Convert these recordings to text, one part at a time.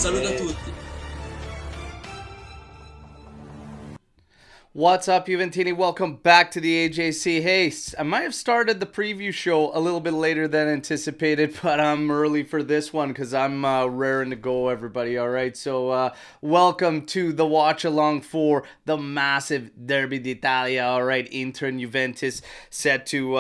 Saluto a tutti. What's up, Juventini? Welcome back to the AJC. Hey, I might have started the preview show a little bit later than anticipated, but I'm early for this one because I'm raring to go, everybody. All right, so welcome to the watch along for the massive Derby d'Italia. All right, Inter and Juventus set to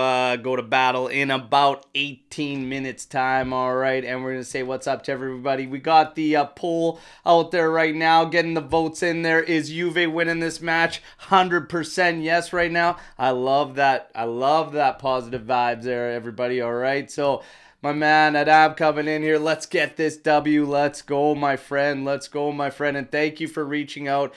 go to battle in about 18 minutes time. All right, and we're gonna say what's up to everybody. We got the poll out there right now, getting the votes in there. Is Juve winning this match? 100% yes right now. I love that. I love that positive vibes there, everybody. All right. So my man Adam coming in here. Let's get this W. Let's go, my friend. Let's go, my friend. And thank you for reaching out.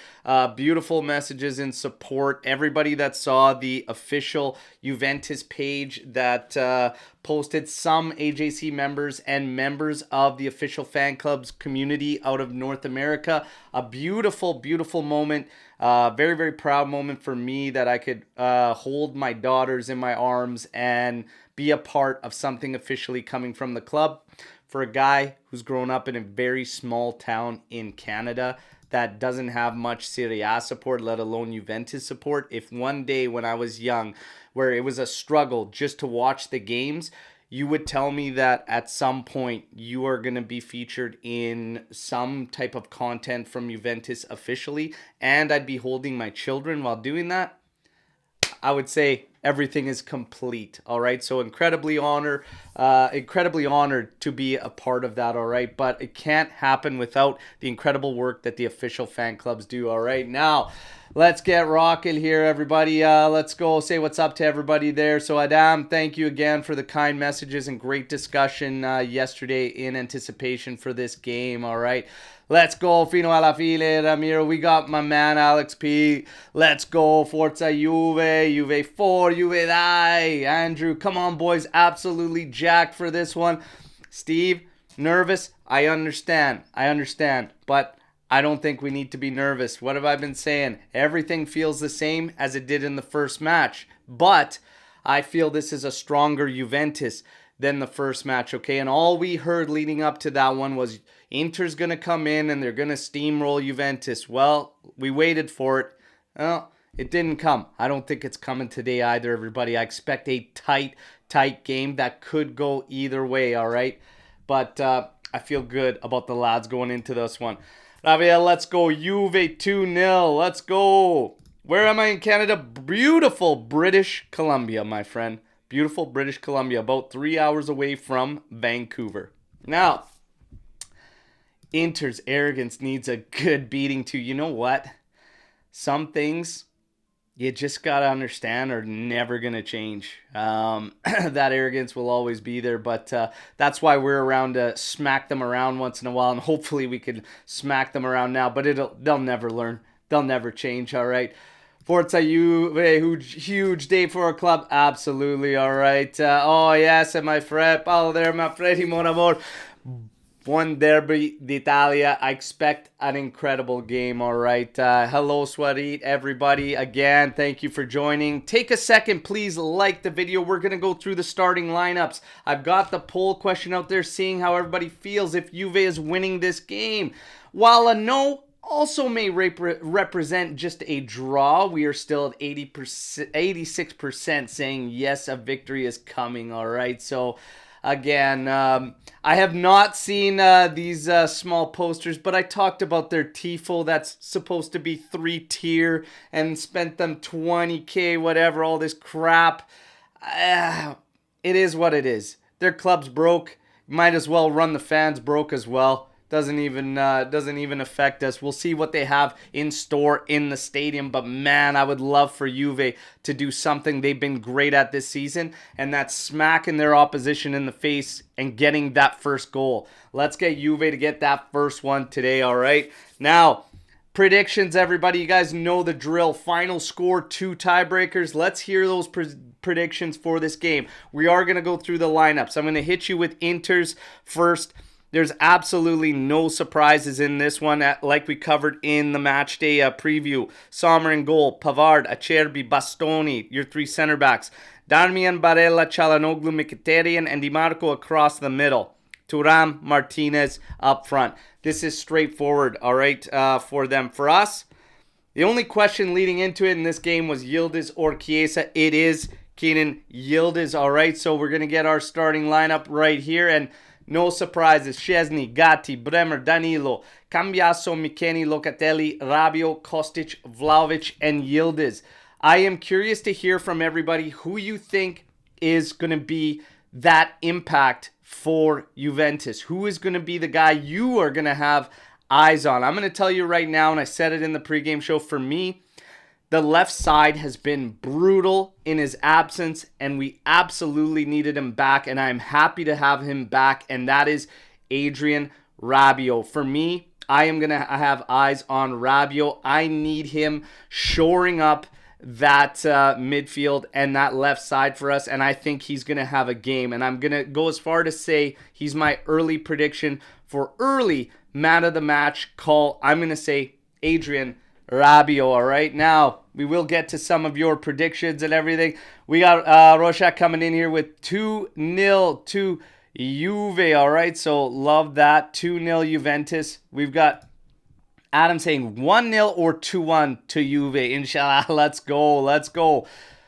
Beautiful messages in support. Everybody that saw the official Juventus page that posted, some AJC members and members of the official fan club's community out of North America. A beautiful, beautiful moment. Very, very proud moment for me that I could hold my daughters in my arms and be a part of something officially coming from the club. For a guy who's grown up in a very small town in Canada that doesn't have much Serie A support, let alone Juventus support, if one day when I was young, where it was a struggle just to watch the games, you would tell me that at some point you are going to be featured in some type of content from Juventus officially, and I'd be holding my children while doing that, I would say everything is complete. All right. So incredibly honored to be a part of that. All right. But it can't happen without the incredible work that the official fan clubs do. All right. Now, let's get rocking here, everybody. Let's go say what's up to everybody there. So, Adam, thank you again for the kind messages and great discussion yesterday in anticipation for this game. All right. Let's go, fino alla fine, Ramiro. We got my man, Alex P. Let's go, Forza Juve, Juve 4, Juve die. Andrew, come on, boys. Absolutely jacked for this one. Steve, nervous? I understand. But I don't think we need to be nervous. What have I been saying? Everything feels the same as it did in the first match. But I feel this is a stronger Juventus than the first match, okay? And all we heard leading up to that one was Inter's going to come in and they're going to steamroll Juventus. Well, we waited for it. Well, it didn't come. I don't think it's coming today either, everybody. I expect a tight game that could go either way, all right? But I feel good about the lads going into this one. Rafael, let's go. Juve 2-0. Let's go. Where am I in Canada? Beautiful British Columbia, my friend. Beautiful British Columbia, about 3 hours away from Vancouver. Now, Inter's arrogance needs a good beating too. You know what? Some things you just got to understand are never going to change. That arrogance will always be there, but that's why we're around to smack them around once in a while, and hopefully we can smack them around now, but they'll never learn. They'll never change, all right? Forza Juve, huge day for our club. Absolutely, all right. Oh, yes, and my friend, Paolo there, my Freddy mon amor. One Derby d'Italia. I expect an incredible game, all right. Hello, Swarit, everybody. Again, thank you for joining. Take a second, please like the video. We're going to go through the starting lineups. I've got the poll question out there, seeing how everybody feels if Juve is winning this game. While a no also may represent just a draw, we are still at 86% saying yes, a victory is coming, all right. So again, I have not seen these small posters, but I talked about their tifo that's supposed to be 3-tier and spent them 20K, whatever, all this crap. It is what it is. Their club's broke. Might as well run the fans broke as well. Doesn't even affect us. We'll see what they have in store in the stadium. But man, I would love for Juve to do something they've been great at this season, and that's smacking their opposition in the face and getting that first goal. Let's get Juve to get that first one today, all right? Now, predictions, everybody. You guys know the drill. Final score, 2 tiebreakers. Let's hear those predictions for this game. We are going to go through the lineups. I'm going to hit you with Inter's first. There's absolutely no surprises in this one, like we covered in the match day preview. Sommer in goal, Pavard, Acerbi, Bastoni, your 3 center backs. Darmian, Barella, Çalhanoğlu, Mkhitaryan, and Di Marco across the middle. Thuram, Martinez up front. This is straightforward, all right, for them. For us, the only question leading into it in this game was Yildiz or Chiesa. It is Kenan Yildiz, all right? So we're going to get our starting lineup right here, and no surprises. Szczesny, Gatti, Bremer, Danilo, Cambiaso, McKennie, Locatelli, Rabiot, Kostic, Vlahovic, and Yildiz. I am curious to hear from everybody who you think is going to be that impact for Juventus. Who is going to be the guy you are going to have eyes on? I'm going to tell you right now, and I said it in the pregame show, for me, the left side has been brutal in his absence, and we absolutely needed him back, and I'm happy to have him back, and that is Adrien Rabiot. For me, I am going to have eyes on Rabiot. I need him shoring up that midfield and that left side for us, and I think he's going to have a game, and I'm going to go as far to say he's my early prediction for early man of the match call. I'm going to say Adrien Rabiot, all right? Now, we will get to some of your predictions and everything. We got Rorschach coming in here with 2-0 to Juve, all right? So, love that. 2-0 Juventus. We've got Adam saying 1-0 or 2-1 to Juve. Inshallah, let's go, let's go.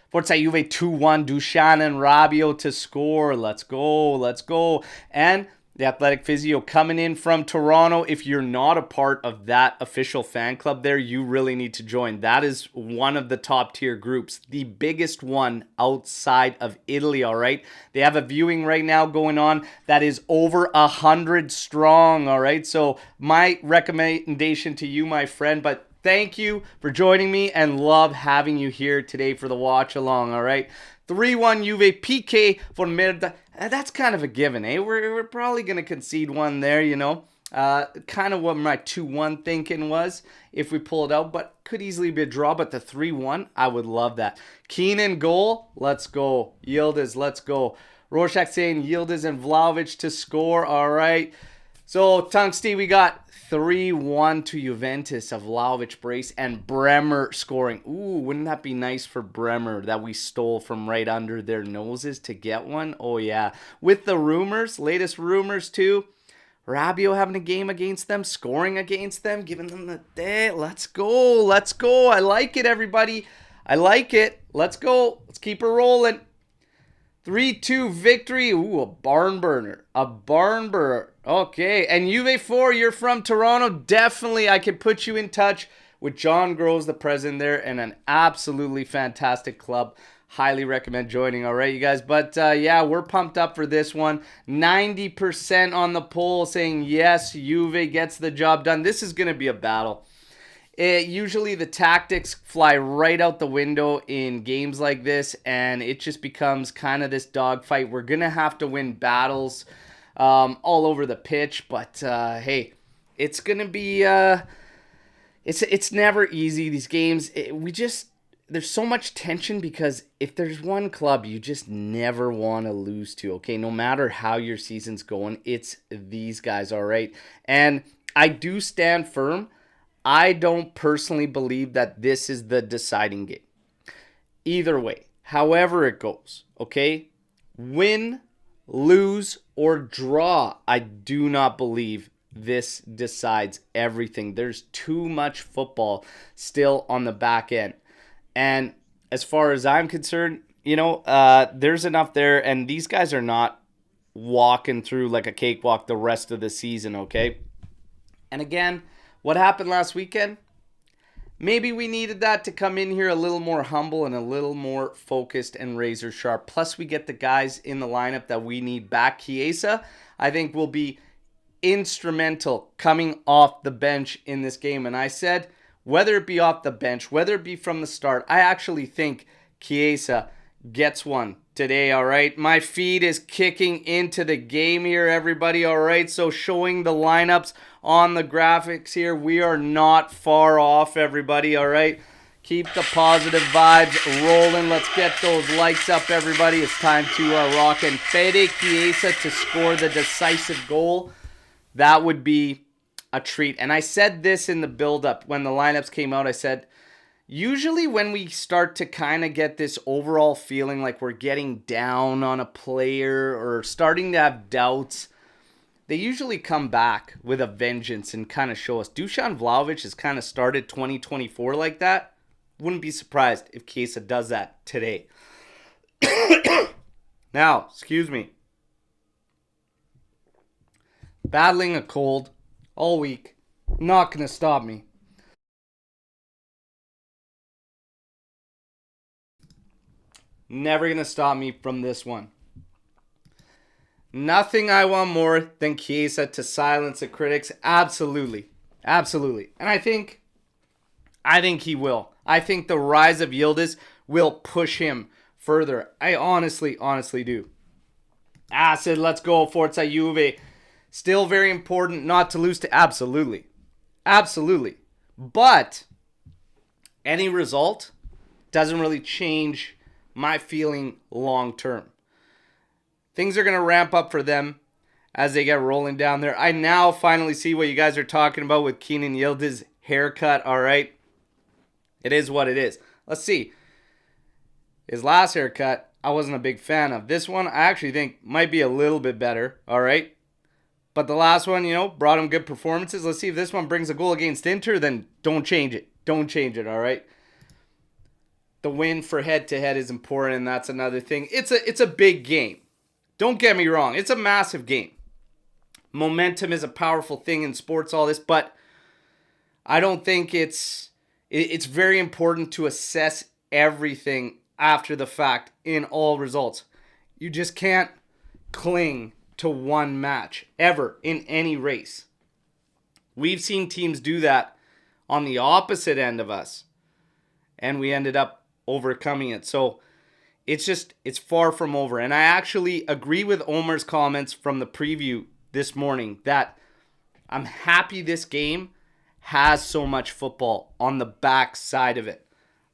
Forza Juve 2-1, Dusan and Rabiot to score. Let's go, let's go. And the Athletic Physio coming in from Toronto. If you're not a part of that official fan club there, you really need to join. That is one of the top tier groups, the biggest one outside of Italy, all right? They have a viewing right now going on that is over 100 strong, all right? So my recommendation to you, my friend, but thank you for joining me and love having you here today for the watch along, all right? 3-1 Juve, PK for Merda. That's kind of a given, eh? We're probably going to concede one there, you know. Kind of what my 2-1 thinking was if we pull it out, but could easily be a draw. But the 3-1, I would love that. Kenan goal, let's go. Yildiz, let's go. Rorschach saying Yildiz and Vlahovic to score, all right. So, Tungsti, we got 3-1 to Juventus, a Vlahovic brace, and Bremer scoring. Ooh, wouldn't that be nice for Bremer that we stole from right under their noses to get one? Oh, yeah. With the rumors, latest rumors too, Rabiot having a game against them, scoring against them, giving them the day. Let's go, let's go. I like it, everybody. I like it. Let's go. Let's keep her rolling. 3-2 victory. Ooh, a barn burner. A barn burner. Okay. And Juve 4, you're from Toronto. Definitely, I can put you in touch with John Groves, the president there, and an absolutely fantastic club. Highly recommend joining, all right, you guys? But, yeah, we're pumped up for this one. 90% on the poll saying, yes, Juve gets the job done. This is going to be a battle. Usually the tactics fly right out the window in games like this, and it just becomes kind of this dogfight. We're going to have to win battles all over the pitch, but hey, it's going to be it's never easy, these games. There's so much tension because if there's one club you just never want to lose to, okay, no matter how your season's going, it's these guys, all right? And I do stand firm. I don't personally believe that this is the deciding game. Either way, however it goes, okay? Win, lose, or draw, I do not believe this decides everything. There's too much football still on the back end. And as far as I'm concerned, you know, there's enough there, and these guys are not walking through like a cakewalk the rest of the season, okay? And again, what happened last weekend? Maybe we needed that to come in here a little more humble and a little more focused and razor sharp. Plus, we get the guys in the lineup that we need back. Chiesa, I think, will be instrumental coming off the bench in this game. And I said, whether it be off the bench, whether it be from the start, I actually think Chiesa gets one today, all right? My feed is kicking into the game here, everybody, all right? So showing the lineups on the graphics here, we are not far off, everybody, all right? Keep the positive vibes rolling. Let's get those likes up, everybody. It's time to rock and Fede Chiesa to score the decisive goal. That would be a treat. And I said this in the build-up when the lineups came out. I said, usually when we start to kind of get this overall feeling like we're getting down on a player or starting to have doubts, they usually come back with a vengeance and kind of show us. Dusan Vlahovic has kind of started 2024 like that. Wouldn't be surprised if Chiesa does that today. Now, excuse me. Battling a cold all week. Not going to stop me. Never going to stop me from this one. Nothing I want more than Chiesa to silence the critics. Absolutely. Absolutely. And I think he will. I think the rise of Yildiz will push him further. I honestly do. Acid, let's go. Forza Juve. Still very important not to lose to... Absolutely. Absolutely. But any result doesn't really change my feeling long term. Things are going to ramp up for them as they get rolling down there. I now finally see what you guys are talking about with Kenan Yildiz's haircut. All right. It is what it is. Let's see. His last haircut, I wasn't a big fan of. This one, I actually think might be a little bit better. All right. But the last one, brought him good performances. Let's see if this one brings a goal against Inter. Then don't change it. Don't change it. All right. The win for head-to-head is important, and that's another thing. It's a big game. Don't get me wrong. It's a massive game. Momentum is a powerful thing in sports, all this, but I don't think it's very important to assess everything after the fact in all results. You just can't cling to one match ever in any race. We've seen teams do that on the opposite end of us, and we ended up overcoming it. So it's far from over. And I actually agree with Omer's comments from the preview this morning that I'm happy this game has so much football on the back side of it.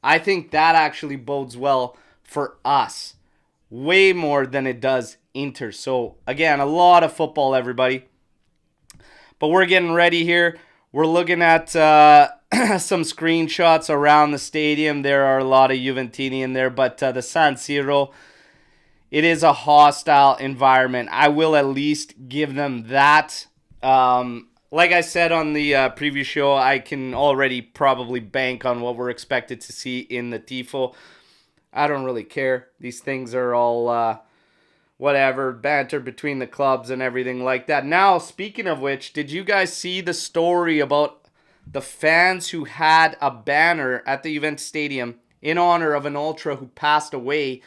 I think that actually bodes well for us way more than it does Inter. So again, a lot of football, everybody. But we're getting ready here. We're looking at some screenshots around the stadium. There are a lot of Juventini in there, but the San Siro, it is a hostile environment. I will at least give them that. Like I said on the previous show, I can already probably bank on what we're expected to see in the Tifo. I don't really care. These things are all whatever, banter between the clubs and everything like that. Now, speaking of which, did you guys see the story about the fans who had a banner at the Juventus Stadium in honor of an ultra who passed away,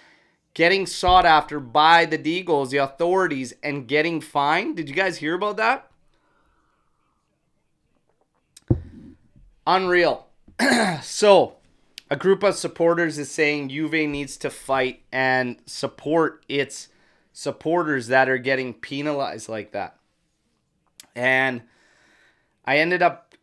getting sought after by the Deagles, the authorities, and getting fined? Did you guys hear about that? Unreal. So, a group of supporters is saying Juve needs to fight and support its supporters that are getting penalized like that. And I ended up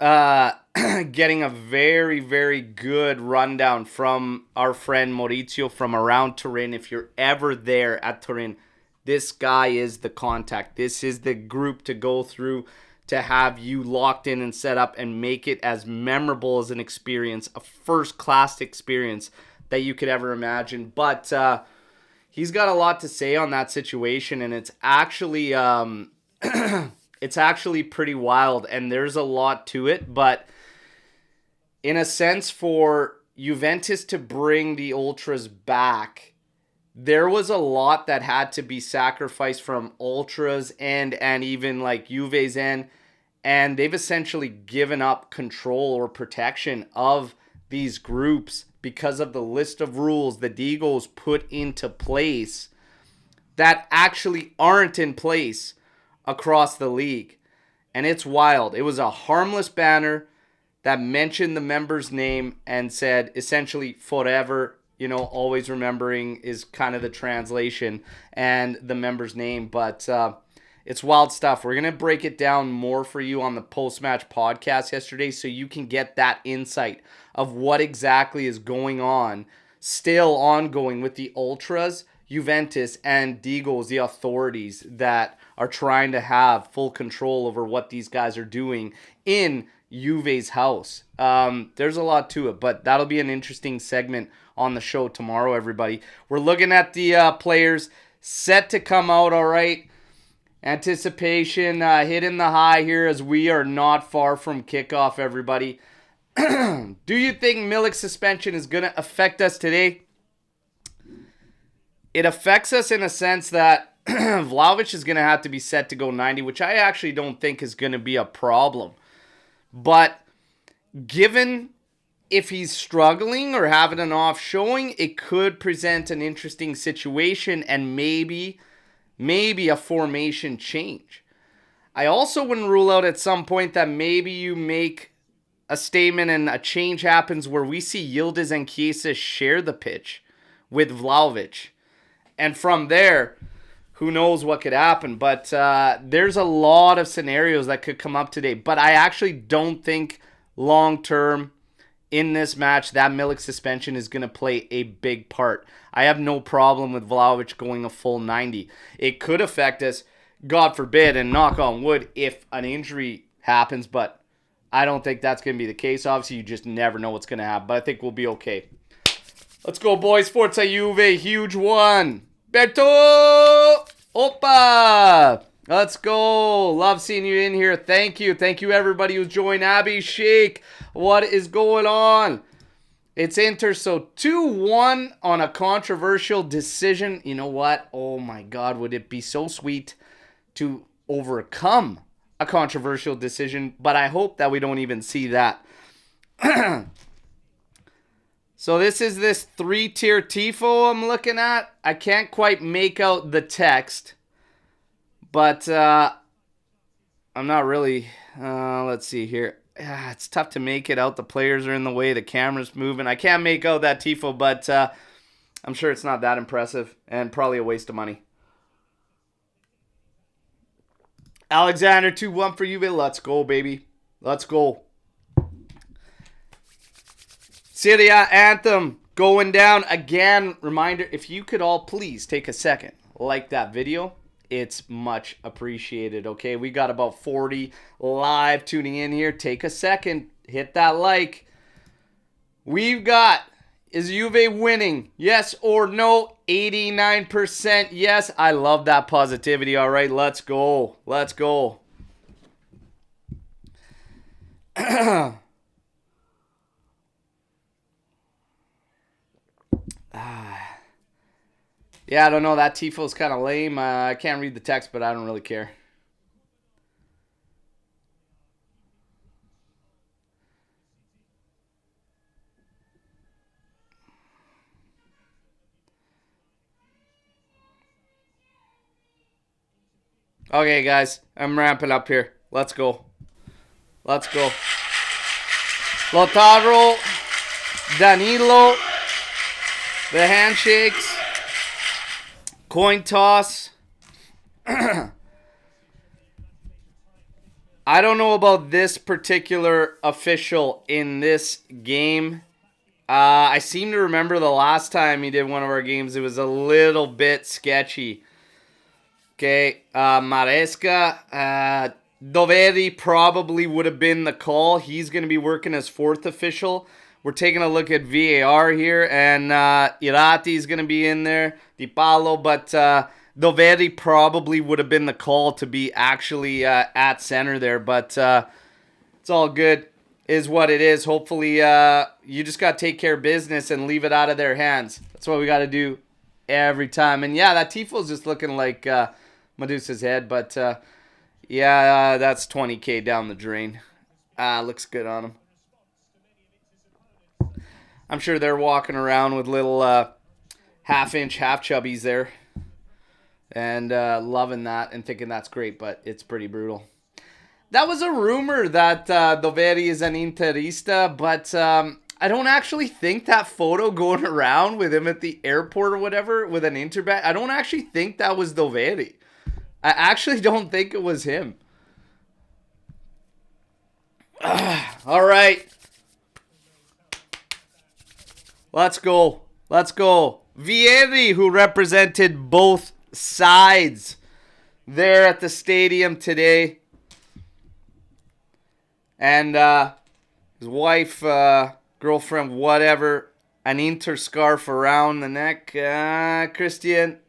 getting a very, very good rundown from our friend Maurizio from around Turin. If you're ever there at Turin, this guy is the contact. This is the group to go through to have you locked in and set up and make it as memorable as an experience, a first-class experience that you could ever imagine. But he's got a lot to say on that situation, and it's actually it's actually pretty wild, and there's a lot to it. But in a sense, for Juventus to bring the Ultras back, there was a lot that had to be sacrificed from Ultras and even like Juve's end, and they've essentially given up control or protection of these groups because of the list of rules the Deagles put into place that actually aren't in place across the league. And it's wild. It was a harmless banner that mentioned the member's name and said essentially forever, always remembering is kind of the translation and the member's name. But it's wild stuff. We're going to break it down more for you on the post-match podcast yesterday so you can get that insight of what exactly is going on, still ongoing with the Ultras, Juventus, and Deagles, the authorities that are trying to have full control over what these guys are doing in Juve's house. There's a lot to it, but that'll be an interesting segment on the show tomorrow, everybody. We're looking at the players set to come out, all right. Anticipation hitting the high here as we are not far from kickoff, everybody. Do you think Milik's suspension is going to affect us today? It affects us in a sense that Vlahovic is going to have to be set to go 90, which I actually don't think is going to be a problem. But given if he's struggling or having an off showing, it could present an interesting situation and maybe a formation change. I also wouldn't rule out at some point that maybe you make a statement and a change happens where we see Yildiz and Chiesa share the pitch with Vlahovic. And from there, who knows what could happen. But there's a lot of scenarios that could come up today. But I actually don't think long-term in this match that Milik suspension is going to play a big part. I have no problem with Vlahovic going a full 90. It could affect us, God forbid, and knock on wood, if an injury happens. But I don't think that's going to be the case. Obviously, you just never know what's going to happen. But I think we'll be okay. Let's go, boys. Forza Juve, huge one. Alberto! Opa! Let's go. Love seeing you in here. Thank you. Thank you, everybody who's joined. Abby Sheikh, what is going on? It's Inter, so 2-1 on a controversial decision. You know what? Oh, my God. Would it be so sweet to overcome a controversial decision? But I hope that we don't even see that. So this is this 3-tier tifo I'm looking at. I can't quite make out the text. But I'm not really... let's see here. It's tough to make it out. The players are in the way. The camera's moving. I can't make out that tifo, but I'm sure it's not that impressive. And probably a waste of money. Alexander, 2-1 for Juve. Let's go, baby. Let's go. Serie A anthem going down again. Reminder, if you could all please take a second, like that video, it's much appreciated, okay? We got about 40 live tuning in here. Take a second, hit that like. We've got, is Juve winning? Yes or no? 89% yes. I love that positivity. All right, let's go. Let's go. Yeah, I don't know. That tifo's kind of lame. I can't read the text, but I don't really care. Okay, guys. I'm ramping up here. Let's go. Let's go. Lautaro, Danilo, the handshakes. Coin toss. I don't know about this particular official in this game. I seem to remember the last time he did one of our games, it was a little bit sketchy. Okay, Maresca. Doveri probably would have been the call. He's going to be working as fourth official. We're taking a look at VAR here, and Irati is going to be in there, Di Paolo, but Doveri probably would have been the call to be actually at center there, but it's all good, is what it is. Hopefully, you just got to take care of business and leave it out of their hands. That's what we got to do every time. And yeah, that tifo's just looking like Medusa's head, but yeah, that's 20K down the drain. Looks good on him. I'm sure they're walking around with little half-inch, half-chubbies there. And loving that and thinking that's great, but it's pretty brutal. That was a rumor that Doveri is an Interista, but I don't actually think that photo going around with him at the airport or whatever with an Inter bag, I don't actually think that was Doveri. I actually don't think it was him. All right. Let's go. Let's go. Vieri, who represented both sides there at the stadium today. And his wife, girlfriend, whatever, an Inter scarf around the neck. Christian.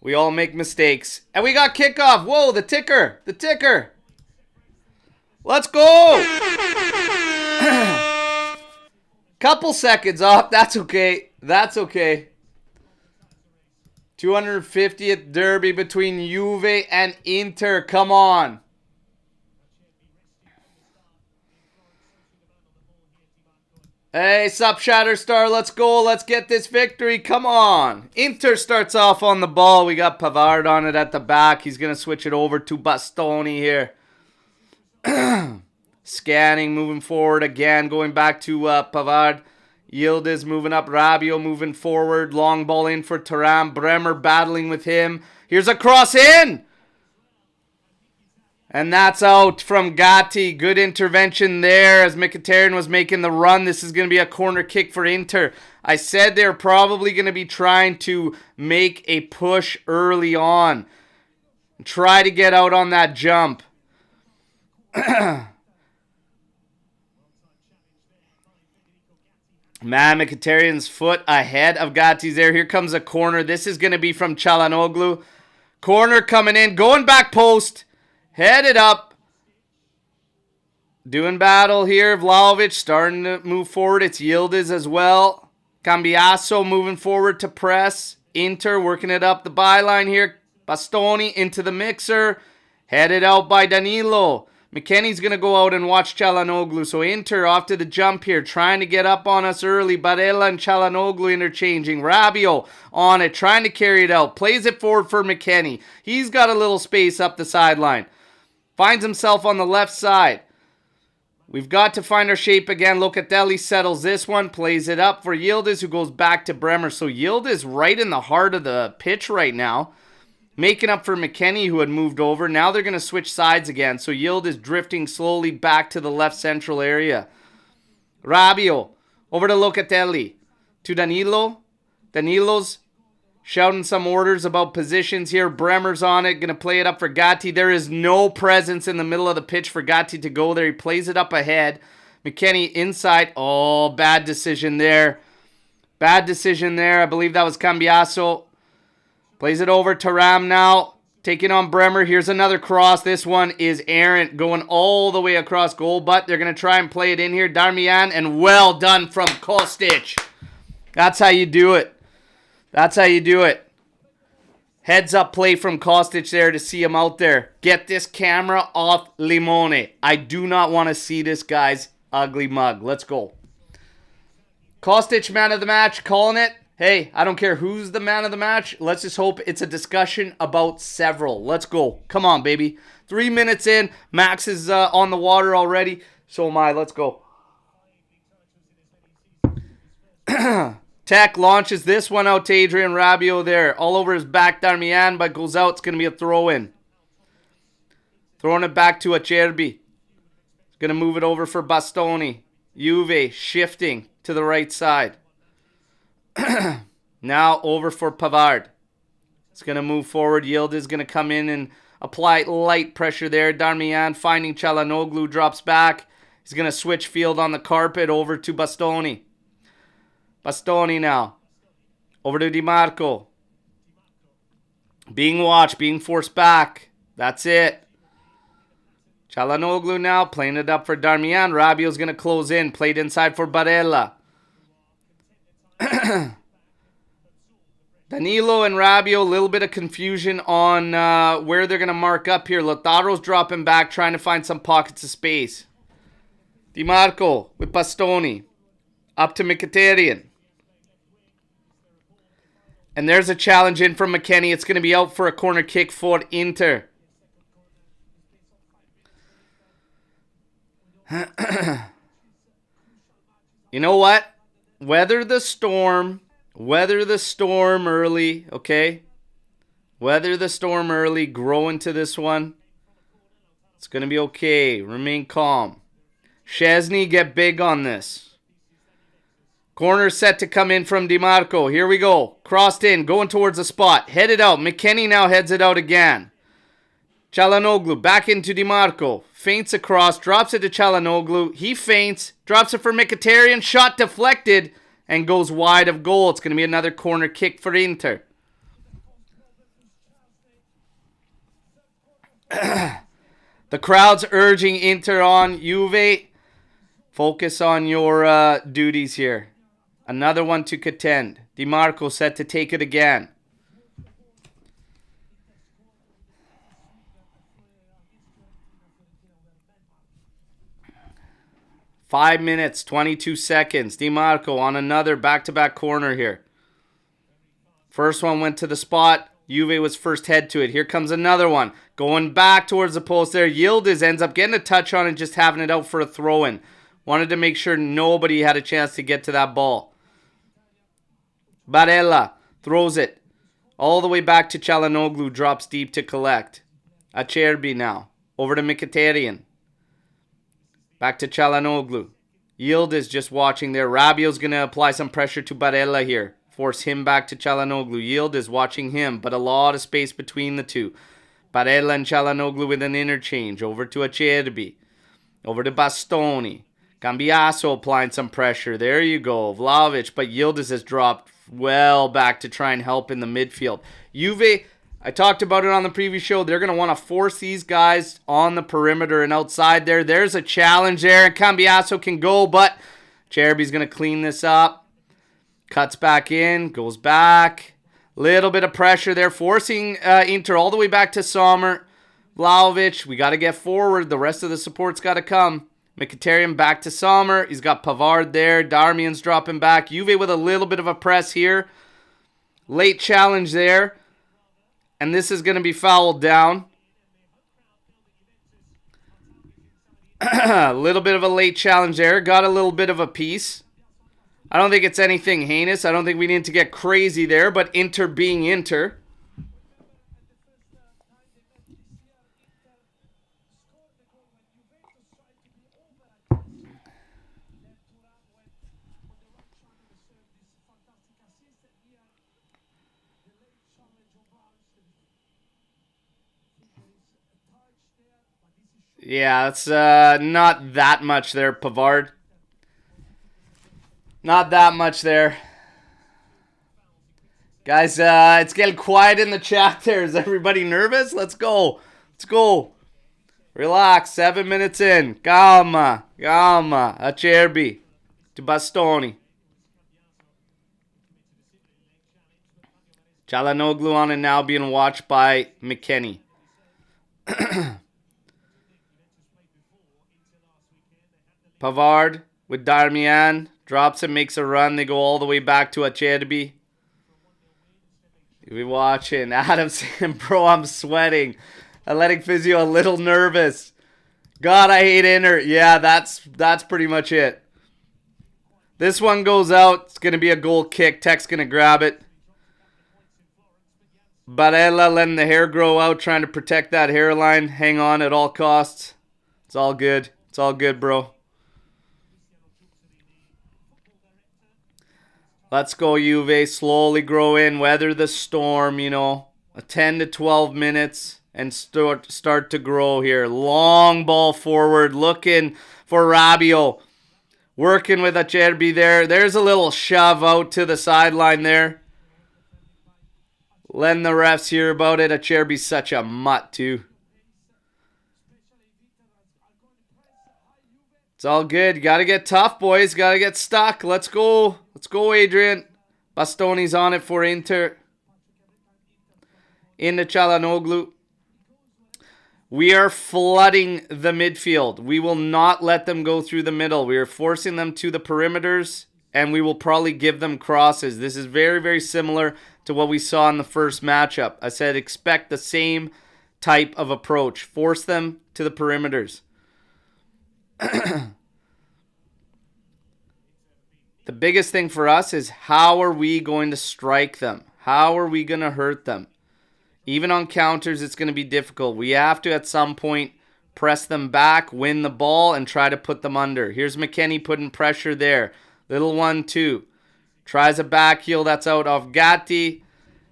We all make mistakes. And we got kickoff. Whoa, the ticker. The ticker. Let's go. Couple seconds off. That's okay. That's okay. 250th derby between Juve and Inter. Come on. Hey, sup, Shatterstar. Let's go. Let's get this victory. Come on. Inter starts off on the ball. We got Pavard on it at the back. He's going to switch it over to Bastoni here. Scanning, moving forward again. Going back to Pavard. Yildiz moving up. Rabiot moving forward. Long ball in for Thuram. Bremer battling with him. Here's a cross in. And that's out from Gatti. Good intervention there as Mkhitaryan was making the run. This is going to be a corner kick for Inter. I said they're probably going to be trying to make a push early on. Try to get out on that jump. Man, Mkhitaryan's foot ahead of Gatti's there. Here comes a corner. This is going to be from Çalhanoğlu. Corner coming in. Going back post. Headed up. Doing battle here. Vlahovic starting to move forward. It's Yildiz as well. Cambiasso moving forward to press. Inter working it up the byline here. Bastoni into the mixer. Headed out by Danilo. McKennie's going to go out and watch Çalhanoğlu. So Inter off to the jump here. Trying to get up on us early. Barella and Çalhanoğlu interchanging. Rabiot on it. Trying to carry it out. Plays it forward for McKennie. He's got a little space up the sideline. Finds himself on the left side. We've got to find our shape again. Locatelli settles this one. Plays it up for Yildiz, who goes back to Bremer. So Yildiz right in the heart of the pitch right now. Making up for McKennie, who had moved over. Now they're going to switch sides again. So Yildiz drifting slowly back to the left central area. Rabiot. Over to Locatelli. To Danilo. Danilo's shouting some orders about positions here. Bremer's on it. Going to play it up for Gatti. There is no presence in the middle of the pitch for Gatti to go there. He plays it up ahead. McKennie inside. Oh, bad decision there. Bad decision there. I believe that was Cambiasso. Plays it over to Thuram now. Taking on Bremer. Here's another cross. This one is errant. Going all the way across goal. But they're going to try and play it in here. Darmian. And well done from Kostic. That's how you do it. That's how you do it. Heads up play from Kostic there to see him out there. Get this camera off Limone. I do not want to see this guy's ugly mug. Let's go. Kostic, man of the match. Calling it. Hey, I don't care who's the man of the match. Let's just hope it's a discussion about several. Let's go. Come on, baby. 3 minutes in. Max is on the water already. So am I. Let's go. Tech launches this one out to Adrian Rabiot there. All over his back, Darmian, but goes out. It's going to be a throw-in. Throwing it back to Acerbi. Going to move it over for Bastoni. Juve shifting to the right side. Now over for Pavard. It's going to move forward. Yildiz is going to come in and apply light pressure there. Darmian finding Çalhanoğlu, drops back. He's going to switch field on the carpet over to Bastoni. Bastoni now. Over to Di Marco. Being watched, being forced back. That's it. Çalhanoğlu now playing it up for Darmian. Rabiot's going to close in. Played inside for Barella. Danilo and Rabiot, a little bit of confusion on where they're going to mark up here. Lautaro's dropping back, trying to find some pockets of space. Di Marco with Bastoni. Up to Mkhitaryan. And there's a challenge in from McKennie. It's going to be out for a corner kick for Inter. You know what? Weather the storm early, okay? Weather the storm early, grow into this one. It's going to be okay. Remain calm. Szczesny, get big on this. Corner set to come in from Di Marco. Here we go. Crossed in, going towards the spot. Headed out. McKennie now heads it out again. Çalhanoğlu back into Di Marco. Feints across, drops it to Çalhanoğlu. He feints, drops it for Mkhitaryan. Shot deflected and goes wide of goal. It's going to be another corner kick for Inter. The crowd's urging Inter on. Juve, focus on your duties here. Another one to contend. Di Marco set to take it again. Five minutes, 22 seconds. Di Marco on another back-to-back corner here. First one went to the spot. Juve was first head to it. Here comes another one. Going back towards the post there. Yildiz ends up getting a touch on and just having it out for a throw-in. Wanted to make sure nobody had a chance to get to that ball. Barella throws it all the way back to Çalhanoğlu. Drops deep to collect. Acerbi now. Over to Mkhitaryan. Back to Çalhanoğlu. Yildiz just watching there. Rabiot's going to apply some pressure to Barella here. Force him back to Çalhanoğlu. Yildiz watching him, but a lot of space between the two. Barella and Çalhanoğlu with an interchange. Over to Acerbi. Over to Bastoni. Cambiaso applying some pressure. There you go. Vlahovic, but Yildiz has dropped well back to try and help in the midfield. Juve, I talked about it on the previous show. They're going to want to force these guys on the perimeter and outside there. There's a challenge there, and Cambiaso can go, but Cherby's going to clean this up. Cuts back in, goes back. Little bit of pressure there, forcing Inter all the way back to Sommer. Vlahovic, we got to get forward. The rest of the support's got to come. Mkhitaryan back to Sommer. He's got Pavard there. Darmian's dropping back. Juve with a little bit of a press here. Late challenge there. And this is going to be fouled down. A little bit of a late challenge there. Got a little bit of a piece. I don't think it's anything heinous. I don't think we need to get crazy there. But Inter being Inter. Yeah, it's not that much there, Pavard. Not that much there. Guys, it's getting quiet in the chat there. Is everybody nervous? Let's go. Let's go. Relax. 7 minutes in. Calma. Calma. Acerbi. To Bastoni. Çalhanoğlu on and now being watched by McKennie. Pavard with Darmian. Drops and makes a run. They go all the way back to Acerbi. We watching. Adam saying, bro, I'm sweating. Athletic physio a little nervous. God, I hate Inter. Yeah, that's pretty much it. This one goes out. It's going to be a goal kick. Tech's going to grab it. Barella letting the hair grow out, trying to protect that hairline. Hang on at all costs. It's all good. It's all good, bro. Let's go, Juve. Slowly grow in. Weather the storm, you know. A 10 to 12 minutes and start to grow here. Long ball forward. Looking for Rabiot. Working with Acerbi there. There's a little shove out to the sideline there. Letting the refs hear about it. Acerbi's such a mutt, too. It's all good. You got to get tough, boys. Got to get stuck. Let's go. Let's go, Adrian. Bastoni's on it for Inter. Into Çalhanoğlu. We are flooding the midfield. We will not let them go through the middle. We are forcing them to the perimeters, and we will probably give them crosses. This is very, very similar to what we saw in the first matchup. I said expect the same type of approach. Force them to the perimeters. The biggest thing for us is how are we going to strike them? How are we going to hurt them? Even on counters, it's going to be difficult. We have to, at some point, press them back, win the ball, and try to put them under. Here's McKennie putting pressure there. Little 1-2. Tries a back heel. That's out off Gatti.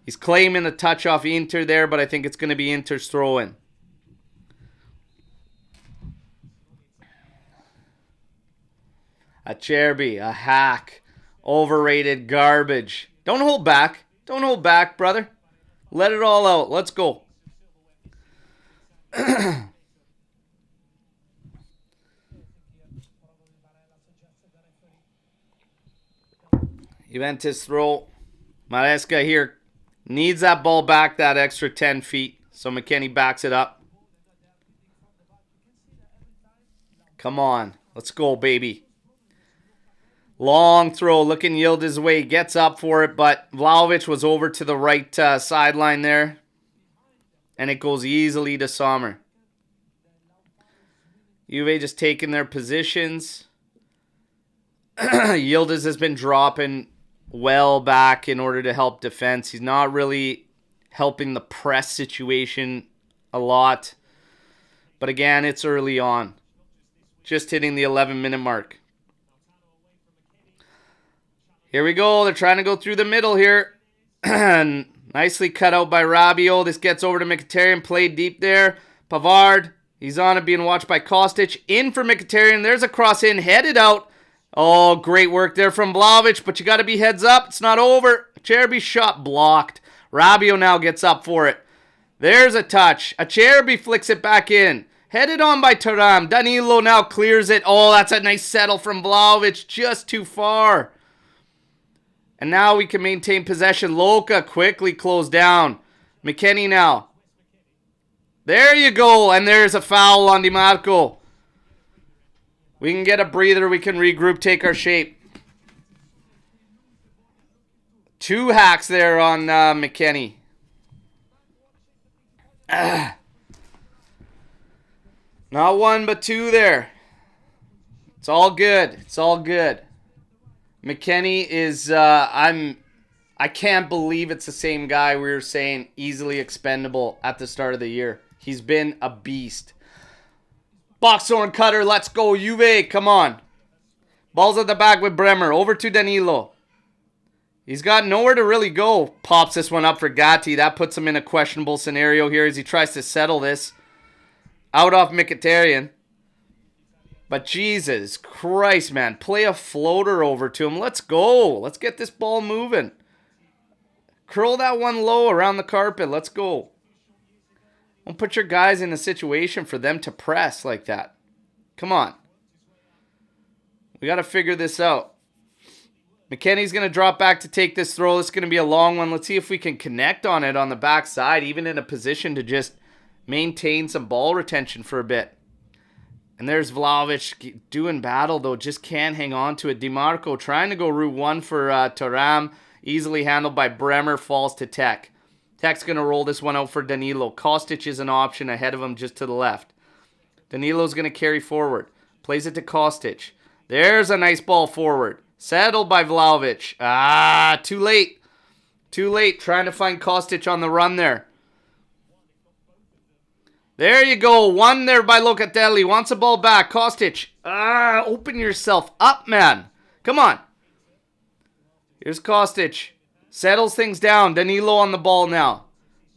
He's claiming the touch off Inter there, but I think it's going to be Inter's throw-in. Acerbi, a hack. Overrated garbage. Don't hold back. Don't hold back, brother. Let it all out. Let's go. Juventus throw. Maresca here needs that ball back that extra 10 feet. So McKennie backs it up. Come on. Let's go, baby. Long throw. Looking yield his way. Gets up for it, but Vlahovic was over to the right sideline there. And it goes easily to Sommer. Juve just taking their positions. Yildiz has been dropping well back in order to help defense. He's not really helping the press situation a lot. But again, it's early on. Just hitting the 11-minute mark. Here we go. They're trying to go through the middle here. Nicely cut out by Rabiot. This gets over to Mkhitaryan. Played deep there. Pavard. He's on it, being watched by Kostic. In for Mkhitaryan. There's a cross in. Headed out. Oh, great work there from Vlahovic, but you got to be heads up. It's not over. Acerbi's shot blocked. Rabiot now gets up for it. There's a touch. Acerbi flicks it back in. Headed on by Thuram. Danilo now clears it. Oh, that's a nice settle from Vlahovic. Just too far. And now we can maintain possession. Luca quickly closed down. McKennie now. There you go. And there's a foul on Di Marco. We can get a breather. We can regroup, take our shape. 2 hacks there on McKennie. Not 1, but 2 there. It's all good. It's all good. McKennie is, I can't believe it's the same guy we were saying easily expendable at the start of the year. He's been a beast. Box horn cutter, let's go, Juve, come on. Ball's at the back with Bremer, over to Danilo. He's got nowhere to really go. Pops this one up for Gatti. That puts him in a questionable scenario here as he tries to settle this. Out off Mkhitaryan. But Jesus Christ, man. Play a floater over to him. Let's go. Let's get this ball moving. Curl that one low around the carpet. Let's go. Don't put your guys in a situation for them to press like that. Come on. We got to figure this out. McKennie's going to drop back to take this throw. This is going to be a long one. Let's see if we can connect on it on the backside, even in a position to just maintain some ball retention for a bit. And there's Vlahovic doing battle, though. Just can't hang on to it. Di Marco trying to go route 1 for Thuram. Easily handled by Bremer. Falls to Tech. Tech's going to roll this one out for Danilo. Kostic is an option ahead of him just to the left. Danilo's going to carry forward. Plays it to Kostic. There's a nice ball forward. Settled by Vlahovic. Too late. Too late. Trying to find Kostic on the run there. There you go. One there by Locatelli. Wants the ball back. Kostic. Open yourself up, man. Come on. Here's Kostic. Settles things down. Danilo on the ball now.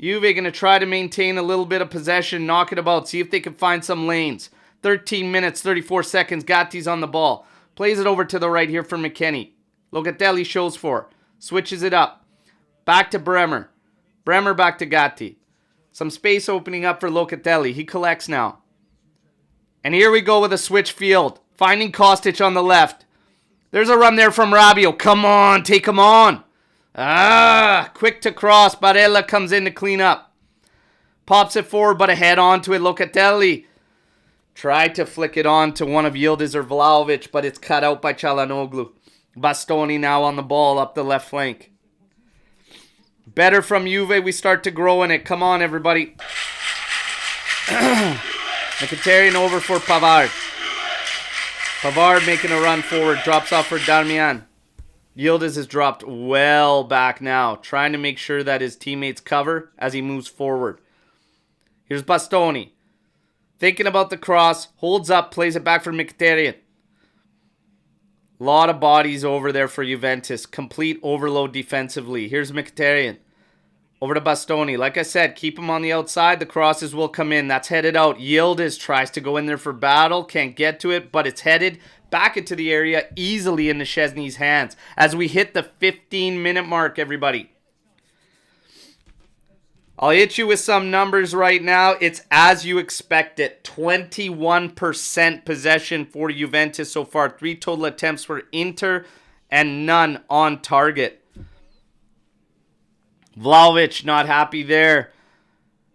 Juve going to try to maintain a little bit of possession. Knock it about. See if they can find some lanes. 13 minutes, 34 seconds. Gatti's on the ball. Plays it over to the right here for McKennie. Locatelli shows for. Switches it up. Back to Bremer. Bremer back to Gatti. Some space opening up for Locatelli. He collects now. And here we go with a switch field. Finding Kostic on the left. There's a run there from Rabiot. Come on, take him on. Quick to cross. Barella comes in to clean up. Pops it forward, but a head onto it. Locatelli tried to flick it on to one of Yildiz or Vlahovic, but it's cut out by Çalhanoğlu. Bastoni now on the ball up the left flank. Better from Juve. We start to grow in it. Come on, everybody. Mkhitaryan over for Pavard. Pavard making a run forward. Drops off for Darmian. Yildiz has dropped well back now, trying to make sure that his teammates cover as he moves forward. Here's Bastoni. Thinking about the cross. Holds up. Plays it back for Mkhitaryan. Lot of bodies over there for Juventus. Complete overload defensively. Here's Mkhitaryan. Over to Bastoni. Like I said, keep him on the outside. The crosses will come in. That's headed out. Yildiz tries to go in there for battle. Can't get to it, but it's headed back into the area easily into Szczesny's hands as we hit the 15-minute mark, everybody. I'll hit you with some numbers right now. It's as you expect it. 21% possession for Juventus so far. 3 total attempts for Inter and none on target. Vlahovic not happy there.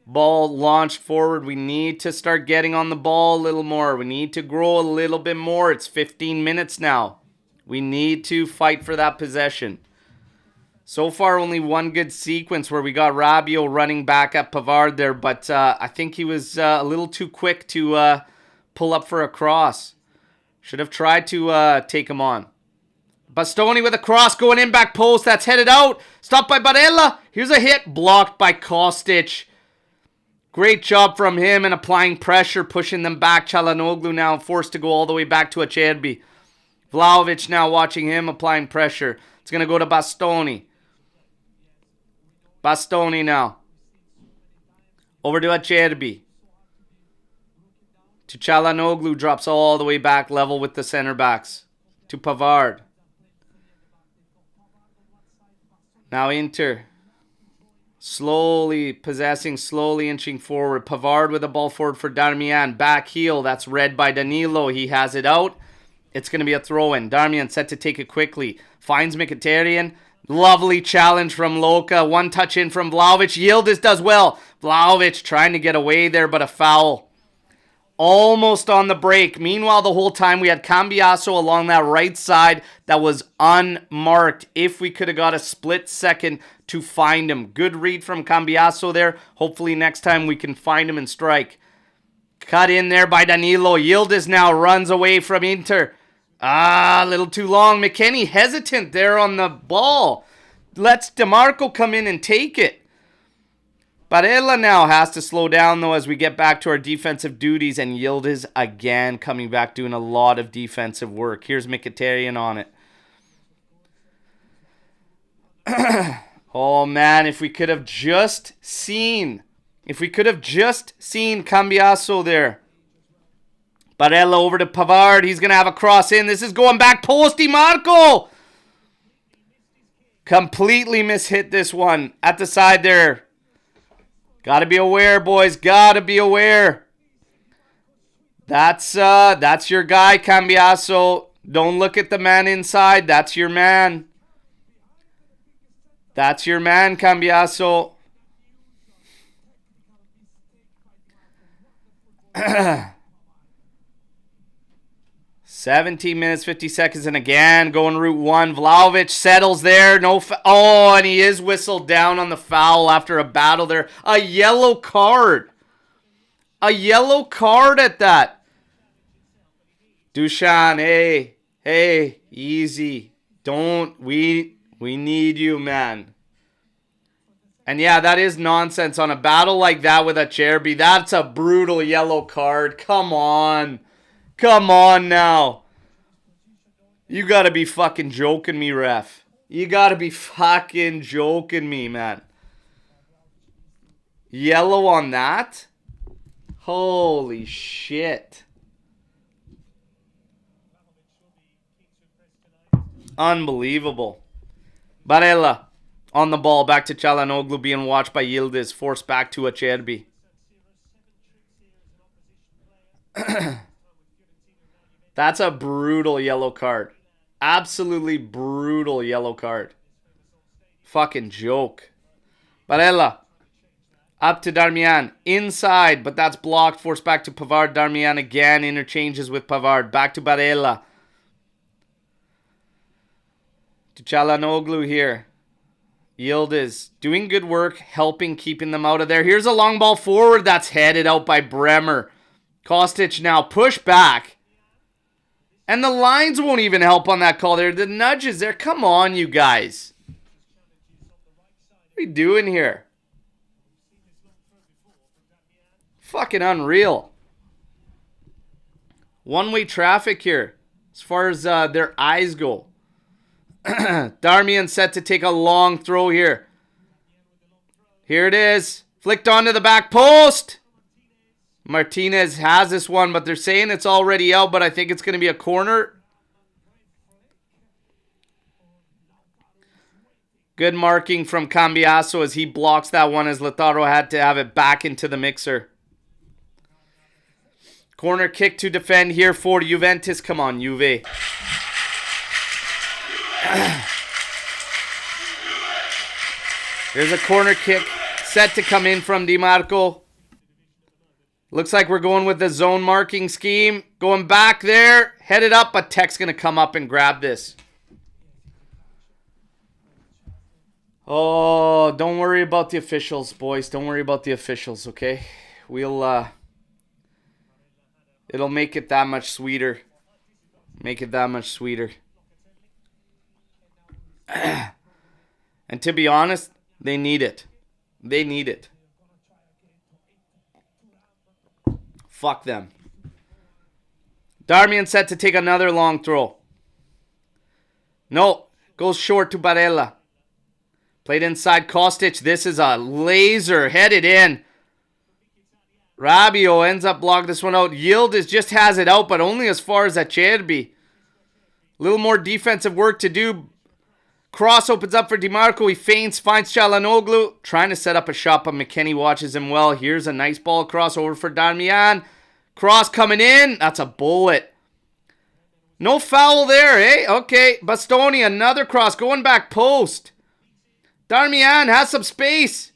Ball launched forward. We need to start getting on the ball a little more. We need to grow a little bit more. It's 15 minutes now. We need to fight for that possession. So far, only one good sequence where we got Rabiot running back at Pavard there, but I think he was a little too quick to pull up for a cross. Should have tried to take him on. Bastoni with a cross going in back post. That's headed out. Stopped by Barella. Here's a hit. Blocked by Kostic. Great job from him and applying pressure, pushing them back. Çalhanoğlu now forced to go all the way back to Acerbi. Vlahovic now watching him applying pressure. It's going to go to Bastoni. Bastoni now. Over to Acerbi. To Çalhanoğlu, drops all the way back level with the center backs. To Pavard. Now Inter. Slowly possessing, slowly inching forward. Pavard with the ball forward for Darmian. Back heel, that's read by Danilo. He has it out. It's going to be a throw-in. Darmian set to take it quickly. Finds Mkhitaryan. Lovely challenge from Luca. One touch in from Vlahovic. Yildiz does well. Vlahovic trying to get away there, but a foul. Almost on the break. Meanwhile, the whole time we had Cambiasso along that right side that was unmarked. If we could have got a split second to find him. Good read from Cambiasso there. Hopefully next time we can find him and strike. Cut in there by Danilo. Yildiz now runs away from Inter. A little too long. McKennie hesitant there on the ball. Lets DeMarco come in and take it. Barella now has to slow down, though, as we get back to our defensive duties. And Yildiz again coming back doing a lot of defensive work. Here's Mkhitaryan on it. Oh, man, if we could have just seen Cambiasso there. Barella over to Pavard. He's going to have a cross in. This is going back post. DiMarco. Completely mishit this one. At the side there. Got to be aware, boys. Got to be aware. That's your guy, Cambiasso. Don't look at the man inside. That's your man. That's your man, Cambiasso. 17 minutes, 50 seconds, and again, going route one. Vlahovic settles there. Oh, and he is whistled down on the foul after a battle there. A yellow card. A yellow card at that. Dusan, hey, easy. We need you, man. And yeah, that is nonsense on a battle like that with Acerbi. That's a brutal yellow card. Come on. Come on now. You gotta be fucking joking me, ref. You gotta be fucking joking me, man. Yellow on that? Holy shit. Unbelievable. Barella on the ball. Back to Çalhanoğlu being watched by Yildiz. Forced back to Acerbi. That's a brutal yellow card. Absolutely brutal yellow card. Fucking joke. Barella. Up to Darmian. Inside, but that's blocked. Forced back to Pavard. Darmian again interchanges with Pavard. Back to Barella. To Çalhanoğlu here. Yildiz doing good work, helping, keeping them out of there. Here's a long ball forward. That's headed out by Bremer. Kostic now push back. And the lines won't even help on that call there. The nudges there. Come on, you guys. What are we doing here? Fucking unreal. One-way traffic here as far as their eyes go. Darmian set to take a long throw here. Here it is. Flicked onto the back post. Martinez has this one, but they're saying it's already out, but I think it's going to be a corner. Good marking from Cambiaso as he blocks that one as Lautaro had to have it back into the mixer. Corner kick to defend here for Juventus. Come on, Juve. There's a corner kick set to come in from Di Marco. Looks like we're going with the zone marking scheme. Going back there. Headed up, but Tech's going to come up and grab this. Oh, don't worry about the officials, boys. Don't worry about the officials, okay? It'll make it that much sweeter. Make it that much sweeter. And to be honest, they need it. They need it. Fuck them. Darmian set to take another long throw. No. Goes short to Barella. Played inside Kostic. This is a laser. Headed in. Rabiot ends up blocking this one out. Yildiz just has it out, but only as far as Acerbi. A little more defensive work to do. Cross opens up for Di Marco. He feints, finds Çalhanoğlu. Trying to set up a shot, but McKennie watches him well. Here's a nice ball cross over for Darmian. Cross coming in. That's a bullet. No foul there, eh? Okay. Bastoni, another cross. Going back post. Darmian has some space.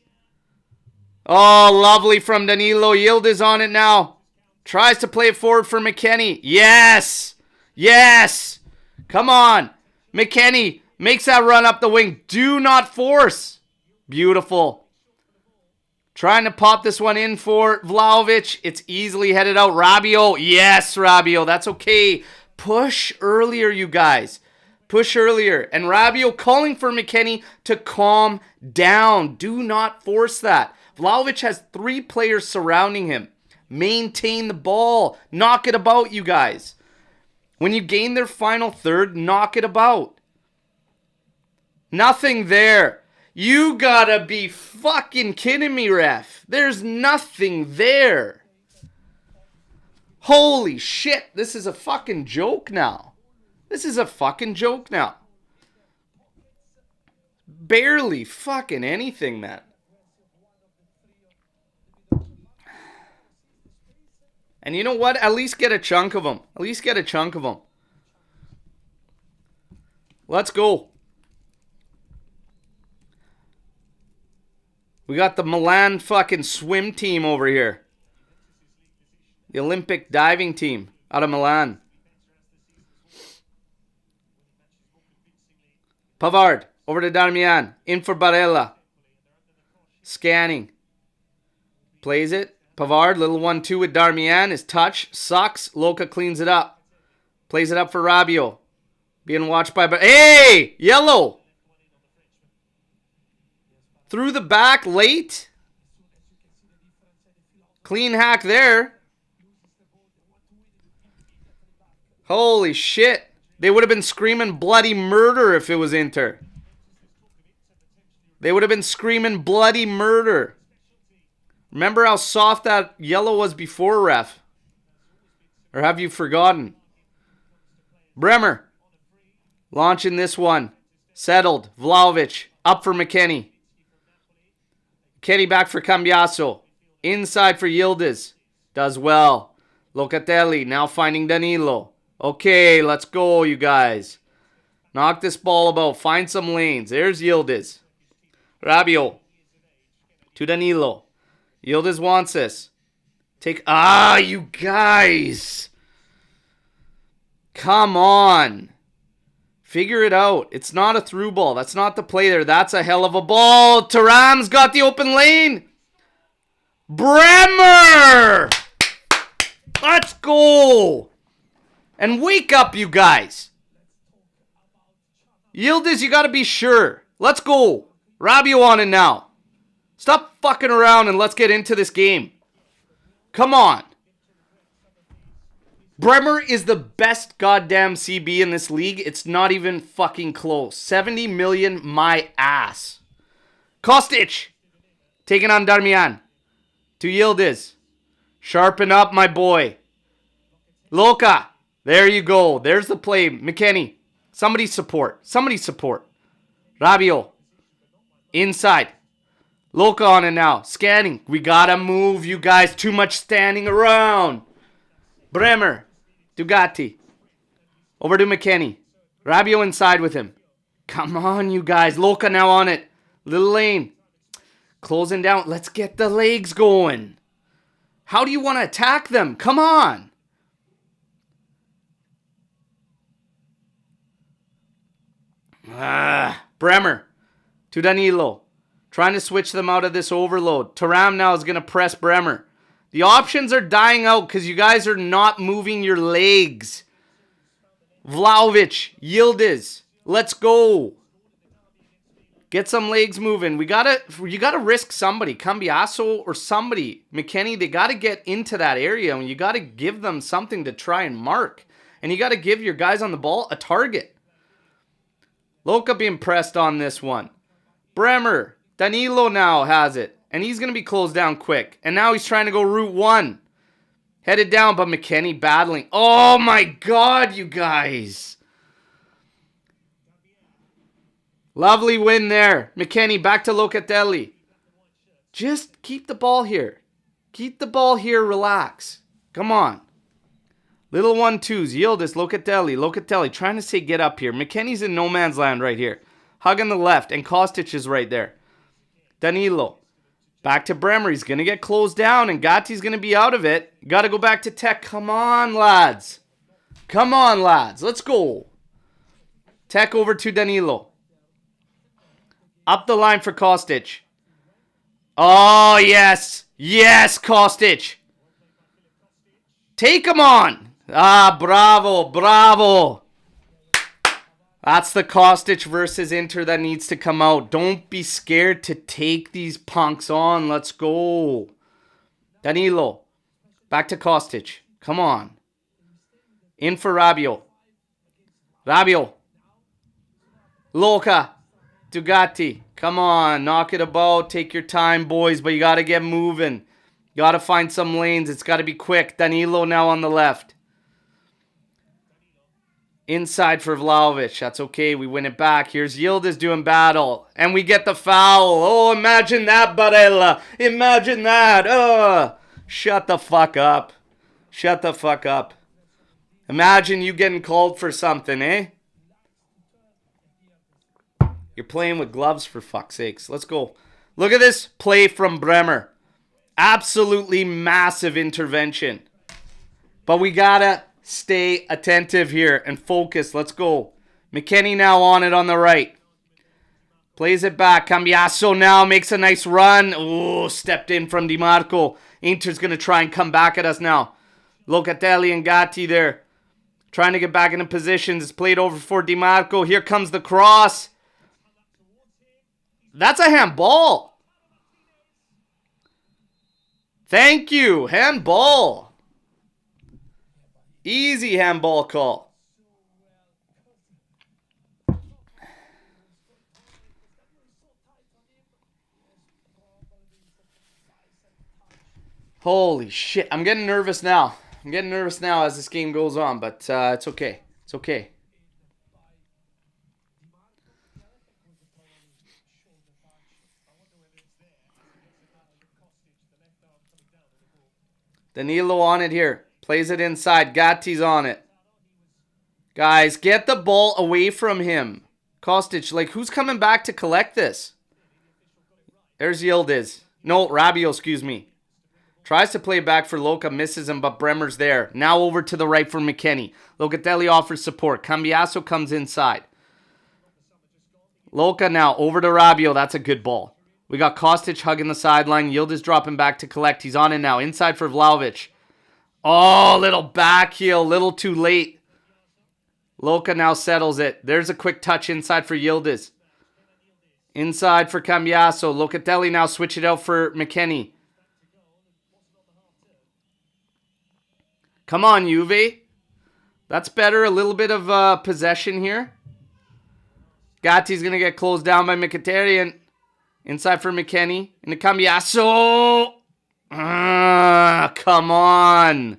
Oh, lovely from Danilo. Yildiz on it now. Tries to play it forward for McKennie. Yes. Yes. Come on. McKennie makes that run up the wing. Do not force. Beautiful. Trying to pop this one in for Vlahovic. It's easily headed out. Rabiot. Yes, Rabiot. That's okay. Push earlier, you guys. Push earlier. And Rabiot calling for McKennie to calm down. Do not force that. Vlahovic has 3 players surrounding him. Maintain the ball. Knock it about, you guys. When you gain their final third, knock it about. Nothing there. You gotta be fucking kidding me, ref. There's nothing there. Holy shit. This is a fucking joke now. This is a fucking joke now. Barely fucking anything, man. And you know what? At least get a chunk of them. At least get a chunk of them. Let's go. We got the Milan fucking swim team over here. The Olympic diving team out of Milan. Pavard over to Darmian. In for Barella. Scanning. Plays it. Pavard, little 1-2 with Darmian. His touch sucks. Luca cleans it up. Plays it up for Rabiot. Being watched by... Hey! Yellow! Through the back late. Clean hack there. Holy shit. They would have been screaming bloody murder if it was Inter. They would have been screaming bloody murder. Remember how soft that yellow was before, ref? Or have you forgotten? Bremer. Launching this one. Settled. Vlahovic. Up for McKennie. McKennie back for Cambiaso. Inside for Yildiz. Does well. Locatelli now finding Danilo. Okay, let's go, you guys. Knock this ball about. Find some lanes. There's Yildiz. Rabiot. To Danilo. Yildiz wants this. You guys. Come on. Figure it out. It's not a through ball. That's not the play there. That's a hell of a ball. Thuram's got the open lane. Bremer. Let's go. And wake up, you guys. Yildiz, you got to be sure. Let's go. Rabiot on it now. Stop fucking around and let's get into this game. Come on. Bremer is the best goddamn CB in this league. It's not even fucking close. 70 million, my ass. Kostic. Taking on Darmian. To Yildiz. Sharpen up, my boy. Luca. There you go. There's the play. McKennie. Somebody support. Somebody support. Rabiot. Inside. Luca on it now. Scanning. We gotta move, you guys. Too much standing around. Bremer. Dugatti. Over to McKennie. Rabiot inside with him. Come on, you guys. Luca now on it. Little lane. Closing down. Let's get the legs going. How do you want to attack them? Come on. Bremer to Danilo. Trying to switch them out of this overload. Thuram now is going to press Bremer. The options are dying out because you guys are not moving your legs. Vlahovic, Yildiz, let's go. Get some legs moving. You gotta risk somebody. Cambiasso or somebody. McKennie, they gotta get into that area and you gotta give them something to try and mark. And you gotta give your guys on the ball a target. Luca being pressed on this one. Bremer, Danilo now has it. And he's gonna be closed down quick. And now he's trying to go route one. Headed down, but McKennie battling. Oh my God, you guys. Lovely win there. McKennie back to Locatelli. Just keep the ball here. Keep the ball here. Relax. Come on. Little 1-2s. Yildiz, Locatelli. Locatelli trying to say get up here. McKennie's in no man's land right here. Hug on the left. And Kostic is right there. Danilo. Back to Bremer. He's going to get closed down. And Gatti's going to be out of it. Got to go back to Tech. Come on, lads. Come on, lads. Let's go. Tech over to Danilo. Up the line for Kostic. Oh, yes. Yes, Kostic. Take him on. Ah, bravo, bravo. That's the Kostic versus Inter that needs to come out. Don't be scared to take these punks on. Let's go. Danilo. Back to Kostic. Come on. In for Rabiot. Rabiot. Luca. Dugatti, come on, knock it about, take your time, boys, but you got to get moving. You got to find some lanes, it's got to be quick. Danilo now on the left. Inside for Vlahovic, that's okay, we win it back. Here's Yildiz doing battle, and we get the foul. Oh, imagine that, Barella, imagine that. Shut the fuck up. Shut the fuck up. Imagine you getting called for something, eh? You're playing with gloves for fuck's sakes. Let's go. Look at this play from Bremer. Absolutely massive intervention. But we gotta stay attentive here and focus. Let's go. McKennie now on it on the right. Plays it back. Cambiasso now makes a nice run. Oh, stepped in from Di Marco. Inter's gonna try and come back at us now. Locatelli and Gatti there. Trying to get back into positions. It's played over for Di Marco. Here comes the cross. That's a handball. Thank you. Handball. Easy handball call. Holy shit. I'm getting nervous now. I'm getting nervous now as this game goes on, but it's okay. It's okay. Danilo on it here. Plays it inside. Gatti's on it. Guys, get the ball away from him. Kostic, like, who's coming back to collect this? There's Yildiz. No, Rabiot, excuse me. Tries to play back for Luca, misses him, but Bremer's there. Now over to the right for McKennie. Locatelli offers support. Cambiasso comes inside. Luca now over to Rabiot. That's a good ball. We got Kostic hugging the sideline. Yildiz dropping back to collect. He's on it now. Inside for Vlahovic. Oh, little back heel. Little too late. Luca now settles it. There's a quick touch inside for Yildiz. Inside for Cambiasso. Locatelli now switch it out for McKennie. Come on, Juve. That's better. A little bit of possession here. Gatti's going to get closed down by Mkhitaryan. Inside for McKennie. Into Cambiasso. Come on.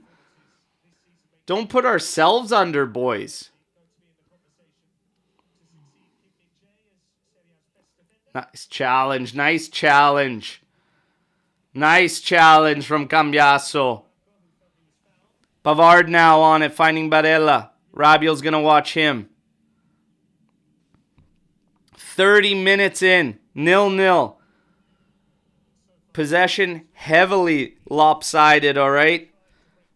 Don't put ourselves under, boys. Nice challenge. Nice challenge. Nice challenge from Cambiaso. Pavard now on it, finding Barella. Rabiot's going to watch him. 30 minutes in. 0-0. Possession heavily lopsided, all right?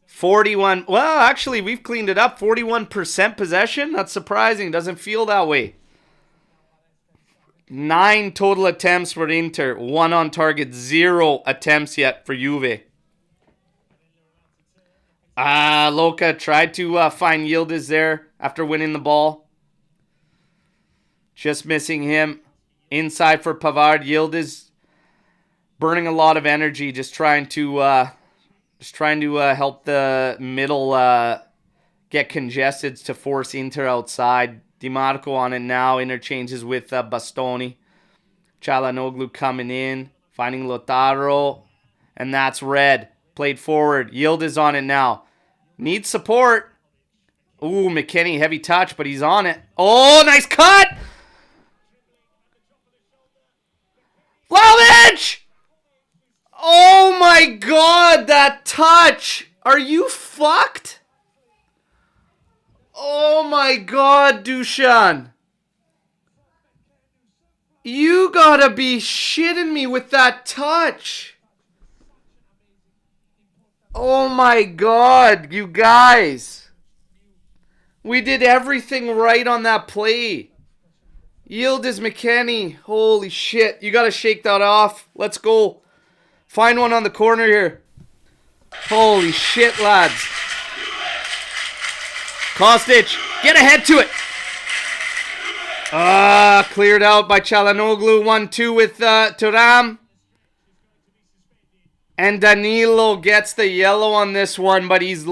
41. Well, actually, we've cleaned it up. 41% possession. That's surprising. Doesn't feel that way. 9 total attempts for Inter. 1 on target. 0 attempts yet for Juve. Luca tried to find Yildiz there after winning the ball. Just missing him. Inside for Pavard. Yildiz burning a lot of energy, just trying to help the middle get congested to force Inter outside. DiMarco on it now. Interchanges with Bastoni. Çalhanoğlu coming in. Finding Lautaro. And that's red. Played forward. Yildiz on it now. Needs support. Ooh, McKennie. Heavy touch, but he's on it. Oh, nice cut! Vlahovic! Oh my god, that touch! Are you fucked? Oh my god, Dusan. You gotta be shitting me with that touch. Oh my god, you guys. We did everything right on that play. Yildiz McKennie. Holy shit. You gotta shake that off. Let's go. Find one on the corner here. Holy shit, lads. Kostic, get ahead to it. Cleared out by Çalhanoğlu. 1-2 with Thuram. And Danilo gets the yellow on this one, but he's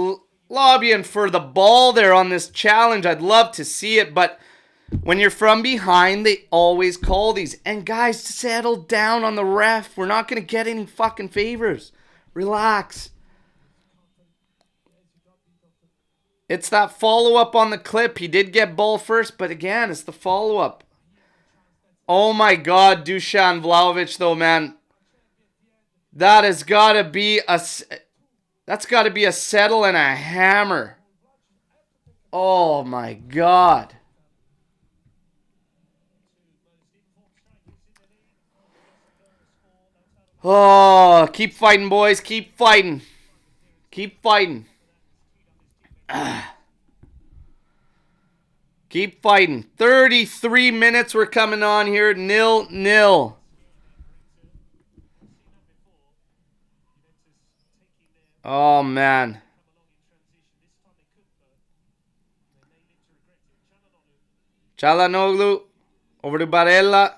lobbying for the ball there on this challenge. I'd love to see it, but when you're from behind, they always call these. And guys, settle down on the ref. We're not going to get any fucking favors. Relax. It's that follow-up on the clip. He did get ball first, but again, it's the follow-up. Oh my god, Dusan Vlahovic though, man. That has got to be a... That's got to be a settle and a hammer. Oh my god. Oh, keep fighting, boys. Keep fighting. Keep fighting. Keep fighting. 33 minutes we're coming on here. 0-0. Oh, man. Çalhanoğlu over to Barella.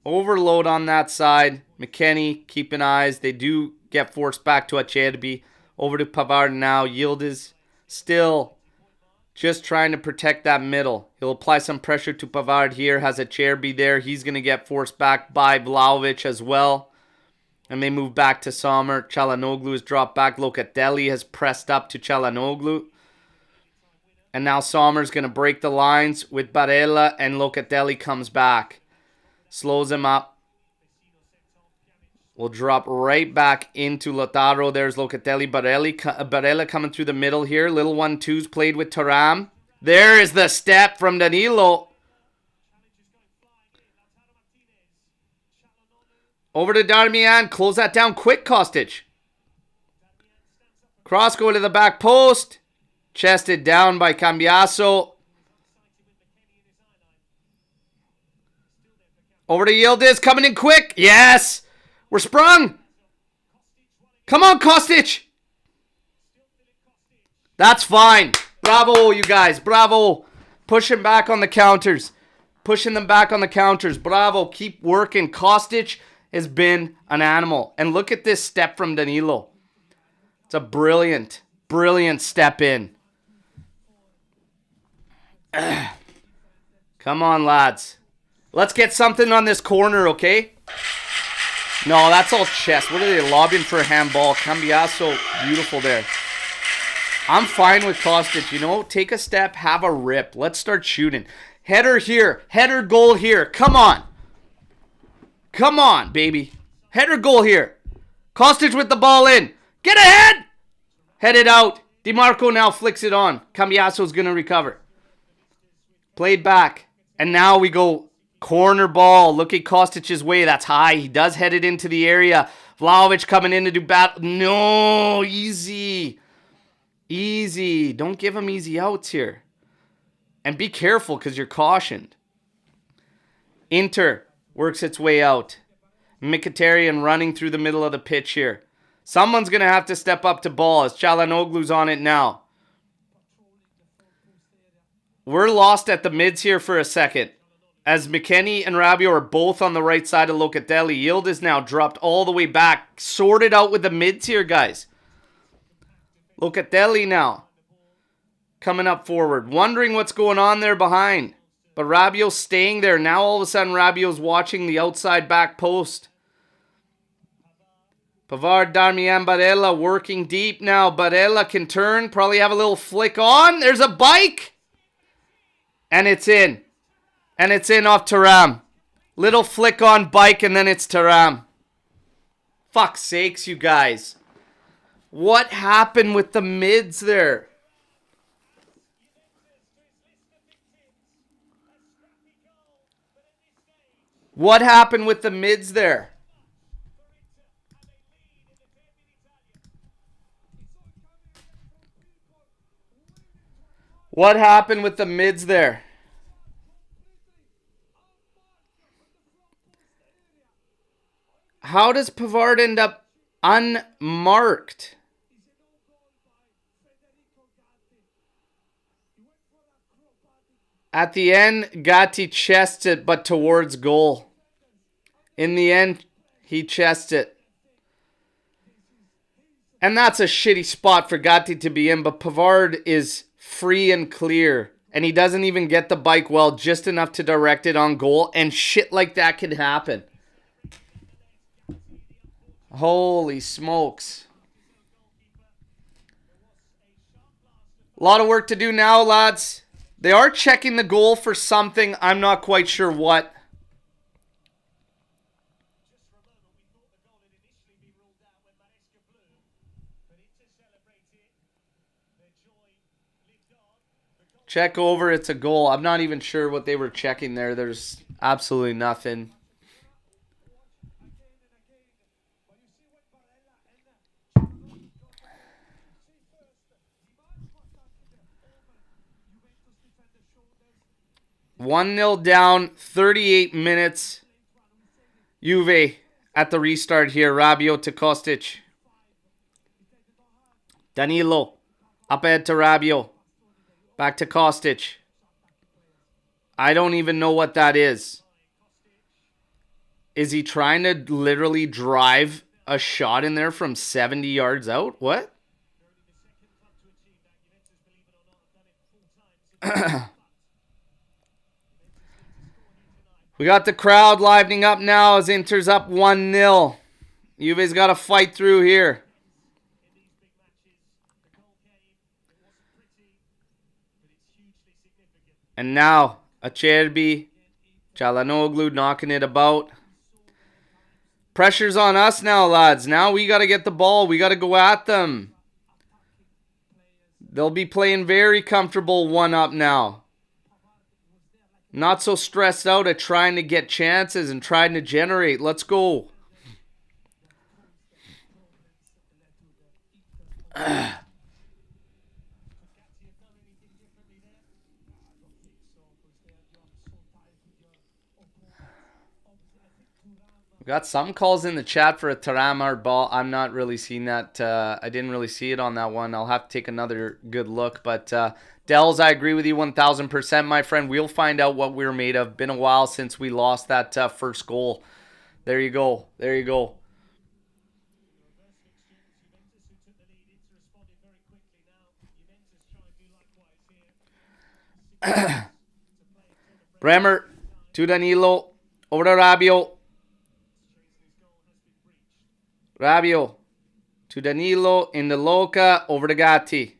Overload on that side. McKennie keeping eyes. They do get forced back to Acerbi. Over to Pavard now. Yildiz still just trying to protect that middle. He'll apply some pressure to Pavard here. Has Acerbi there. He's going to get forced back by Vlahovic as well. And they move back to Omer. Çalhanoğlu is dropped back. Locatelli has pressed up to Çalhanoğlu. And now Sommer's going to break the lines with Barella. And Locatelli comes back. Slows him up. We'll drop right back into Lautaro. There's Locatelli. Barella coming through the middle here. Little 1-2s played with Thuram. There is the step from Danilo. Over to Darmian. Close that down quick, Kostic. Cross go to the back post. Chested down by Cambiaso. Over to Yildiz. Coming in quick. Yes. We're sprung. Come on, Kostic. That's fine. Bravo, you guys. Bravo. Pushing back on the counters. Pushing them back on the counters. Bravo. Keep working. Kostic has been an animal. And look at this step from Danilo. It's a brilliant, brilliant step in. Come on, lads. Let's get something on this corner, okay? No, that's all chest. What are they lobbying for a handball? Cambiaso, beautiful there. I'm fine with Kostic, you know. Take a step, have a rip. Let's start shooting. Header here. Header goal here. Come on. Come on, baby. Header goal here. Kostic with the ball in. Get ahead! Head it out. DiMarco now flicks it on. Cambiaso's going to recover. Played back. And now we go corner ball. Look at Kostic's way. That's high. He does head it into the area. Vlahovic coming in to do battle. No, easy. Easy. Don't give him easy outs here. And be careful because you're cautioned. Inter works its way out. Mkhitaryan running through the middle of the pitch here. Someone's going to have to step up to ball as Çalhanoğlu's on it now. We're lost at the mids here for a second. As McKennie and Rabiot are both on the right side of Locatelli. Yildiz now dropped all the way back. Sorted out with the mids here, guys. Locatelli now. Coming up forward. Wondering what's going on there behind. But Rabiot's staying there. Now all of a sudden Rabiot's watching the outside back post. Pavard, Darmian, Barella working deep now. Barella can turn. Probably have a little flick on. There's a bike. And it's in. And it's in off Thuram. Little flick on bike and then it's Thuram. Fuck's sakes, you guys. What happened with the mids there? What happened with the mids there? What happened with the mids there? How does Pavard end up unmarked? At the end, Gatti chests it, but towards goal. In the end, he chests it. And that's a shitty spot for Gatti to be in, but Pavard is free and clear. And he doesn't even get the bike well, just enough to direct it on goal. And shit like that can happen. Holy smokes. A lot of work to do now, lads. They are checking the goal for something. I'm not quite sure what. Check over. It's a goal. I'm not even sure what they were checking there. There's absolutely nothing. One 0 down, 38 minutes. Juve at the restart here. Rabiot to Kostic. Danilo. Up ahead to Rabiot. Back to Kostic. I don't even know what that is. Is he trying to literally drive a shot in there from 70 yards out? What? We got the crowd livening up now as Inter's up 1-0. Juve's got to fight through here. And now, Acerbi, Çalhanoğlu knocking it about. Pressure's on us now, lads. Now we got to get the ball. We got to go at them. They'll be playing very comfortable 1-up now. Not so stressed out at trying to get chances and trying to generate. Let's go. We got some calls in the chat for a Thuram hard ball. I'm not really seeing that. I didn't really see it on that one. I'll have to take another good look. But Dells, I agree with you 1,000%, my friend. We'll find out what we're made of. Been a while since we lost that first goal. There you go. There you go. Bremer to Danilo. Over to Rabiot. Rabiot to Danilo in the Luca. Over to Gatti.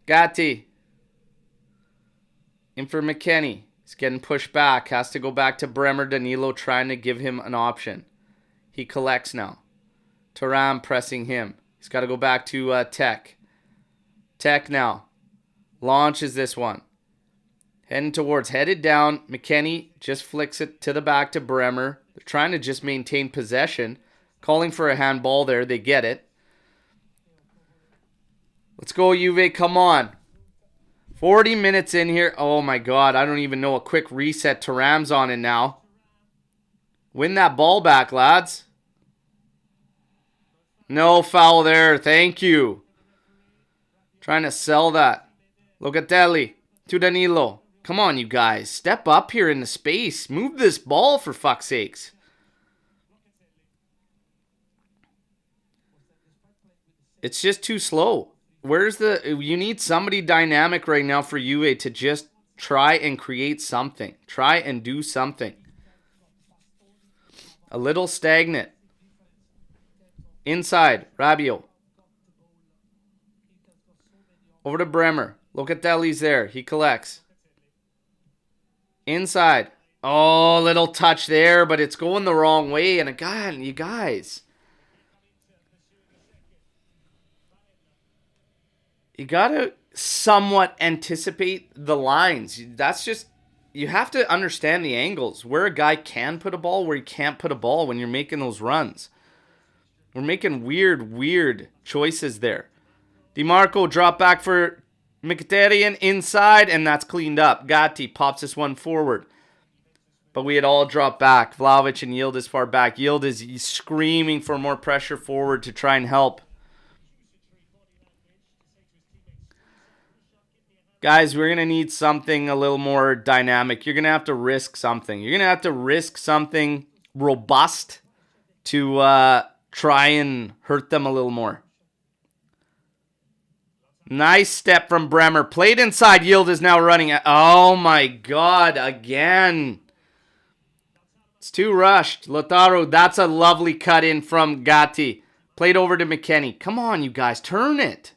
Gatti. In for McKennie. He's getting pushed back. Has to go back to Bremer. Danilo trying to give him an option. He collects now. Thuram pressing him. He's got to go back to Tech. Tech now. Launches this one. Headed down. McKennie just flicks it to the back to Bremer. They're trying to just maintain possession. Calling for a handball there. They get it. Let's go, Juve. Come on. 40 minutes in here. Oh, my God. I don't even know. A quick reset. Thuram's on it now. Win that ball back, lads. No foul there. Thank you. Trying to sell that. Locatelli to Danilo. Come on, you guys. Step up here in the space. Move this ball for fuck's sakes. It's just too slow. You need somebody dynamic right now for Juve to just try and create something. Try and do something. A little stagnant. Inside, Rabiot. Over to Bremer. Locatelli's there. He collects. Inside. Oh, little touch there, but it's going the wrong way. And again, you guys. You got to somewhat anticipate the lines. That's just, you have to understand the angles. Where a guy can put a ball, where he can't put a ball when you're making those runs. We're making weird choices there. DiMarco drop back for Mkhitaryan inside, and that's cleaned up. Gatti pops this one forward. But we had all dropped back. Vlahovic and Yildiz far back. Yildiz is screaming for more pressure forward to try and help. Guys, we're going to need something a little more dynamic. You're going to have to risk something. You're going to have to risk something robust to try and hurt them a little more. Nice step from Bremer. Played inside. Yildiz now running. Oh my God. Again. It's too rushed. Lautaro, that's a lovely cut in from Gatti. Played over to McKennie. Come on, you guys. Turn it.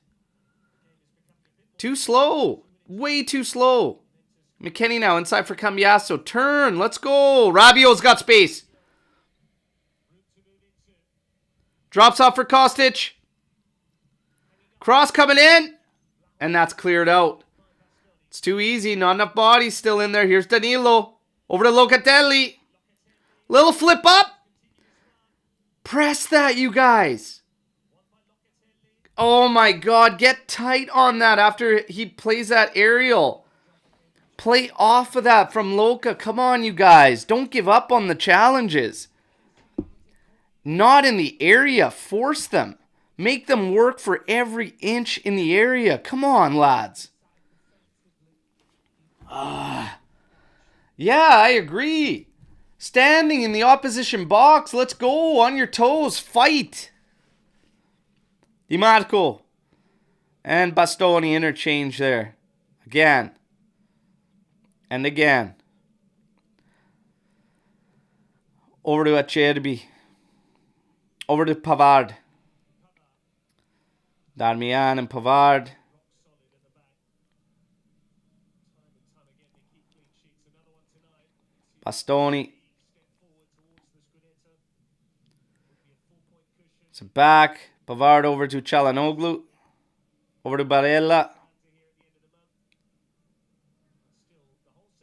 Too slow. Way too slow. McKennie now inside for Cambiasso. Turn. Let's go. Rabiot's got space. Drops off for Kostic. Cross coming in. And that's cleared out. It's too easy. Not enough bodies still in there. Here's Danilo. Over to Locatelli. Little flip up. Press that, you guys. Oh my God. Get tight on that after he plays that aerial. Play off of that from Luca. Come on, you guys. Don't give up on the challenges. Not in the area. Force them. Make them work for every inch in the area. Come on, lads. Yeah, I agree. Standing in the opposition box. Let's go. On your toes. Fight. DiMarco. And Bastoni interchange there. Again. And again. Over to Acerbi. Over to Pavard. Darmian and Pavard. Bastoni. So back. Pavard over to Çalhanoğlu. Over to Barella.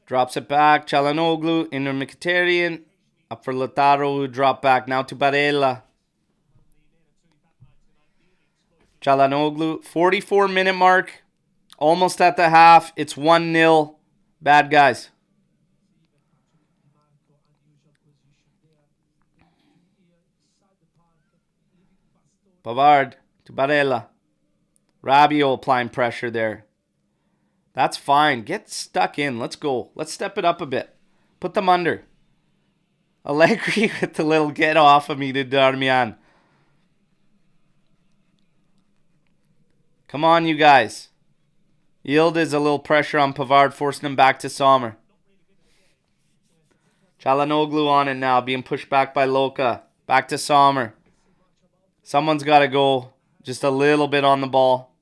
Drops it back. Çalhanoğlu. Into Mkhitaryan. Up for Lautaro, who dropped back. Now to Barella. Çalhanoğlu, 44-minute mark. Almost at the half. It's 1-0. Bad guys. Pavard to Barella. Rabiot applying pressure there. That's fine. Get stuck in. Let's go. Let's step it up a bit. Put them under. Allegri with the little get off of me to Darmian. Come on, you guys. Yildiz a little pressure on Pavard, forcing him back to Sommer. Çalhanoğlu on it now, being pushed back by Luca. Back to Sommer. Someone's got to go just a little bit on the ball.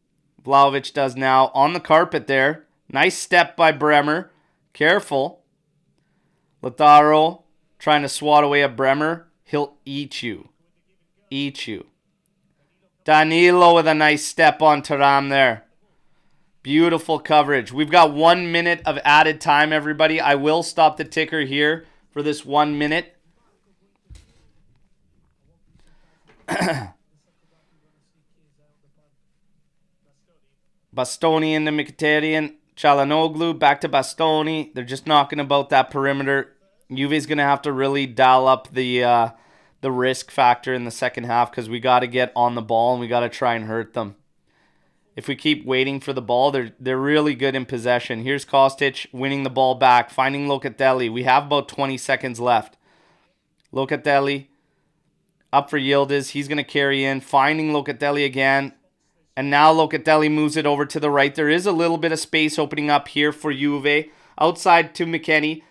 Vlahovic does now. On the carpet there. Nice step by Bremer. Careful. Lautaro trying to swat away at Bremer. He'll eat you. Eat you. Danilo with a nice step on Thuram there. Beautiful coverage. We've got 1 minute of added time, everybody. I will stop the ticker here for this 1 minute. Bastoni into Mkhitaryan. Çalhanoğlu back to Bastoni. They're just knocking about that perimeter. Juve's going to have to really dial up the risk factor in the second half because we got to get on the ball and we got to try and hurt them. If we keep waiting for the ball, they're really good in possession. Here's Kostic winning the ball back, finding Locatelli. We have about 20 seconds left. Locatelli up for Yildiz. He's going to carry in, finding Locatelli again. And now Locatelli moves it over to the right. There is a little bit of space opening up here for Juve. Outside to McKennie.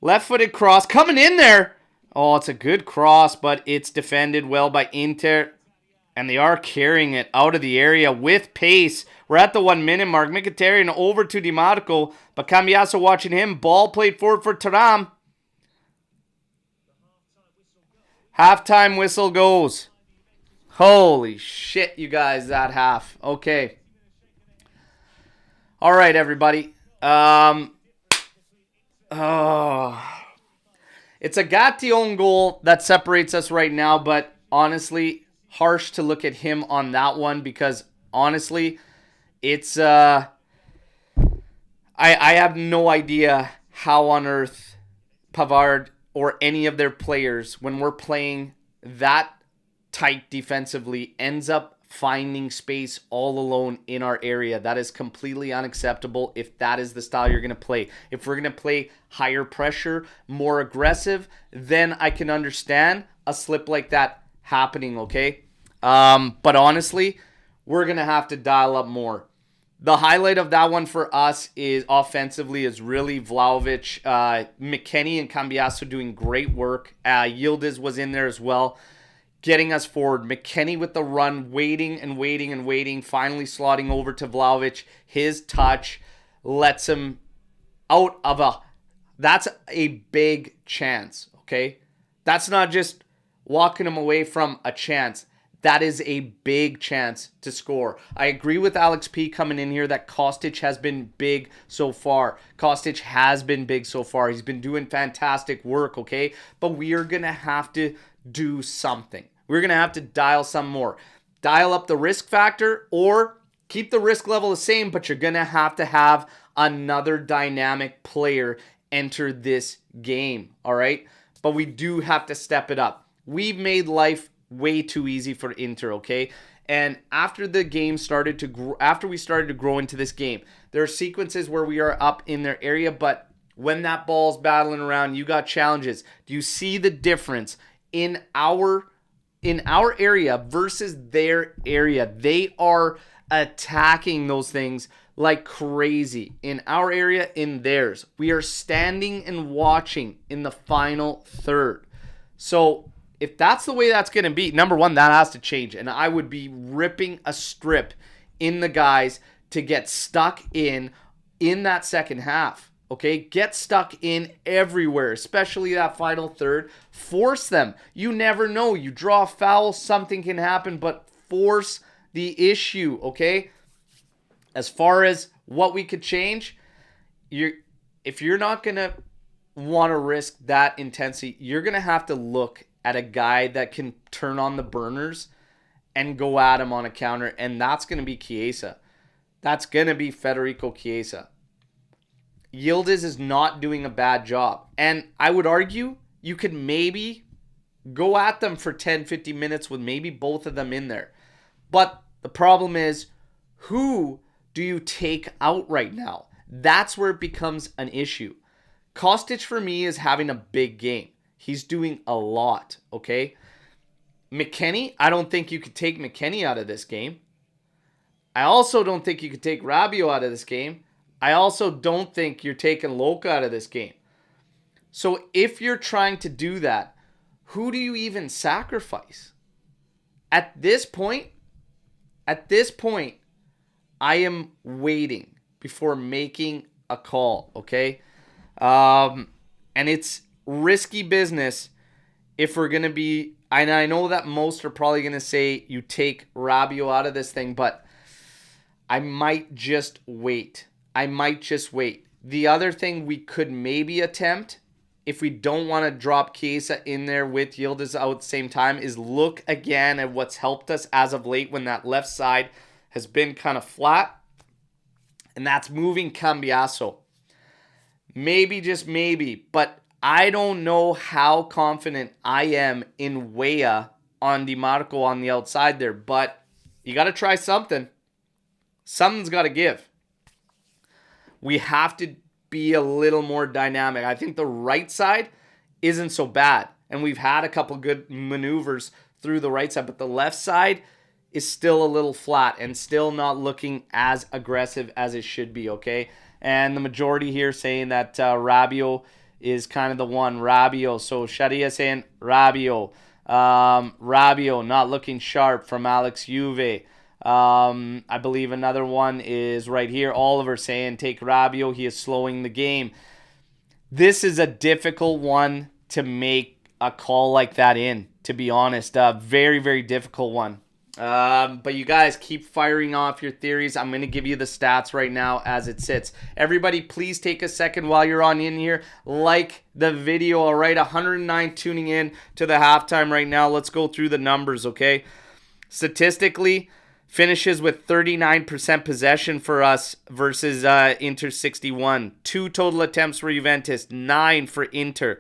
Left-footed cross coming in there. Oh, it's a good cross, but it's defended well by Inter. And they are carrying it out of the area with pace. We're at the 1 minute mark. Mkhitaryan over to Di Marco. But Cambiasso watching him. Ball played forward for Thuram. Halftime whistle goes. Holy shit, you guys, that half. Okay. All right, everybody. It's a Gatti own goal that separates us right now, but honestly, harsh to look at him on that one because honestly, it's I have no idea how on earth Pavard or any of their players, when we're playing that tight defensively, ends up finding space all alone in our area. That is completely unacceptable if that is the style you're going to play. If we're going to play higher pressure, more aggressive, then I can understand a slip like that happening, okay? But honestly, we're going to have to dial up more. The highlight of that one for us is offensively is really Vlahovic, McKennie and Cambiasso doing great work. Yildiz was in there as well, getting us forward. McKennie with the run, waiting and waiting and waiting, finally slotting over to Vlahovic. His touch lets him out of that's a big chance, okay? That's not just walking him away from a chance. That is a big chance to score. I agree with Alex P coming in here that Kostic has been big so far. Kostic has been big so far. He's been doing fantastic work, okay? But we are going to have to do something. We're going to have to dial some more. Dial up the risk factor or keep the risk level the same, but you're going to have another dynamic player enter this game, all right? But we do have to step it up. We've made life way too easy for Inter, okay? And after the game started to grow, after we started to grow into this game, there are sequences where we are up in their area, but when that ball's battling around, you got challenges. Do you see the difference in our area versus their area? They are attacking those things like crazy. In our area, in theirs. We are standing and watching in the final third. So if that's the way that's going to be, number one, that has to change. And I would be ripping a strip in the guys to get stuck in that second half. Okay? Get stuck in everywhere, especially that final third. Force them. You never know. You draw a foul, something can happen, but force the issue, okay? As far as what we could change, if you're not going to want to risk that intensity, you're going to have to look at a guy that can turn on the burners and go at him on a counter, and that's going to be Chiesa. That's going to be Federico Chiesa. Yildiz is not doing a bad job. And I would argue you could maybe go at them for 10, 15 minutes with maybe both of them in there. But the problem is, who do you take out right now? That's where it becomes an issue. Kostic, for me, is having a big game. He's doing a lot, okay? McKennie, I don't think you could take McKennie out of this game. I also don't think you could take Rabiot out of this game. I also don't think you're taking Luca out of this game. So if you're trying to do that, who do you even sacrifice? At this point, I am waiting before making a call, okay? And it's risky business if we're going to be, and I know that most are probably going to say you take Rabiot out of this thing, but I might just wait. The other thing we could maybe attempt, if we don't want to drop Chiesa in there with Yildiz out at the same time, is look again at what's helped us as of late when that left side has been kind of flat, and that's moving Cambiaso. Maybe, just maybe, but I don't know how confident I am in Weah on DiMarco on the outside there, but you got to try something. Something's got to give. We have to be a little more dynamic. I think the right side isn't so bad, and we've had a couple good maneuvers through the right side, but the left side is still a little flat and still not looking as aggressive as it should be, okay? And the majority here saying that Rabiot is kind of the one. Rabiot. So Shadia saying Rabiot. Rabiot not looking sharp from Alex Juve. I believe another one is right here. Oliver saying take Rabiot. He is slowing the game. This is a difficult one to make a call like that in, to be honest. Very, very difficult one. But you guys keep firing off your theories. I'm going to give you the stats right now as it sits. Everybody, please take a second while you're on in here. Like the video, all right? 109 tuning in to the halftime right now. Let's go through the numbers, okay? Statistically, finishes with 39% possession for us versus Inter 61. 2 total attempts for Juventus, 9 for Inter.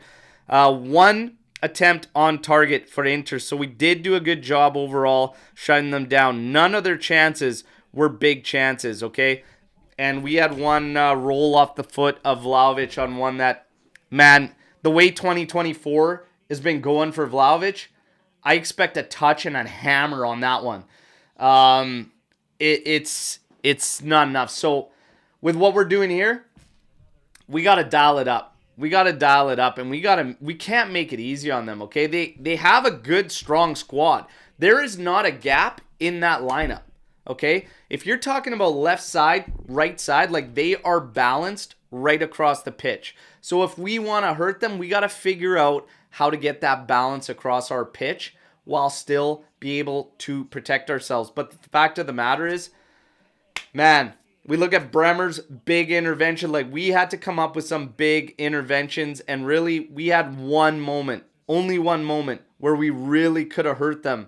1 attempt on target for Inter. So we did do a good job overall shutting them down. None of their chances were big chances, okay? And we had one roll off the foot of Vlahovic on one that, man, the way 2024 has been going for Vlahovic, I expect a touch and a hammer on that one. It's not enough. So with what we're doing here, we got to dial it up. And we can't make it easy on them, okay? They have a good, strong squad. There is not a gap in that lineup, okay? If you're talking about left side, right side, like they are balanced right across the pitch. So if we want to hurt them, we got to figure out how to get that balance across our pitch while still be able to protect ourselves. But the fact of the matter is, man, we look at Bremer's big intervention. Like, we had to come up with some big interventions. And really, we had one moment, only one moment, where we really could have hurt them.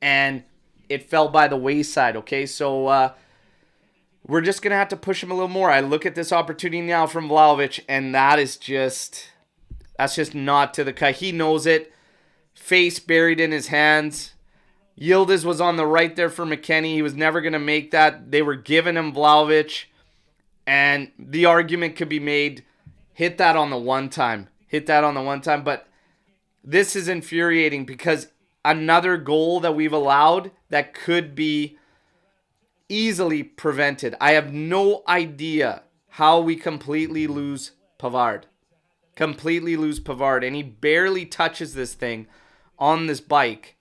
And it fell by the wayside, okay? So, we're just going to have to push him a little more. I look at this opportunity now from Vlahovic, and that's just not to the cut. He knows it. Face buried in his hands. Yildiz was on the right there for McKennie. He was never going to make that. They were giving him Vlahovic. And the argument could be made, hit that on the one time. But this is infuriating because another goal that we've allowed that could be easily prevented. I have no idea how we completely lose Pavard. And he barely touches this thing on this bike.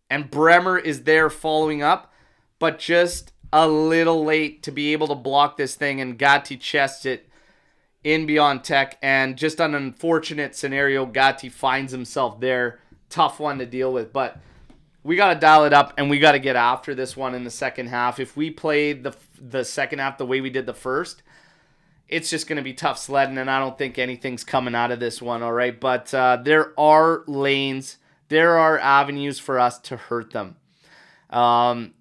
And Bremer is there following up, but just a little late to be able to block this thing, and Gatti chests it in beyond tech. And just an unfortunate scenario, Gatti finds himself there. Tough one to deal with, but we got to dial it up, and we got to get after this one in the second half. If we played the second half the way we did the first, it's just going to be tough sledding, and I don't think anything's coming out of this one, all right? But there are lanes. There are avenues for us to hurt them.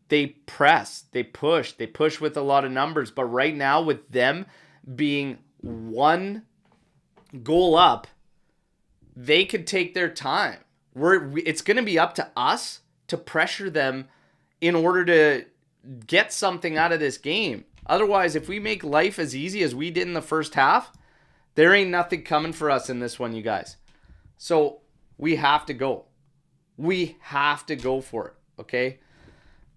They press, they push with a lot of numbers. But right now, with them being one goal up, they could take their time. It's going to be up to us to pressure them in order to get something out of this game. Otherwise, if we make life as easy as we did in the first half, there ain't nothing coming for us in this one, you guys. So we have to go. We have to go for it, okay?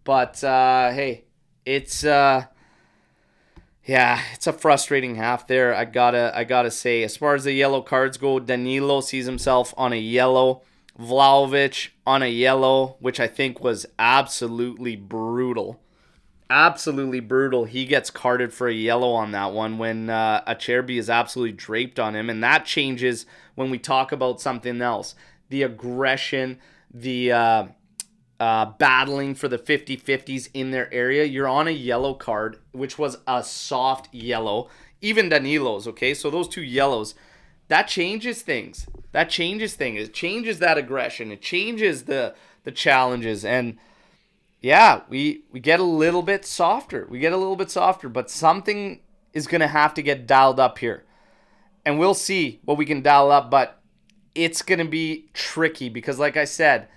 But, hey, it's a frustrating half there, I gotta say. As far as the yellow cards go, Danilo sees himself on a yellow. Vlahovic on a yellow, which I think was absolutely brutal. Absolutely brutal. He gets carded for a yellow on that one when Acerbi is absolutely draped on him. And that changes when we talk about something else. The aggression, the battling for the 50-50s in their area. You're on a yellow card, which was a soft yellow. Even Danilo's, okay? So those two yellows, that changes things. That changes things. It changes that aggression. It changes the challenges. And yeah, we get a little bit softer. We get a little bit softer, but something is going to have to get dialed up here. And we'll see what we can dial up, but it's going to be tricky because, like I said,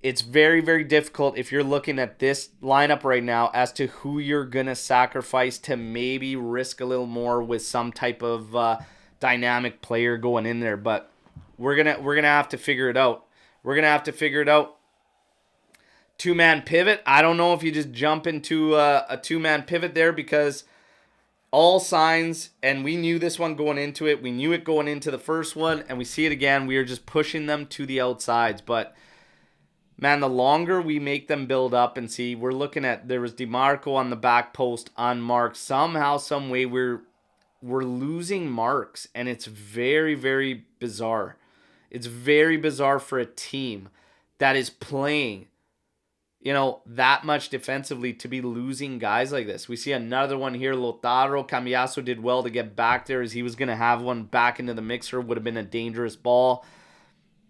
it's very, very difficult if you're looking at this lineup right now as to who you're going to sacrifice to maybe risk a little more with some type of dynamic player going in there. But we're gonna have to figure it out. We're going to have to figure it out. Two-man pivot. I don't know if you just jump into a two-man pivot there because all signs, and we knew this one going into it. We knew it going into the first one, and we see it again. We are just pushing them to the outsides. But, man, the longer we make them build up and see, we're looking at, there was DeMarco on the back post unmarked. Somehow, some way, we're losing marks, and it's very, very bizarre. It's very bizarre for a team that is playing that much defensively to be losing guys like this. We see another one here. Lautaro Cambiaso did well to get back there as he was going to have one back into the mixer. Would have been a dangerous ball.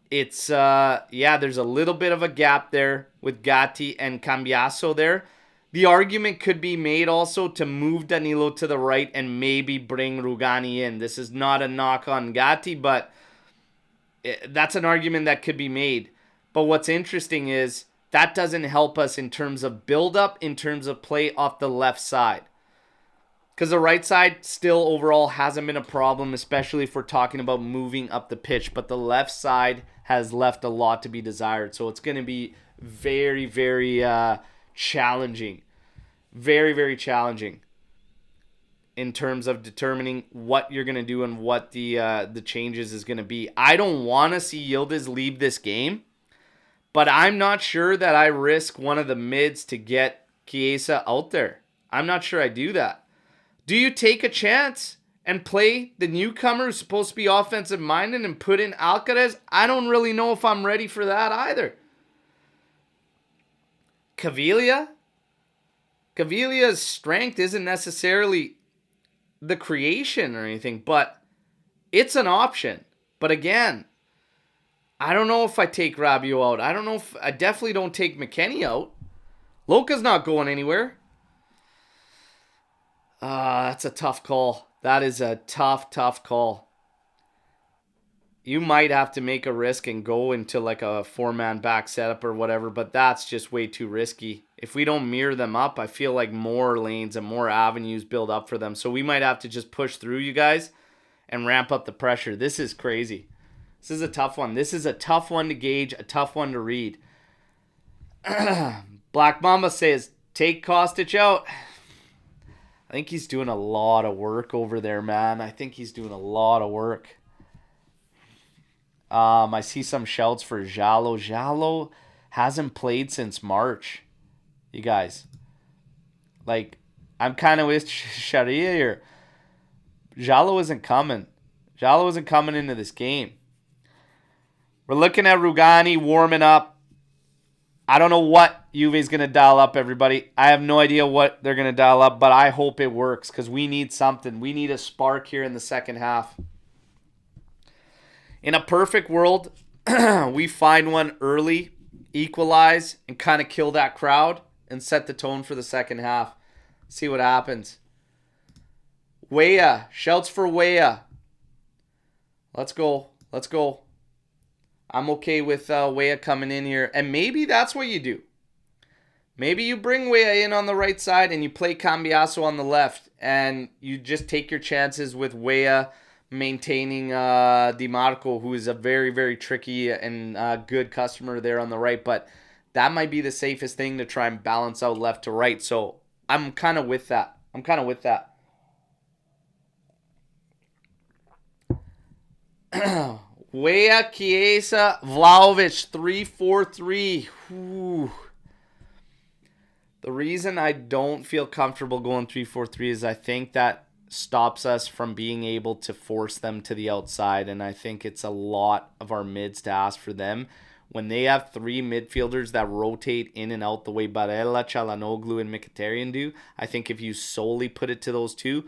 It's, there's a little bit of a gap there with Gatti and Cambiaso there. The argument could be made also to move Danilo to the right and maybe bring Rugani in. This is not a knock on Gatti, but that's an argument that could be made. But what's interesting is that doesn't help us in terms of build-up, in terms of play off the left side. Because the right side still overall hasn't been a problem, especially if we're talking about moving up the pitch. But the left side has left a lot to be desired. So it's going to be very, very challenging. Very, very challenging in terms of determining what you're going to do and what the changes is going to be. I don't want to see Yildiz leave this game. But I'm not sure that I risk one of the mids to get Chiesa out there. I'm not sure I do that. Do you take a chance and play the newcomer who's supposed to be offensive-minded and put in Alcaraz? I don't really know if I'm ready for that either. Cavilla's strength isn't necessarily the creation or anything, but it's an option. But again, I don't know if I take Rabiot out. I definitely don't take McKennie out. Luca's not going anywhere. That's a tough call. That is a tough call. You might have to make a risk and go into like a 4-man back setup or whatever, but that's just way too risky. If we don't mirror them up, I feel like more lanes and more avenues build up for them. So we might have to just push through, you guys, and ramp up the pressure. This is crazy. This is a tough one. This is a tough one to gauge, a tough one to read. Black Mamba says, take Kostic out. I think he's doing a lot of work over there, man. I think he's doing a lot of work. I see some shouts for Jallo. Jallo hasn't played since March, you guys. Like, I'm kind of with Sharia here. Jallo isn't coming. Jallo isn't coming into this game. We're looking at Rugani warming up. I don't know what Juve's going to dial up, everybody. I have no idea what they're going to dial up, but I hope it works because we need something. We need a spark here in the second half. In a perfect world, we find one early, equalize, and kind of kill that crowd and set the tone for the second half. See what happens. Weah. Shouts for Weah. Let's go. Let's go. I'm okay with Weah coming in here. And maybe that's what you do. Maybe you bring Weah in on the right side and you play Cambiaso on the left. And you just take your chances with Weah maintaining DeMarco, who is a very, very tricky and good customer there on the right. But that might be the safest thing to try and balance out left to right. So I'm kind of with that. Weah, Chiesa, Vlahovic, 3-4-3. Whew. The reason I don't feel comfortable going 3-4-3 is I think that stops us from being able to force them to the outside, and I think it's a lot of our mids to ask for them. When they have three midfielders that rotate in and out the way Barella, Çalhanoğlu, and Mkhitaryan do, I think if you solely put it to those two,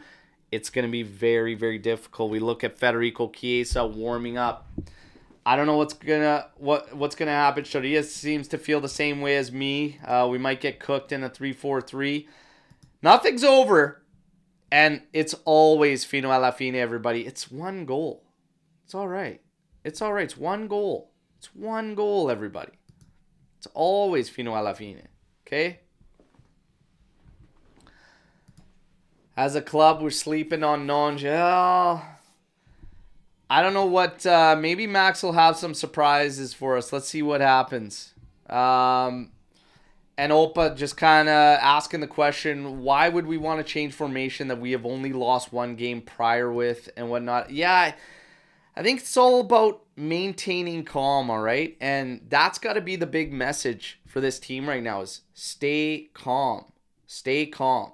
it's going to be very, very difficult. We look at Federico Chiesa warming up. I don't know what's gonna happen. Sharia seems to feel the same way as me. We might get cooked in a 3-4-3. Nothing's over, and it's always fino alla fine, everybody. It's one goal. It's all right. It's all right. It's one goal. It's one goal, everybody. It's always fino alla fine. Okay? As a club, we're sleeping on Nonja. I don't know what, maybe Max will have some surprises for us. Let's see what happens. And Opa just kind of asking the question, why would we want to change formation that we have only lost one game prior with and whatnot? Yeah, I think it's all about maintaining calm, all right? And that's got to be the big message for this team right now is stay calm. Stay calm.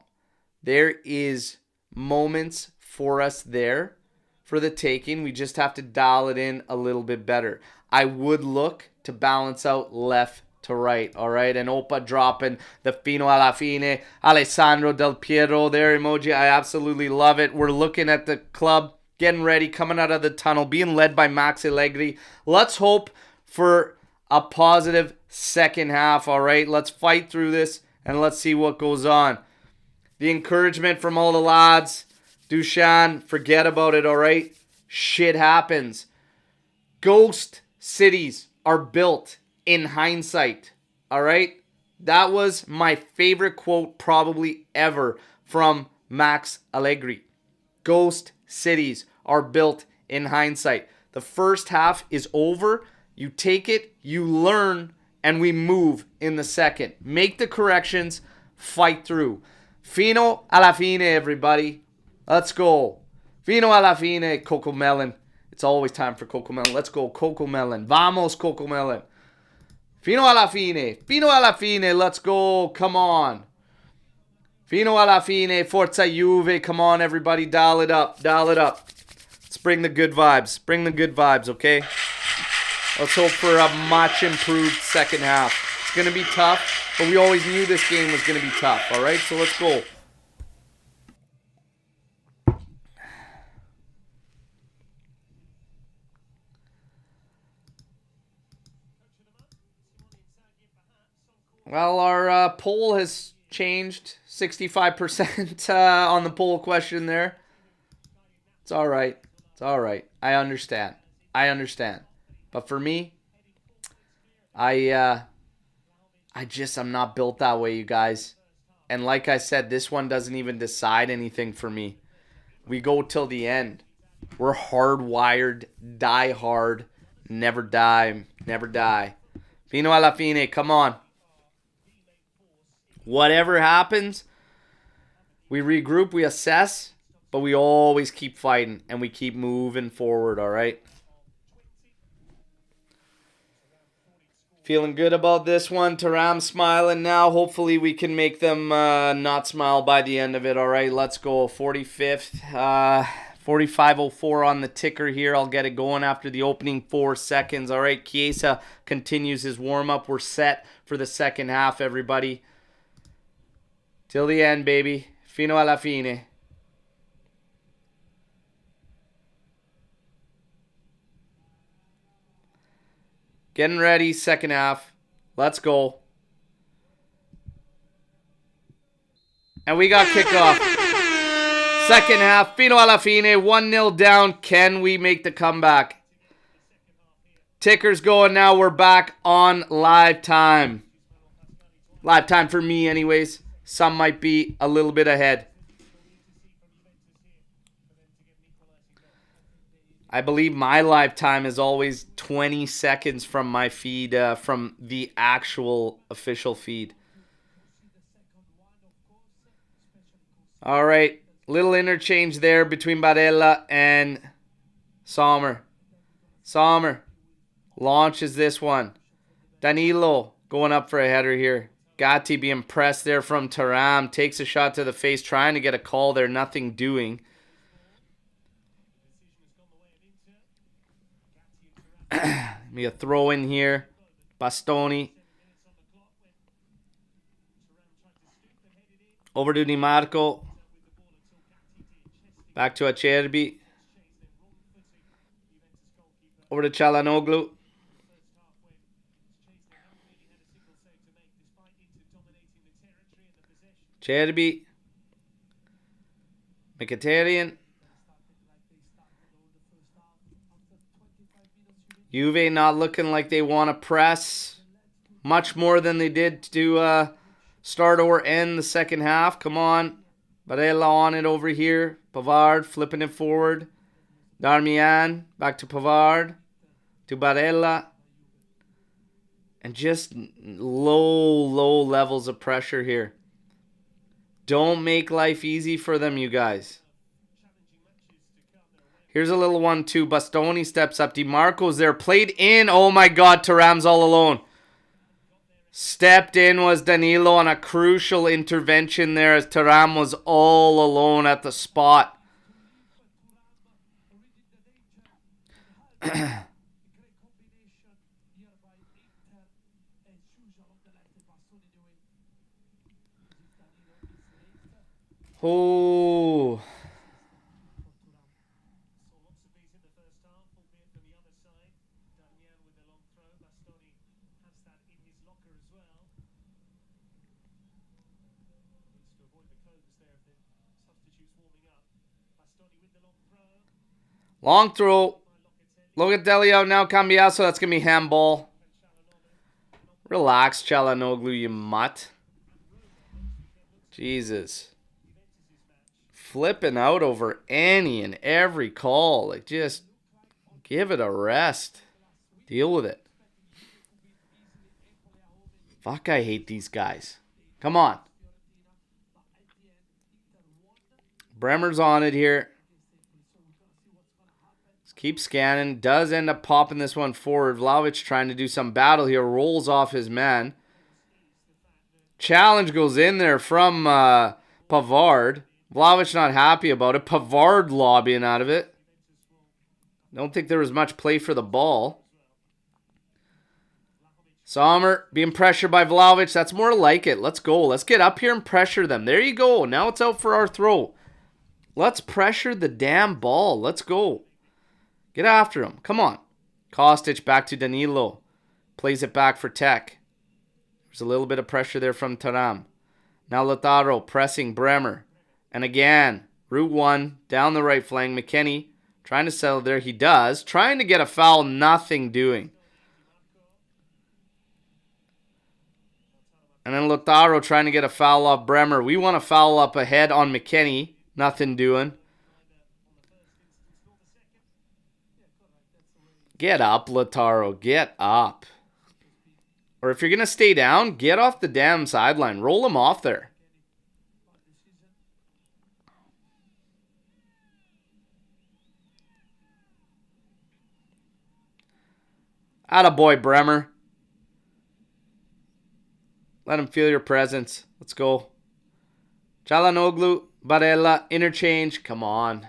There is moments for us there for the taking. We just have to dial it in a little bit better. I would look to balance out left to right, all right? And Opa dropping the fino alla fine. Alessandro Del Piero there, emoji. I absolutely love it. We're looking at the club getting ready, coming out of the tunnel, being led by Max Allegri. Let's hope for a positive second half, all right? Let's fight through this, and let's see what goes on. The encouragement from all the lads. Dushan, forget about it, all right? Shit happens. Ghost cities are built in hindsight, all right? That was my favorite quote probably ever from Max Allegri. Ghost cities are built in hindsight. The first half is over. You take it, you learn, and we move in the second. Make the corrections, fight through. Fino alla fine, everybody. Let's go. Fino alla fine, Coco Melon. It's always time for Coco Melon. Let's go, Coco Melon. Vamos, Coco Melon. Fino alla fine. Fino alla fine. Let's go. Come on. Fino alla fine. Forza Juve. Come on, everybody. Dial it up. Dial it up. Let's bring the good vibes. Bring the good vibes, okay? Let's hope for a much improved second half. It's going to be tough, but we always knew this game was going to be tough, all right? So let's go. Well, our poll has changed 65% on the poll question there. It's all right. It's all right. I understand. I understand. But for me, I'm not built that way, you guys. And like I said, this one doesn't even decide anything for me. We go till the end. We're hardwired, die hard, never die, never die. Fino alla fine, come on. Whatever happens, we regroup, we assess, but we always keep fighting and we keep moving forward, all right? Feeling good about this one. Taram smiling now. Hopefully we can make them not smile by the end of it, all right? Let's go. 45th, 45:04 on the ticker here. I'll get it going after the opening 4 seconds, all right? Chiesa continues his warm-up. We're set for the second half, everybody. Till the end, baby. Fino alla fine. Getting ready, second half. Let's go. And we got kickoff. Second half, fino alla fine, 1-0 down. Can we make the comeback? Ticker's going now. We're back on live time. Live time for me anyways. Some might be a little bit ahead. I believe my live time is always 20 seconds from my feed, from the actual official feed. All right. Little interchange there between Barella and Sommer. Sommer launches this one. Danilo going up for a header here. Gatti being pressed there from Thuram. Takes a shot to the face, trying to get a call there. Nothing doing. Maybe a throw in here. Bastoni. Over to Di Marco. Back to Acerbi. Over to Çalhanoğlu. Acerbi. Mkhitaryan. Juve not looking like they want to press much more than they did to start or end the second half. Come on. Barella on it over here. Pavard flipping it forward. Darmian back to Pavard. To Barella. And just low levels of pressure here. Don't make life easy for them, you guys. Here's a little one too. Bastoni steps up. Di Marco's there. Played in. Oh my God, Thuram's all alone. Stepped in was Danilo on a crucial intervention there as Thuram was all alone at the spot. Oh. Long throw. Locatelli out now. Cambiasso. That's going to be handball. Relax, Çalhanoğlu, you mutt. Jesus. Flipping out over any and every call. Like, just give it a rest. Deal with it. Fuck, I hate these guys. Come on. Bremer's on it here. Keep scanning. Does end up popping this one forward. Vlahovic trying to do some battle here. Rolls off his man. Challenge goes in there from Pavard. Vlahovic not happy about it. Pavard lobbying out of it. Don't think there was much play for the ball. Omer being pressured by Vlahovic. That's more like it. Let's go. Let's get up here and pressure them. There you go. Now it's out for our throw. Let's pressure the damn ball. Let's go. Get after him. Come on. Kostic back to Danilo. Plays it back for Tech. There's a little bit of pressure there from Thuram. Now Lautaro pressing Bremer. And again, Route 1 down the right flank. McKennie trying to settle there. He does. Trying to get a foul. Nothing doing. And then Lautaro trying to get a foul off Bremer. We want to foul up ahead on McKennie. Nothing doing. Get up, Lautaro. Get up. Or if you're going to stay down, get off the damn sideline. Roll him off there. Attaboy, Bremer. Let him feel your presence. Let's go. Çalhanoğlu, Barella, interchange. Come on.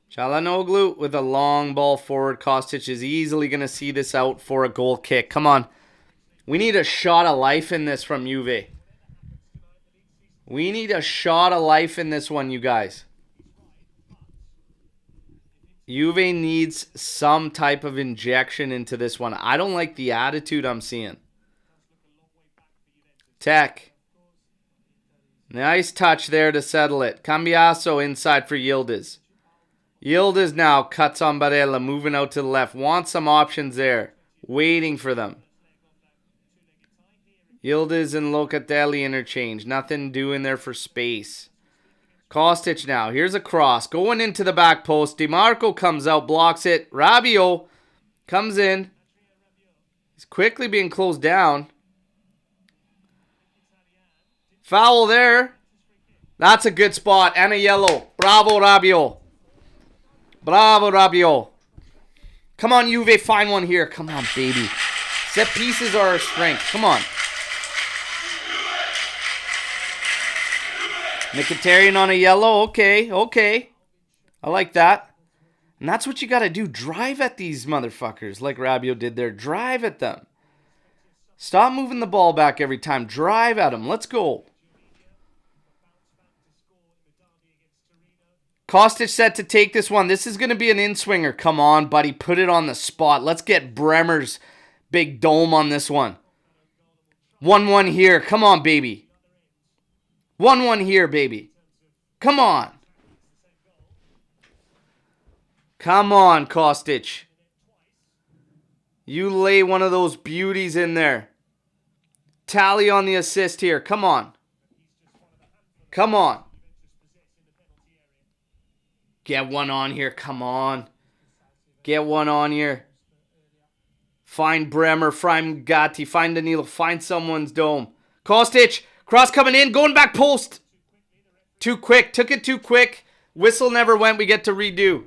Çalhanoğlu with a long ball forward. Kostic is easily going to see this out for a goal kick. Come on. We need a shot of life in this from Juve. We need a shot of life in this one, you guys. Juve needs some type of injection into this one. I don't like the attitude I'm seeing. Tech. Nice touch there to settle it. Cambiasso inside for Yildiz. Yildiz now cuts on Barella, moving out to the left. Wants some options there. Waiting for them. Yildiz and Locatelli interchange. Nothing doing there for space. Kostic now. Here's a cross. Going into the back post. Di Marco comes out, blocks it. Rabiot comes in. He's quickly being closed down. Foul there. That's a good spot. And a yellow. Bravo, Rabiot. Bravo, Rabiot. Come on, Juve. Find one here. Come on, baby. Set pieces are our strength. Come on. Mkhitaryan on a yellow. Okay, okay. I like that. And that's what you got to do. Drive at these motherfuckers like Rabiot did there. Drive at them. Stop moving the ball back every time. Drive at them. Let's go. Kostic set to take this one. This is going to be an in-swinger. Come on, buddy. Put it on the spot. Let's get Bremer's big dome on this one. 1-1 here. Come on, baby. 1-1 here, baby. Come on. Come on, Kostic. You lay one of those beauties in there. Tally on the assist here. Come on. Come on. Get one on here. Come on. Get one on here. Find Bremer. Find Gatti. Find Danilo. Find someone's dome. Kostic. Cross coming in. Going back post. Too quick. Took it too quick. Whistle never went. We get to redo.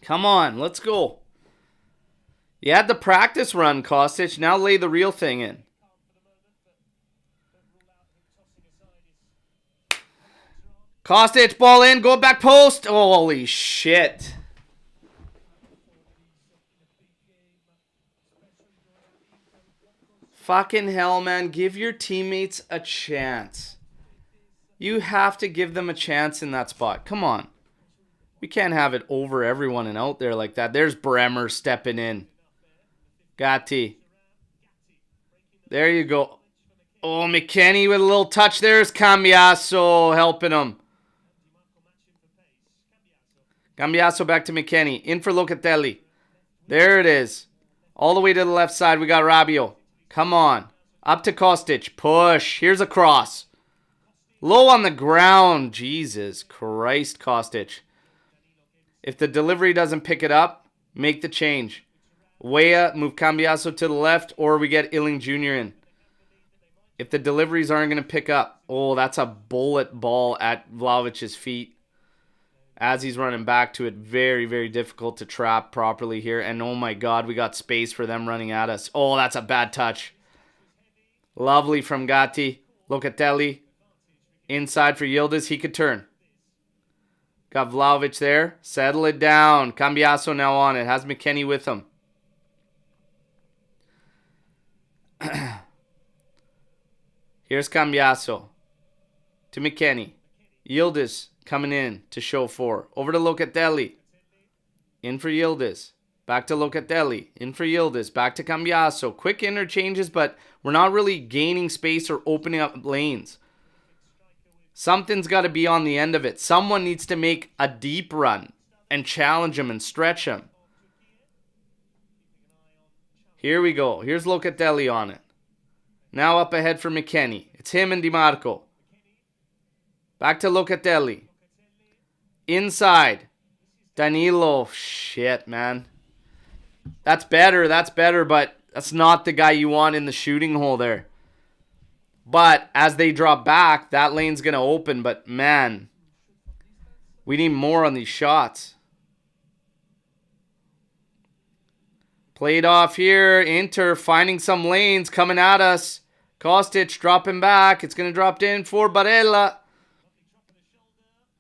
Come on, let's go. You had the practice run, Kostic. Now lay the real thing in. Kostic, ball in, go back post. Holy shit. Fucking hell, man. Give your teammates a chance. You have to give them a chance in that spot. Come on. We can't have it over everyone and out there like that. There's Bremer stepping in. Gatti. There you go. Oh, McKennie with a little touch. There's Cambiaso helping him. Cambiaso back to McKennie. In for Locatelli. There it is. All the way to the left side, we got Rabiot. Come on. Up to Kostic. Push. Here's a cross. Low on the ground. Jesus Christ, Kostic. If the delivery doesn't pick it up, make the change. Weah, move Cambiaso to the left, or we get Illing Jr. in. If the deliveries aren't going to pick up, oh, that's a bullet ball at Vlahovic's feet. As he's running back to it, very, very difficult to trap properly here. And oh my God, we got space for them running at us. Oh, that's a bad touch. Lovely from Gatti. Locatelli. Inside for Yildiz. He could turn. Got Vlahovic there. Settle it down. Cambiaso now on it. Has McKennie with him. Here's Cambiaso. To McKennie. Yildiz coming in to show for. Over to Locatelli. In for Yildiz. Back to Locatelli. In for Yildiz. Back to Cambiaso. Quick interchanges, but we're not really gaining space or opening up lanes. Something's got to be on the end of it. Someone needs to make a deep run and challenge him and stretch him. Here we go. Here's Locatelli on it. Now up ahead for McKennie. It's him and DiMarco. Back to Locatelli. Inside. Danilo. Shit, man. That's better, but that's not the guy you want in the shooting hole there. But as they drop back, that lane's going to open. But, man, we need more on these shots. Played off here. Inter finding some lanes coming at us. Kostic dropping back. It's going to drop in for Barella.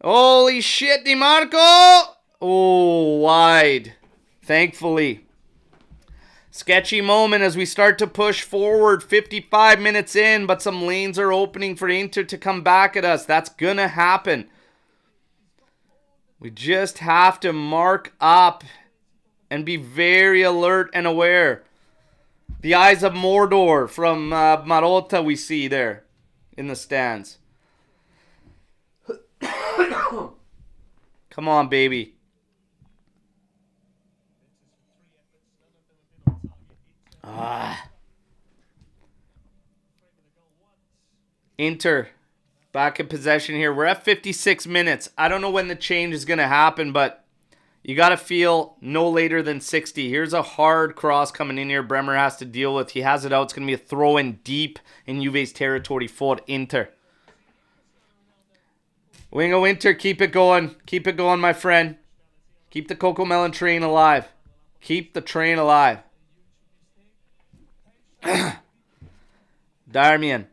Holy shit, DiMarco! Oh, wide. Thankfully. Sketchy moment as we start to push forward. 55 minutes in, but some lanes are opening for Inter to come back at us. That's going to happen. We just have to mark up and be very alert and aware. The eyes of Mordor from Marotta we see there in the stands. Come on, baby. Inter back in possession here. We're at 56 minutes. I don't know when the change is going to happen, but you got to feel no later than 60. Here's a hard cross coming in here. Bremer has to deal with. He has it out. It's going to be a throw in deep in Juve's territory for Inter. Wingo Inter, keep it going. Keep it going, my friend. Keep the Cocomelon train alive. Keep the train alive. Darmian.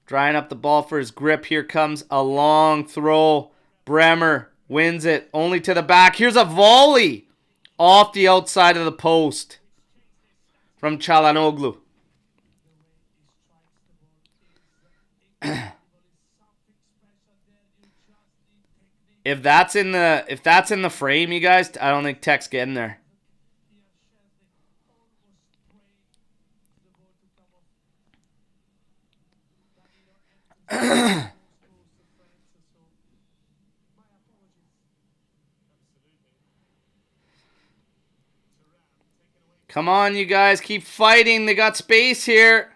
Drying up the ball for his grip. Here comes a long throw. Bremer wins it. Only to the back. Here's a volley off the outside of the post from Çalhanoğlu. If that's in the frame, you guys, I don't think Tech's getting there. Come on, you guys. Keep fighting. They got space here.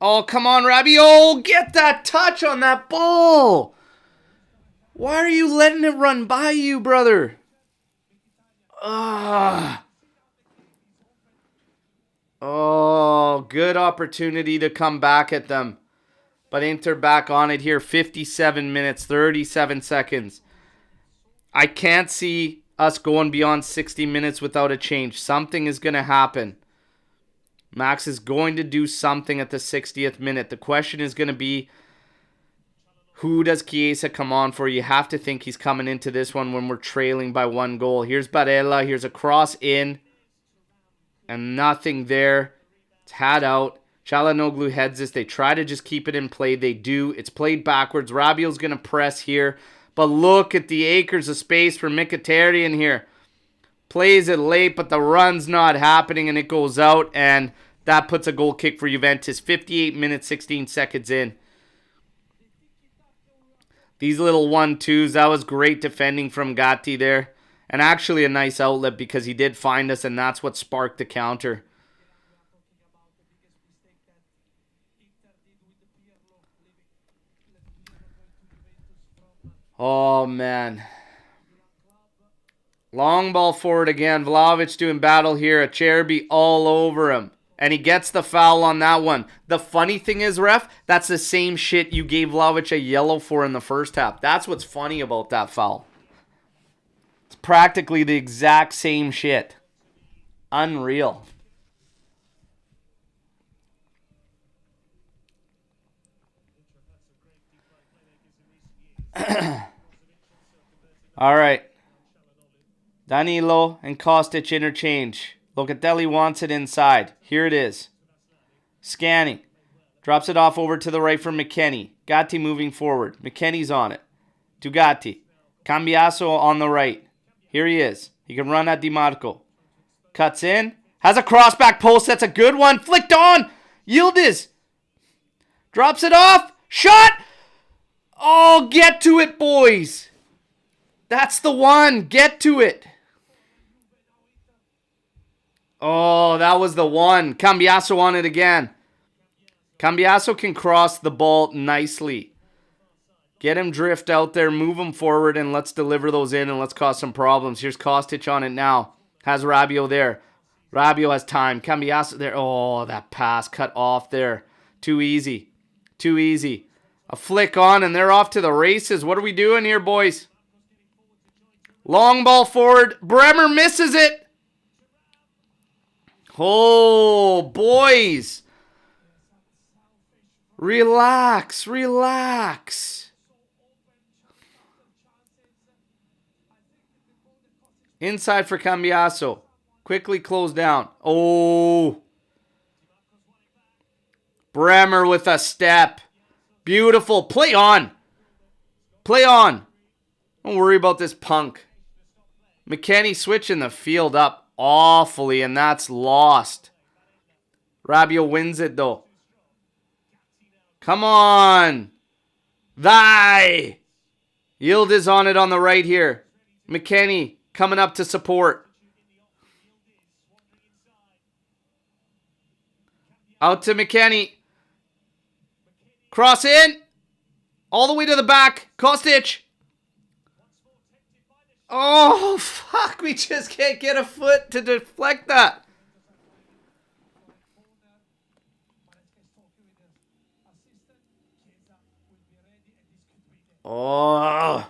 Oh, come on, Rabiot. Get that touch on that ball. Why are you letting it run by you, brother? Oh, good opportunity to come back at them. But Inter back on it here. 57 minutes, 37 seconds. I can't see us going beyond 60 minutes without a change. Something is going to happen. Max is going to do something at the 60th minute. The question is going to be, who does Chiesa come on for? You have to think he's coming into this one when we're trailing by 1 goal. Here's Barella. Here's a cross in. And nothing there. It's had out. Çalhanoğlu heads this. They try to just keep it in play. They do. It's played backwards. Rabiot's going to press here. But look at the acres of space for Mkhitaryan here. Plays it late, but the run's not happening, and it goes out. And that puts a goal kick for Juventus. 58 minutes, 16 seconds in. These little 1-2s, that was great defending from Gatti there. And actually a nice outlet because he did find us, and that's what sparked the counter. Oh, man. Long ball forward again. Vlahovic doing battle here. Acerbi all over him. And he gets the foul on that one. The funny thing is, ref, that's the same shit you gave Vlahovic a yellow for in the first half. That's what's funny about that foul. It's practically the exact same shit. Unreal. All right. Danilo and Kostic interchange. Locatelli wants it inside. Here it is. Scanning. Drops it off over to the right for McKennie. Gatti moving forward. McKennie's on it. To Gatti. Cambiaso on the right. Here he is. He can run at DiMarco. Cuts in. Has a cross back post. That's a good one. Flicked on. Yildiz. Drops it off. Shot. Oh, get to it, boys. That's the one. Get to it. Oh, that was the one. Cambiaso on it again. Cambiaso can cross the ball nicely. Get him drift out there, move him forward, and let's deliver those in and let's cause some problems. Here's Kostic on it now. Has Rabiot there. Rabiot has time. Cambiaso there. Oh, that pass cut off there. Too easy. Too easy. A flick on and they're off to the races. What are we doing here, boys? Long ball forward. Bremer misses it. Oh, boys. Relax, relax. Inside for Cambiaso. Quickly close down. Oh. Bremer with a step. Beautiful. Play on. Play on. Don't worry about this punk. McKennie switching the field up. awfully, and that's lost. Rabiot wins it, though. Come on. Thy. Yildiz on it on the right here. McKennie coming up to support. Out to McKennie. Cross in. All the way to the back. Kostic. Oh, fuck. We just can't get a foot to deflect that. Oh.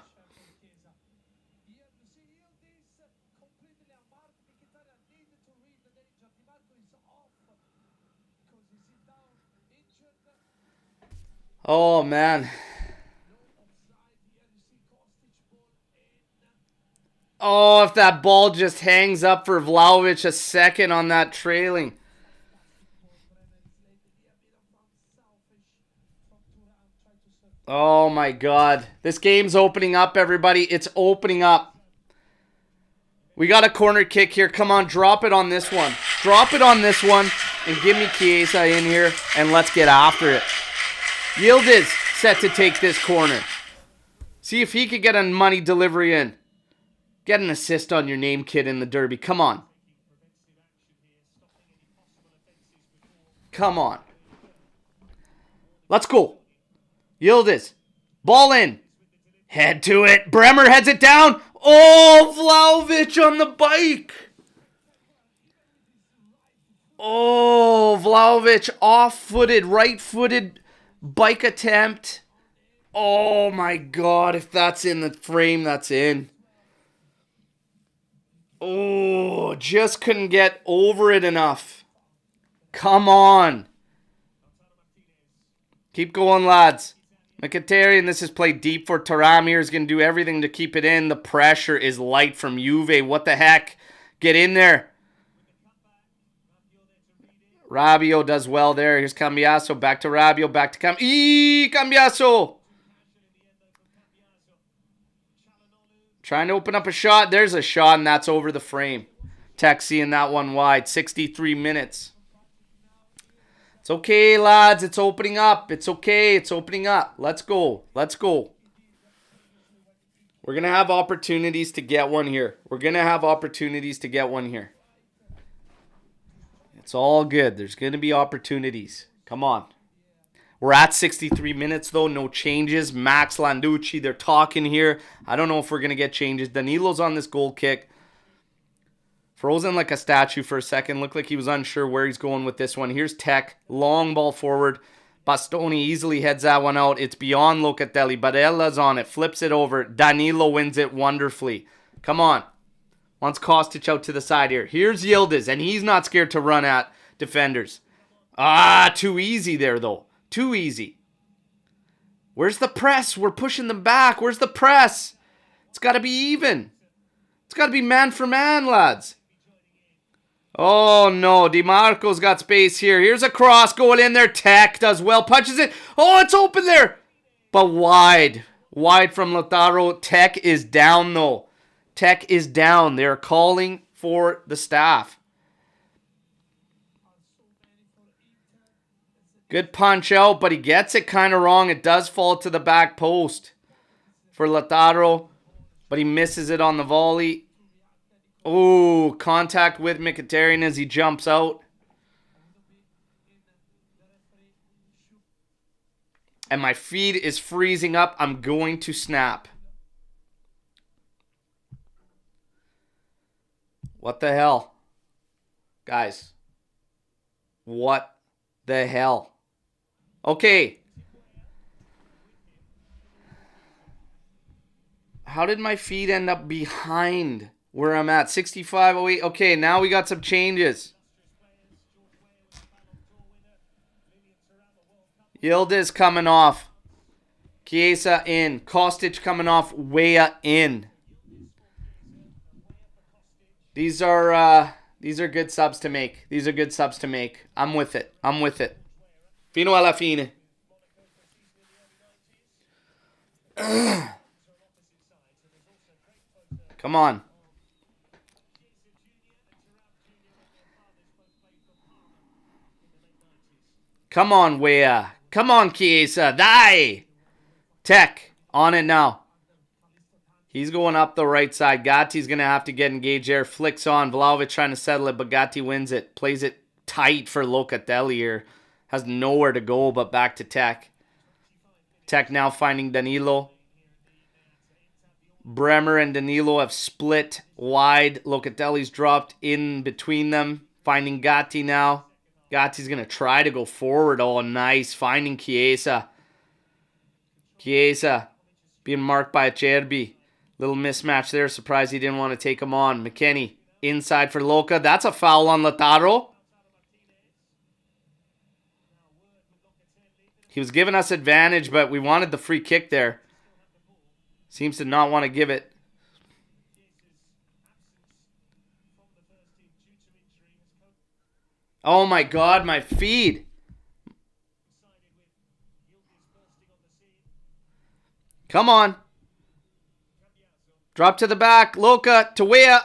Oh, man. Oh, if that ball just hangs up for Vlahovic a second on that trailing. Oh, my God. This game's opening up, everybody. It's opening up. We got a corner kick here. Come on, drop it on this one. Drop it on this one and give me Chiesa in here, and let's get after it. Yildiz set to take this corner. See if he could get a money delivery in. Get an assist on your name, kid, in the derby. Come on. Come on. Let's go. Yildiz. Ball in. Head to it. Bremer heads it down. Oh, Vlahovic on the bike. Oh, Vlahovic off-footed, right-footed bike attempt. Oh, my God. If that's in the frame, that's in. Oh, just couldn't get over it enough. Come on. Keep going, lads. Mkhitaryan, this is played deep for Taramir. Is going to do everything to keep it in. The pressure is light from Juve. What the heck? Get in there. Rabiot does well there. Here's Cambiaso. Back to Rabiot. Back to Cambiaso. Trying to open up a shot. There's a shot, and that's over the frame. Tech seeing that one wide. 63 minutes. It's okay, lads. It's opening up. It's okay. It's opening up. Let's go. Let's go. We're going to have opportunities to get one here. We're going to have opportunities to get one here. It's all good. There's going to be opportunities. Come on. We're at 63 minutes, though. No changes. Max Landucci, they're talking here. I don't know if we're going to get changes. Danilo's on this goal kick. Frozen like a statue for a second. Looked like he was unsure where he's going with this one. Here's Tech. Long ball forward. Bastoni easily heads that one out. It's beyond Locatelli. Barella's on it. Flips it over. Danilo wins it wonderfully. Come on. Wants Kostic out to the side here. Here's Yildiz, and he's not scared to run at defenders. Too easy there, though. Too easy. Where's the press? We're pushing them back. Where's the press? It's got to be even. It's got to be man for man, lads. Oh, no. DiMarco's got space here. Here's a cross going in there. Tech does well. Punches it. Oh, it's open there. But wide. Wide from Lautaro. Tech is down, though. Tech is down. They're calling for the staff. Good punch out, but he gets it kind of wrong. It does fall to the back post for Lautaro, but he misses it on the volley. Oh, contact with Mkhitaryan as he jumps out. And my feed is freezing up. I'm going to snap. What the hell? Guys. What the hell? Okay. How did my feed end up behind where I'm at? 65.08. Okay, now we got some changes. Yildiz coming off. Chiesa in. Kostic coming off. Weah in. These are good subs to make. These are good subs to make. I'm with it. I'm with it. Fino alla fine. Come on. Come on, Wea. Come on, Chiesa. Die. Tech. On it now. He's going up the right side. Gatti's going to have to get engaged there. Flicks on. Vlahovic trying to settle it, but Gatti wins it. Plays it tight for Locatelli here. Has nowhere to go but back to Tech. Tech now finding Danilo. Bremer and Danilo have split wide. Locatelli's dropped in between them. Finding Gatti now. Gatti's going to try to go forward. Oh, nice. Finding Chiesa. Chiesa being marked by Acerbi. Little mismatch there. Surprised he didn't want to take him on. McKennie inside for Luca. That's a foul on Lautaro. He was giving us advantage, but we wanted the free kick there. Seems to not want to give it. Oh my God, my feed. Come on. Drop to the back. Luca to Wea.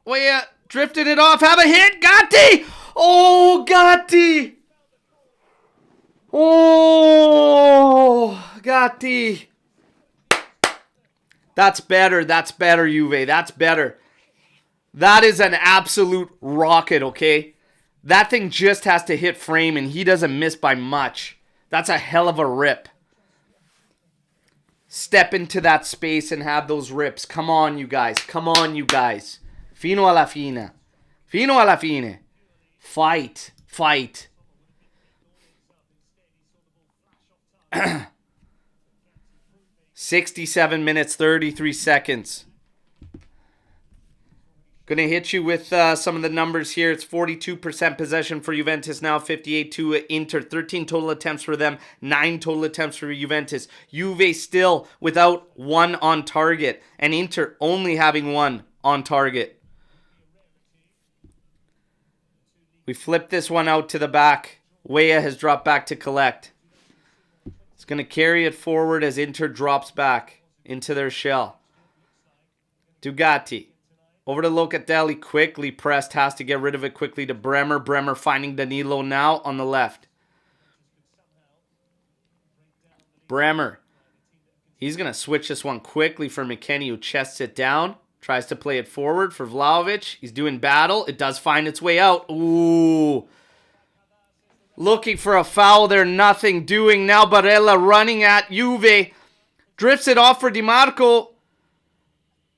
Wea drifted it off. Have a hit. Gatti. Oh, Gatti. Oh, Gatti. That's better. That's better, Juve. That's better. That is an absolute rocket, okay? That thing just has to hit frame, and he doesn't miss by much. That's a hell of a rip. Step into that space and have those rips. Come on, you guys. Come on, you guys. Fino alla fine. Fino alla fine. Fight. Fight. 67 minutes, 33 seconds. Going to hit you with some of the numbers here. It's 42% possession for Juventus now, 58 to Inter. 13 total attempts for them, 9 total attempts for Juventus. Juve still without one on target, and Inter only having one on target. We flip this one out to the back. Wea has dropped back to collect. It's going to carry it forward as Inter drops back into their shell. Gatti. Over to Locatelli, quickly pressed, has to get rid of it quickly to Bremer. Bremer finding Danilo now on the left. Bremer. He's going to switch this one quickly for McKennie, who chests it down. Tries to play it forward for Vlahovic. He's doing battle. It does find its way out. Ooh. Looking for a foul there. Nothing doing. Now Barella running at Juve. Drifts it off for Di Marco.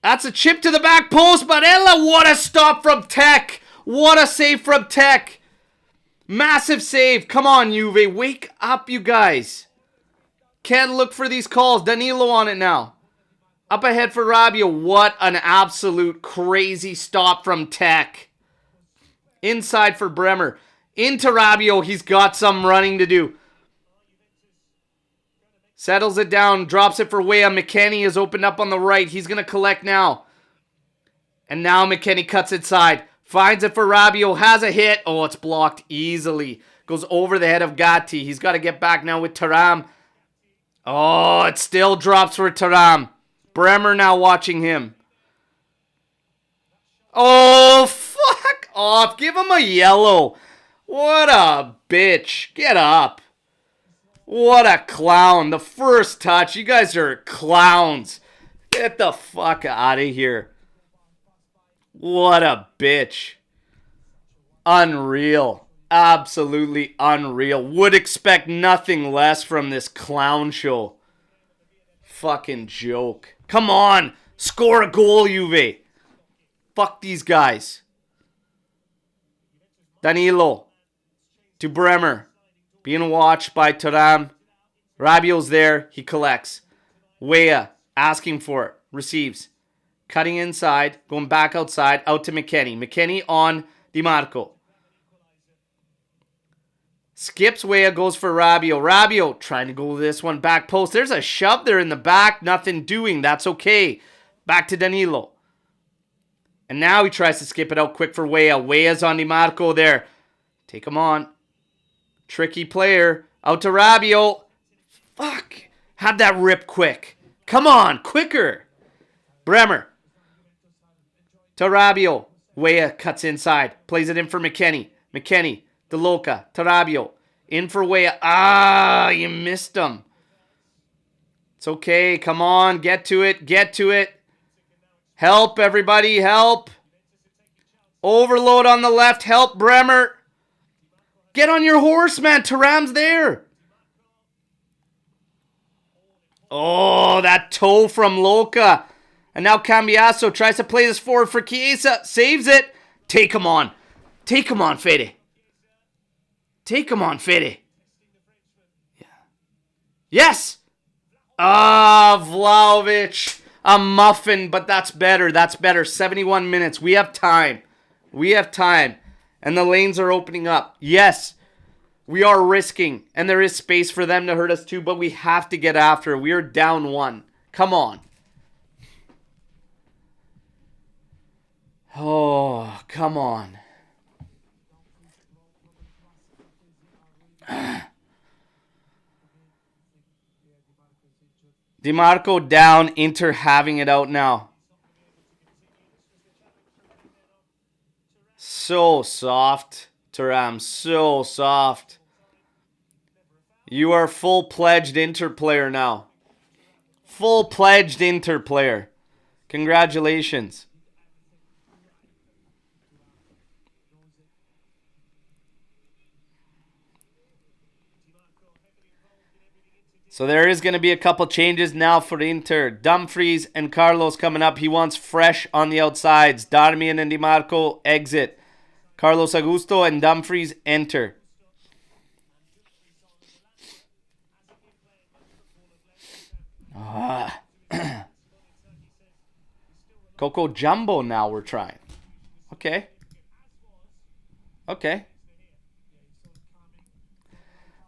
That's a chip to the back post. Barella, what a stop from Tech. What a save from Tech. Massive save. Come on, Juve. Wake up, you guys. Can't look for these calls. Danilo on it now. Up ahead for Rabiot. What an absolute crazy stop from Tech. Inside for Bremer. Into Rabiot. He's got some running to do. Settles it down, drops it for Wea. McKennie is opened up on the right. He's going to collect now. And now McKennie cuts inside. Finds it for Rabiot. Has a hit. Oh, it's blocked easily. Goes over the head of Gatti. He's got to get back now with Thuram. Oh, it still drops for Thuram. Bremer now watching him. Oh, fuck off. Give him a yellow. What a bitch. Get up. What a clown. The first touch. You guys are clowns. Get the fuck out of here. What a bitch. Unreal. Absolutely unreal. Would expect nothing less from this clown show. Fucking joke. Come on. Score a goal, Juve. Fuck these guys. Danilo. To Bremer. Being watched by Thuram. Rabiot's there. He collects. Wea asking for it. Receives. Cutting inside. Going back outside. Out to McKennie. McKennie on Di Marco. Skips Wea. Goes for Rabiot. Rabiot trying to go this one back post. There's a shove there in the back. Nothing doing. That's okay. Back to Danilo. And now he tries to skip it out quick for Wea. Wea's on Di Marco there. Take him on. Tricky player. Out to Rabiot. Fuck. Have that rip quick. Come on. Quicker. Bremer. To Rabiot. Wea cuts inside. Plays it in for McKennie. McKennie, to Luca, to Rabiot. In for Weah. Ah, you missed him. It's okay. Come on. Get to it. Get to it. Help, everybody. Help. Overload on the left. Help, Bremer. Get on your horse, man. Thuram's there. Oh, that toe from Luca. And now Cambiasso tries to play this forward for Chiesa. Saves it. Take him on. Take him on, Fede. Take him on, Fede. Yeah. Yes. Ah, Vlahovic. A muffin, but that's better. That's better. 71 minutes. We have time. We have time. And the lanes are opening up. Yes. We are risking. And there is space for them to hurt us too, but we have to get after it. We are down 1. Come on. Oh, come on. DiMarco down. Inter having it out now. So soft, Thuram. So soft. You are full-pledged Inter player now. Full-pledged Inter player. Congratulations. So there is going to be a couple changes now for Inter. Dumfries and Carlos coming up. He wants fresh on the outsides. Darmian and DiMarco exit. Carlos Augusto and Dumfries enter. Coco Jumbo now we're trying. Okay. Okay.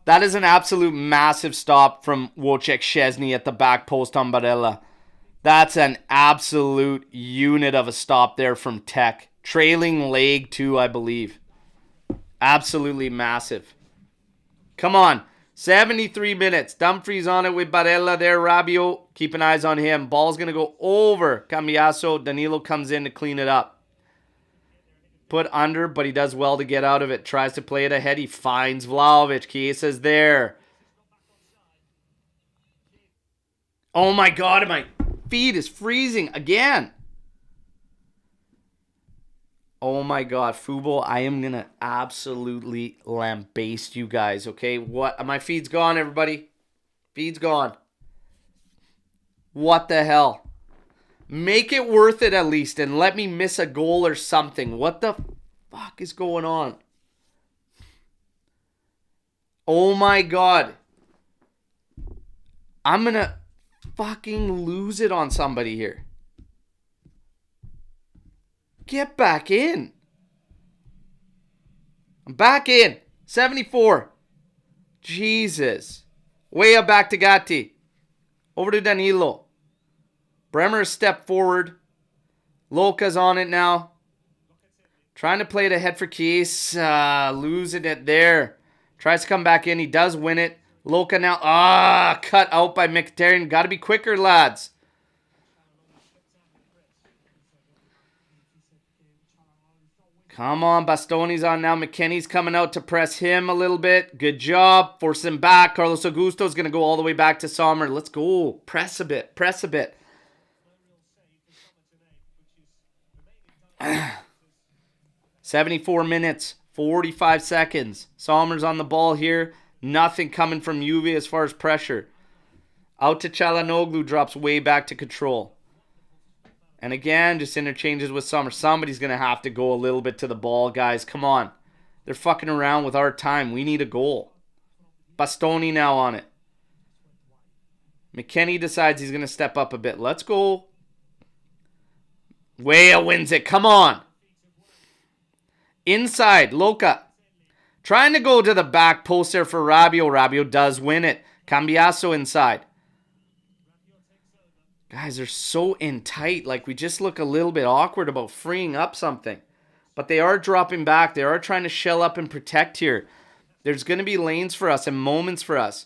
That is an absolute massive stop from Wojciech Szczesny at the back post on Barella. That's an absolute unit of a stop there from Tech. Trailing leg too, I believe. Absolutely massive. Come on. 73 minutes. Dumfries on it with Barella there. Rabiot, keeping eyes on him. Ball's going to go over Cambiasso. Danilo comes in to clean it up. Put under, but he does well to get out of it. Tries to play it ahead. He finds Vlahovic. Chiesa's there. Oh my God, my feet is freezing again. Oh my God, Fubo, I am going to absolutely lambaste you guys, okay? What? My feed's gone, everybody. Feed's gone. What the hell? Make it worth it at least and let me miss a goal or something. What the fuck is going on? Oh my God. I'm going to fucking lose it on somebody here. Get back in. I'm back in. 74. Jesus. Way up back to Gatti. Over to Danilo. Bremer step forward. Luca's on it now. Trying to play it ahead for Chiesa. Losing it there. Tries to come back in. He does win it. Luca now. Cut out by Mkhitaryan. Got to be quicker, lads. Come on, Bastoni's on now. McKennie's coming out to press him a little bit. Good job. Force him back. Carlos Augusto's going to go all the way back to Sommer. Let's go. Press a bit. Press a bit. 74 minutes. 45 seconds. Sommer's on the ball here. Nothing coming from Juve as far as pressure. Out to Çalhanoğlu. Drops way back to control. And again, just interchanges with Sommer. Somebody's going to have to go a little bit to the ball, guys. Come on. They're fucking around with our time. We need a goal. Bastoni now on it. McKennie decides he's going to step up a bit. Let's go. Weah wins it. Come on. Inside. Luca. Trying to go to the back post there for Rabiot. Rabiot does win it. Cambiasso inside. Guys, they're so in tight. Like, we just look a little bit awkward about freeing up something. But they are dropping back. They are trying to shell up and protect here. There's going to be lanes for us and moments for us.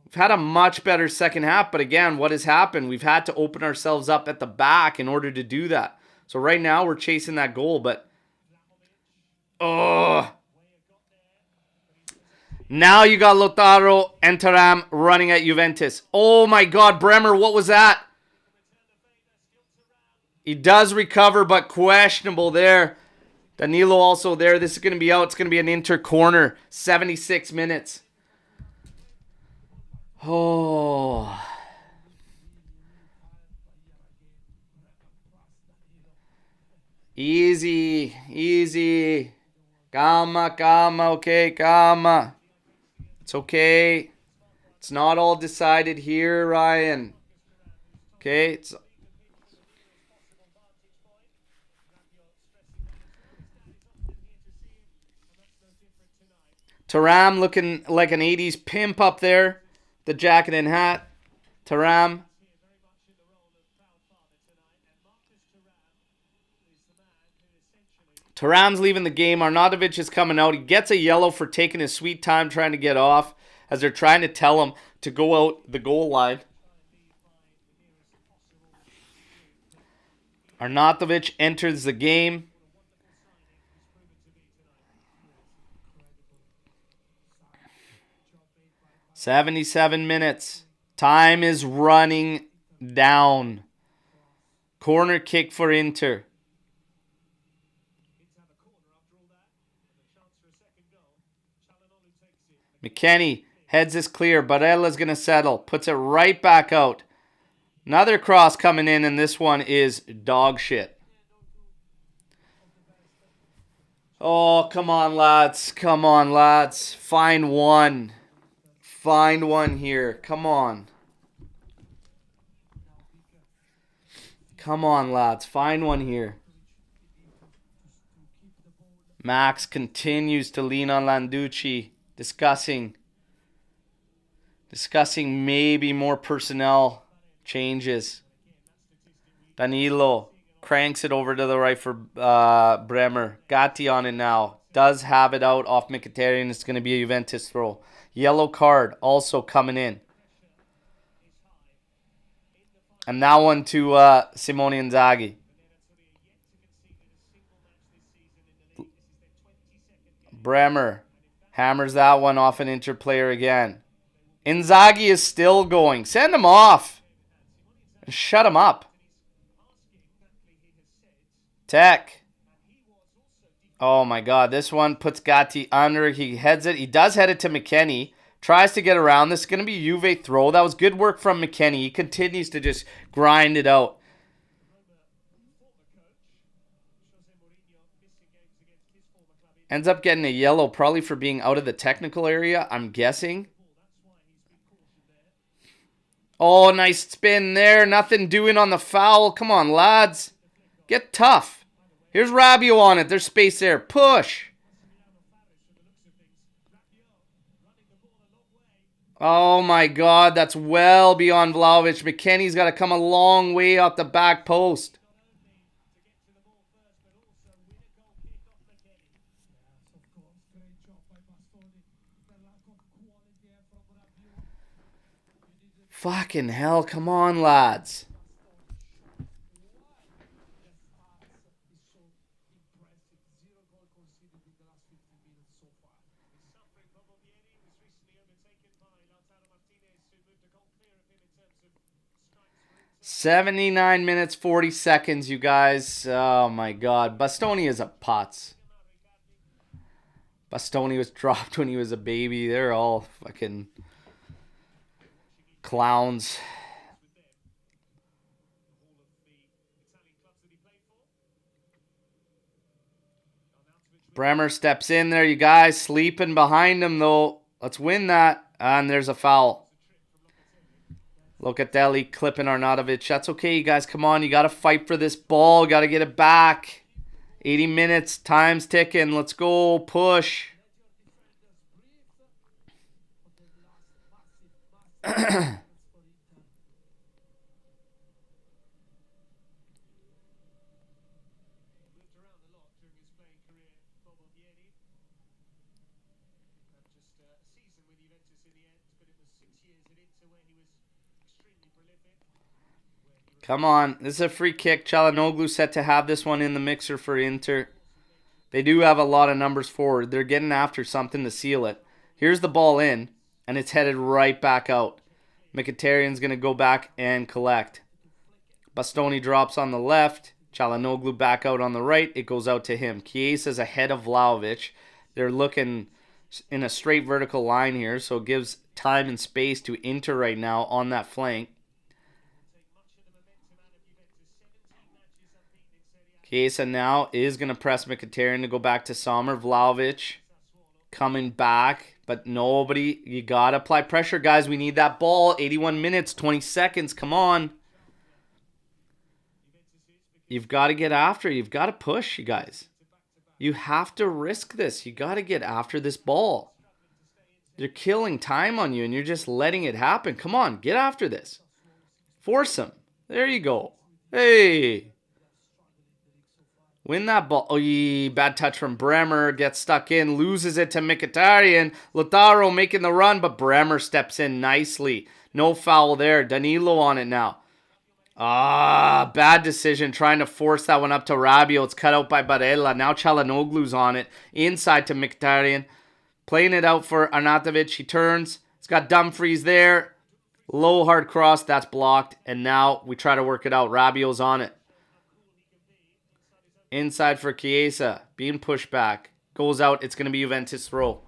We've had a much better second half. But again, what has happened? We've had to open ourselves up at the back in order to do that. So right now, we're chasing that goal. But Oh. Now you got Lautaro and Thuram running at Juventus. Oh my God, Bremer, what was that? He does recover, but questionable there. Danilo also there. This is going to be out. It's going to be an Inter corner. 76 minutes. Oh. Easy. Easy. Calma, calma. Okay, calma. It's okay. It's not all decided here, Ryan. Okay, it's... Thuram looking like an 80s pimp up there. The jacket and hat. Thuram. Thuram's leaving the game. Arnautovic is coming out. He gets a yellow for taking his sweet time trying to get off as they're trying to tell him to go out the goal line. Arnautovic enters the game. "77 minutes. Time is running down. Corner kick for Inter. McKennie heads is clear. Barella's going to settle. Puts it right back out. Another cross coming in, and this one is dog shit. Oh, come on, lads. Come on, lads. Find one. Find one here. Come on. Come on, lads. Find one here. Max continues to lean on Landucci. Discussing maybe more personnel changes. Danilo cranks it over to the right for Bremer. Gatti on it now. Does have it out off Mkhitaryan. It's going to be a Juventus throw. Yellow card also coming in. And that one to Simone Inzaghi. Bremer hammers that one off an Inter player again. Inzaghi is still going. Send him off. Shut him up. Tech. Oh my God. This one puts Gatti under. He heads it. He does head it to McKennie. Tries to get around. This is going to be a Juve throw. That was good work from McKennie. He continues to just grind it out. Ends up getting a yellow, probably for being out of the technical area, I'm guessing. Oh, nice spin there. Nothing doing on the foul. Come on, lads. Get tough. Here's Rabiot on it. There's space there. Push. Oh, my God. That's well beyond Vlahovic. McKennie's got to come a long way off the back post. Fucking hell, come on, lads. "79 minutes, 40 seconds, you guys. Oh, my God. Bastoni is a putz. Bastoni was dropped when he was a baby. They're all fucking... clowns. Bremer steps in there. You guys sleeping behind him, though. Let's win that. And there's a foul. Locatelli clipping Arnautovic. That's okay, you guys. Come on. You got to fight for this ball. Got to get it back. 80 minutes. Time's ticking. Let's go. Push. Come on. This is a free kick. Çalhanoğlu set to have this one in the mixer for Inter. They do have a lot of numbers forward. They're getting after something to seal it. Here's the ball in, and it's headed right back out. Mkhitaryan's going to go back and collect. Bastoni drops on the left. Çalhanoğlu back out on the right. It goes out to him. Chiesa's ahead of Vlahovic. They're looking in a straight vertical line here, so it gives time and space to Inter right now on that flank. Chiesa now is going to press Mkhitaryan to go back to Omer. Vlahovic coming back, but nobody. You got to apply pressure, guys. We need that ball. 81 minutes, 20 seconds. Come on. You've got to get after. You've got to push, you guys. You have to risk this. You got to get after this ball. They're killing time on you, and you're just letting it happen. Come on, get after this. Force them. There you go. Hey. Win that ball. Oh, bad touch from Bremer. Gets stuck in. Loses it to Mkhitaryan. Lautaro making the run, but Bremer steps in nicely. No foul there. Danilo on it now. Bad decision. Trying to force that one up to Rabiot. It's cut out by Barella. Now Çalhanoğlu's on it. Inside to Mkhitaryan. Playing it out for Arnautovic. He turns. It's got Dumfries there. Low hard cross. That's blocked. And now we try to work it out. Rabiot's on it. Inside for Chiesa. Being pushed back. Goes out. It's going to be Juventus throw.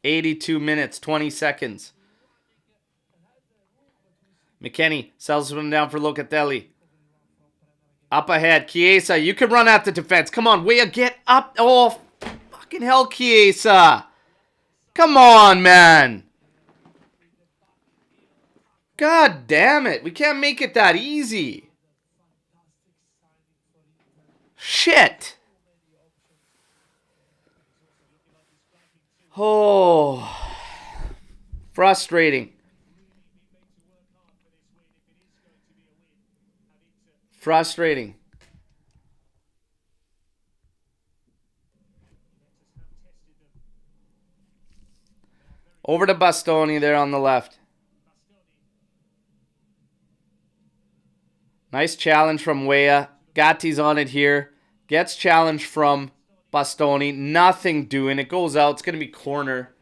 82 minutes. 20 seconds. McKennie sells one down for Locatelli. Up ahead. Chiesa. You can run at the defense. Come on. Weah, get up. Oh, fucking hell, Chiesa. Come on, man. God damn it. We can't make it that easy. Shit. Oh. Frustrating. Frustrating. Over to Bastoni there on the left. Nice challenge from Weah. Gatti's on it here. Gets challenged from Bastoni. Nothing doing. It goes out. It's going to be corner.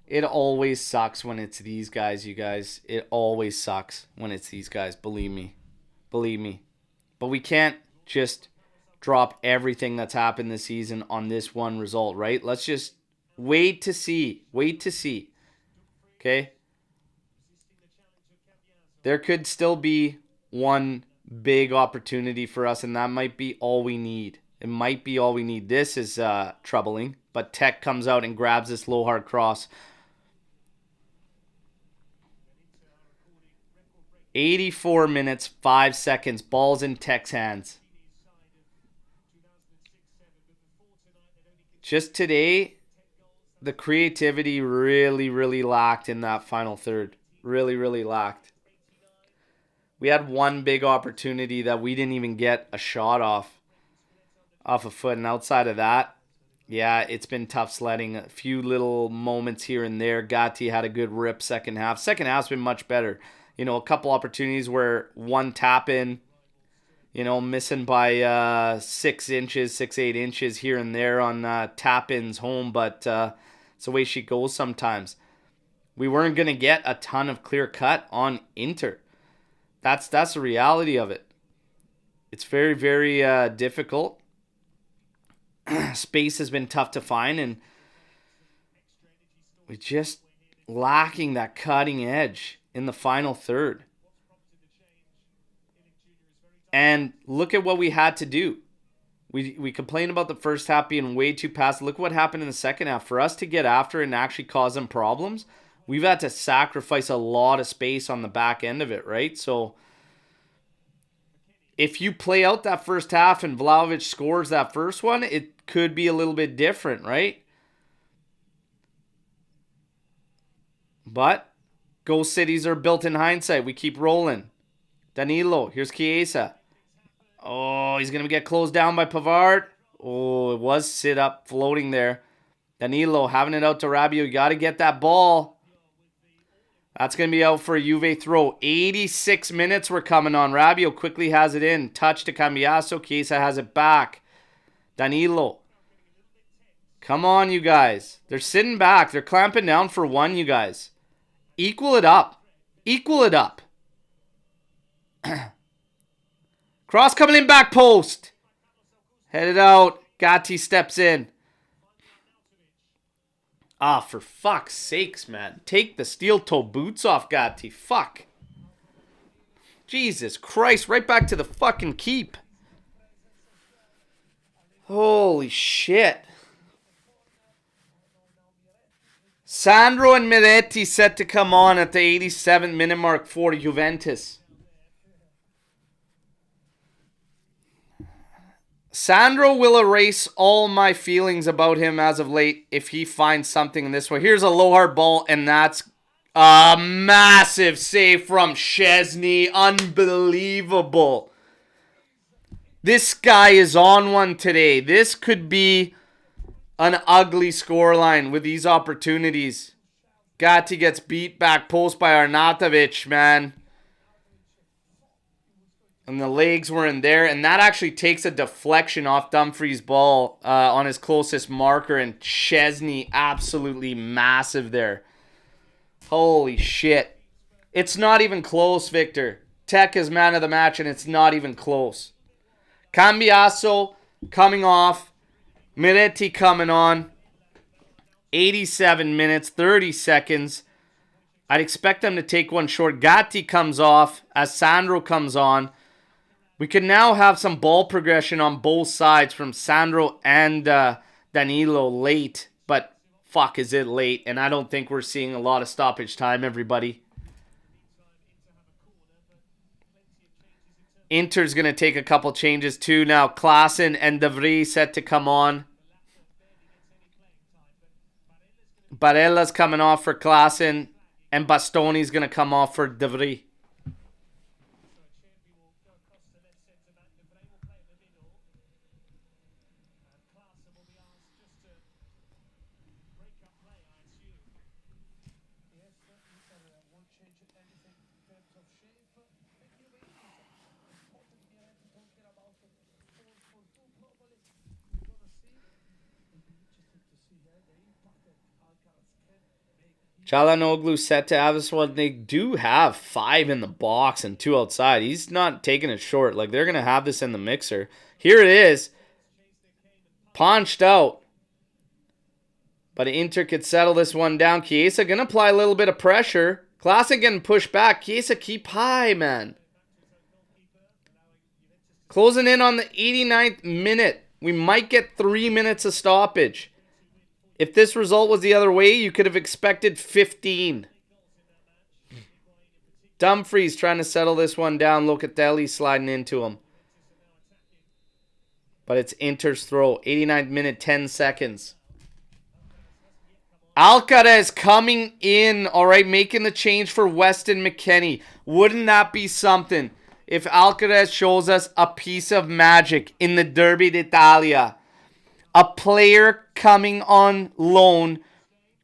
It always sucks when it's these guys, you guys. It always sucks when it's these guys. Believe me. Believe me. But we can't just drop everything that's happened this season on this one result, right? Let's just wait to see. Wait to see. Okay? There could still be one big opportunity for us, and that might be all we need. It might be all we need. This is troubling, but Tech comes out and grabs this low hard cross. 84 minutes, 5 seconds. Ball's in Tech's hands. Just today, the creativity really lacked in that final third. Really lacked. We had one big opportunity that we didn't even get a shot off a foot. And outside of that, yeah, it's been tough sledding. A few little moments here and there. Gatti had a good rip second half. Second half's been much better. You know, a couple opportunities where one tap in, you know, missing by 6 inches, 8 inches here and there on tap ins home. But it's the way she goes sometimes. We weren't going to get a ton of clear cut on Inter. That's the reality of it. It's very difficult. Space has been tough to find, and we're just lacking that cutting edge in the final third. And look at what we had to do. We complained about the first half being way too passive. Look what happened in the second half. For us to get after it and actually cause them problems, we've had to sacrifice a lot of space on the back end of it, right? So if you play out that first half and Vlahovic scores that first one, it could be a little bit different, right? But Ghost cities are built in hindsight. We keep rolling. Danilo. Here's Chiesa. Oh, he's going to get closed down by Pavard. Oh, it was sit up, floating there. Danilo having it out to Rabiot. You got to get that ball. That's going to be out for a Juve throw. 86 minutes we're coming on. Rabiot quickly has it in. Touch to Cambiaso. Chiesa has it back. Danilo. Come on, you guys. They're sitting back. They're clamping down for one, you guys. Equal it up. Equal it up. Cross coming in back post. Headed out. Gatti steps in. Ah, for fuck's sakes, man. Take the steel toe boots off, Gatti. Fuck. Jesus Christ. Right back to the fucking keep. Holy shit. Sandro and Miretti set to come on at the 87th minute mark for Juventus. Sandro will erase all my feelings about him as of late if he finds something in this way. Here's a low hard ball, and that's a massive save from Szczesny. Unbelievable. This guy is on one today. This could be an ugly scoreline with these opportunities. Gatti gets beat back post by Arnautovic, man. And the legs were in there. And that actually takes a deflection off Dumfries' ball on his closest marker. And Szczesny absolutely massive there. Holy shit. It's not even close, Victor. Tech is man of the match and it's not even close. Cambiaso coming off. Miretti coming on. 87 minutes, 30 seconds. I'd expect them to take one short. Gatti comes off as Sandro comes on. We can now have some ball progression on both sides from Sandro and Danilo late. But fuck, is it late? And I don't think we're seeing a lot of stoppage time, everybody. Inter's going to take a couple changes too now. Klaassen and De Vries set to come on. Barella's coming off for Klaassen. And Bastoni's going to come off for De Vries. Çalhanoğlu set to have this one. They do have 5 in the box and 2 outside. He's not taking it short. Like, they're going to have this in the mixer. Here it is. Punched out. But Inter could settle this one down. Chiesa going to apply a little bit of pressure. Klaassen getting pushed back. Chiesa keep high, man. Closing in on the 89th minute. We might get 3 minutes of stoppage. If this result was the other way, you could have expected 15. Dumfries trying to settle this one down. Locatelli sliding into him. But it's Inter's throw. 89th minute, 10 seconds. Alcaraz coming in. All right, making the change for Weston McKennie. Wouldn't that be something if Alcaraz shows us a piece of magic in the Derby d'Italia? A player coming on loan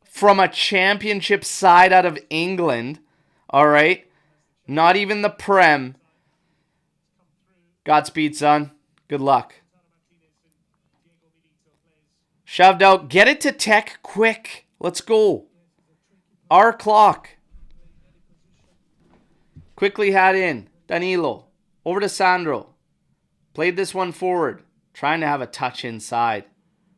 from a championship side out of England. All right. Not even the Prem. Godspeed, son. Good luck. Shoved out. Get it to Tech quick. Let's go. Our clock. Quickly had in. Danilo. Over to Sandro. Played this one forward. Trying to have a touch inside.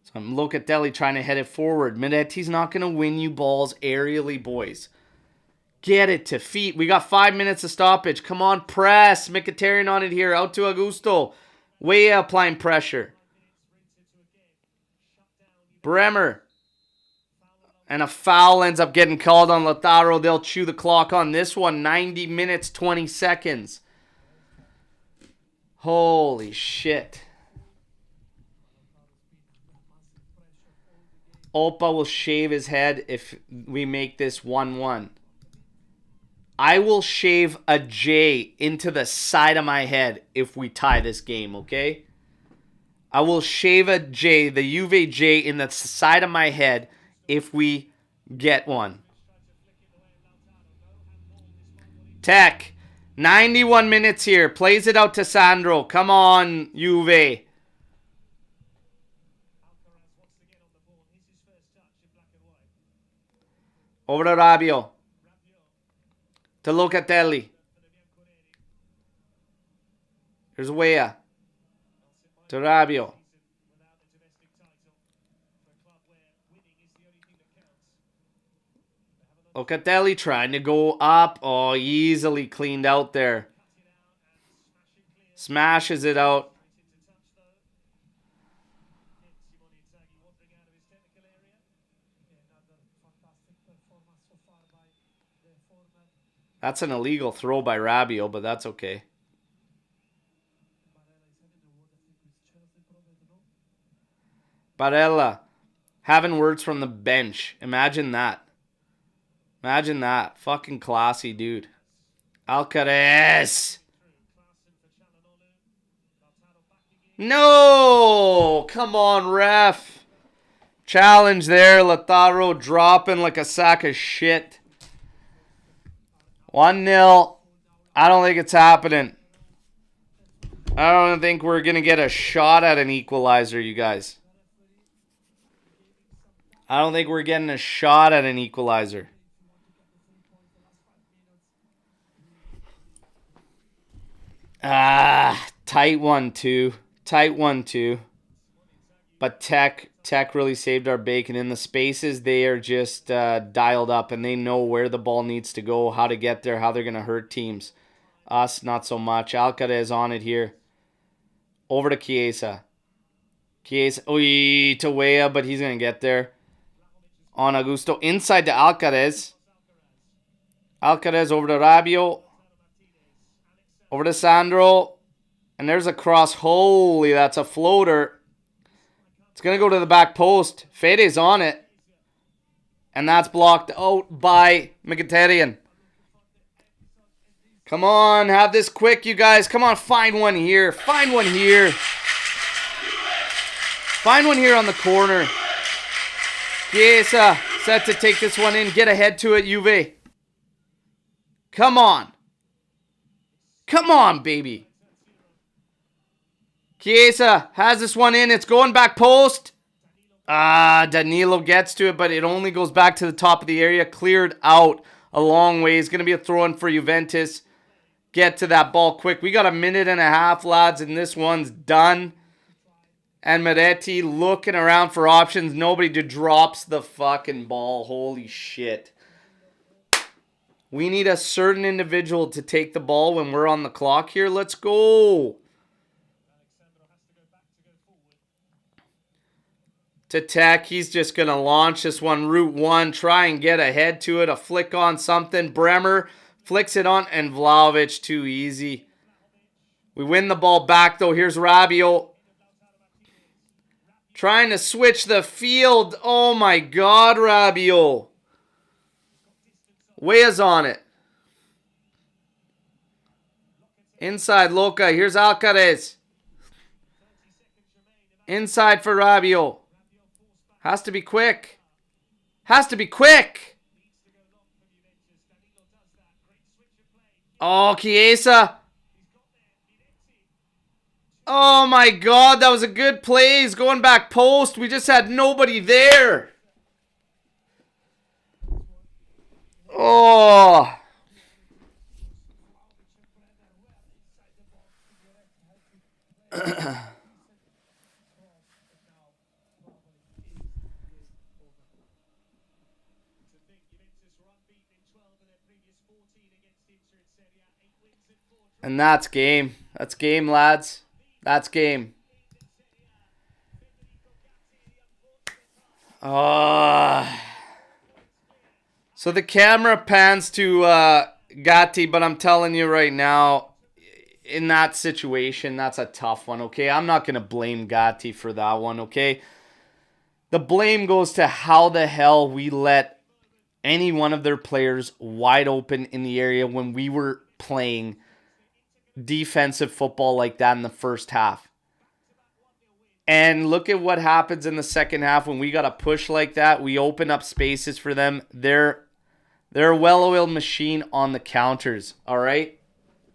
So I'm Locatelli trying to head it forward. Miretti's not going to win you balls aerially, boys. Get it to feet. We got 5 minutes of stoppage. Come on, press. Mkhitaryan on it here. Out to Augusto. Way applying pressure. Bremer. And a foul ends up getting called on Lautaro. They'll chew the clock on this one. 90 minutes, 20 seconds. Holy shit. Opa will shave his head if we make this 1-1. I will shave a J into the side of my head if we tie this game, okay? I will shave a J, the Juve J, in the side of my head if we get one. Tech, 91 minutes here. Plays it out to Sandro. Come on, Juve. Over to Rabiot. To Locatelli. Here's Weah. To Rabiot. Locatelli trying to go up. Oh, easily cleaned out there. Smashes it out. That's an illegal throw by Rabiot, but that's okay. Barella. Having words from the bench. Imagine that. Imagine that. Fucking classy, dude. Alcaraz. No! Come on, ref. Challenge there. Lautaro dropping like a sack of shit. 1-0. I don't think it's happening. I don't think we're going to get a shot at an equalizer, you guys. I don't think we're getting a shot at an equalizer. Tight 1-2. Tight 1-2. But Tech really saved our bacon. In the spaces, they are just dialed up, and they know where the ball needs to go, how to get there, how they're going to hurt teams. Us, not so much. Alcaraz on it here. Over to Chiesa. Chiesa, to Weah, but he's going to get there. On Augusto. Inside to Alcaraz. Alcaraz over to Rabiot. Over to Sandro. And there's a cross. Holy, that's a floater. It's going to go to the back post. Fede's on it. And that's blocked out by Mkhitaryan. Come on, have this quick, you guys. Come on, find one here. Find one here. Find one here on the corner. Chiesa set to take this one in. Get ahead to it, Juve. Come on. Come on, baby. Chiesa has this one in. It's going back post. Danilo gets to it, but it only goes back to the top of the area. Cleared out a long way. It's going to be a throw-in for Juventus. Get to that ball quick. We got a minute and a half, lads, and this one's done. And Moretti looking around for options. Nobody just drops the fucking ball. Holy shit. We need a certain individual to take the ball when we're on the clock here. Let's go. To Tech, he's just going to launch this one. Route 1, try and get ahead to it. A flick on something. Bremer flicks it on, and Vlahovic, too easy. We win the ball back, though. Here's Rabiot. Trying to switch the field. Oh, my God, Rabiot. Weah's on it. Inside, Luca. Here's Alcaraz. Inside for Rabiot. Has to be quick. Has to be quick. Oh, Chiesa. Oh, my God. That was a good play. He's going back post. We just had nobody there. Oh. And that's game. That's game, lads. That's game. So the camera pans to Gatti, but I'm telling you right now, in that situation, that's a tough one, okay? I'm not going to blame Gatti for that one, okay? The blame goes to how the hell we let any one of their players wide open in the area when we were playing defensive football like that in the first half. And look at what happens in the second half when we got a push like that. We open up spaces for them. They're a well-oiled machine on the counters, all right?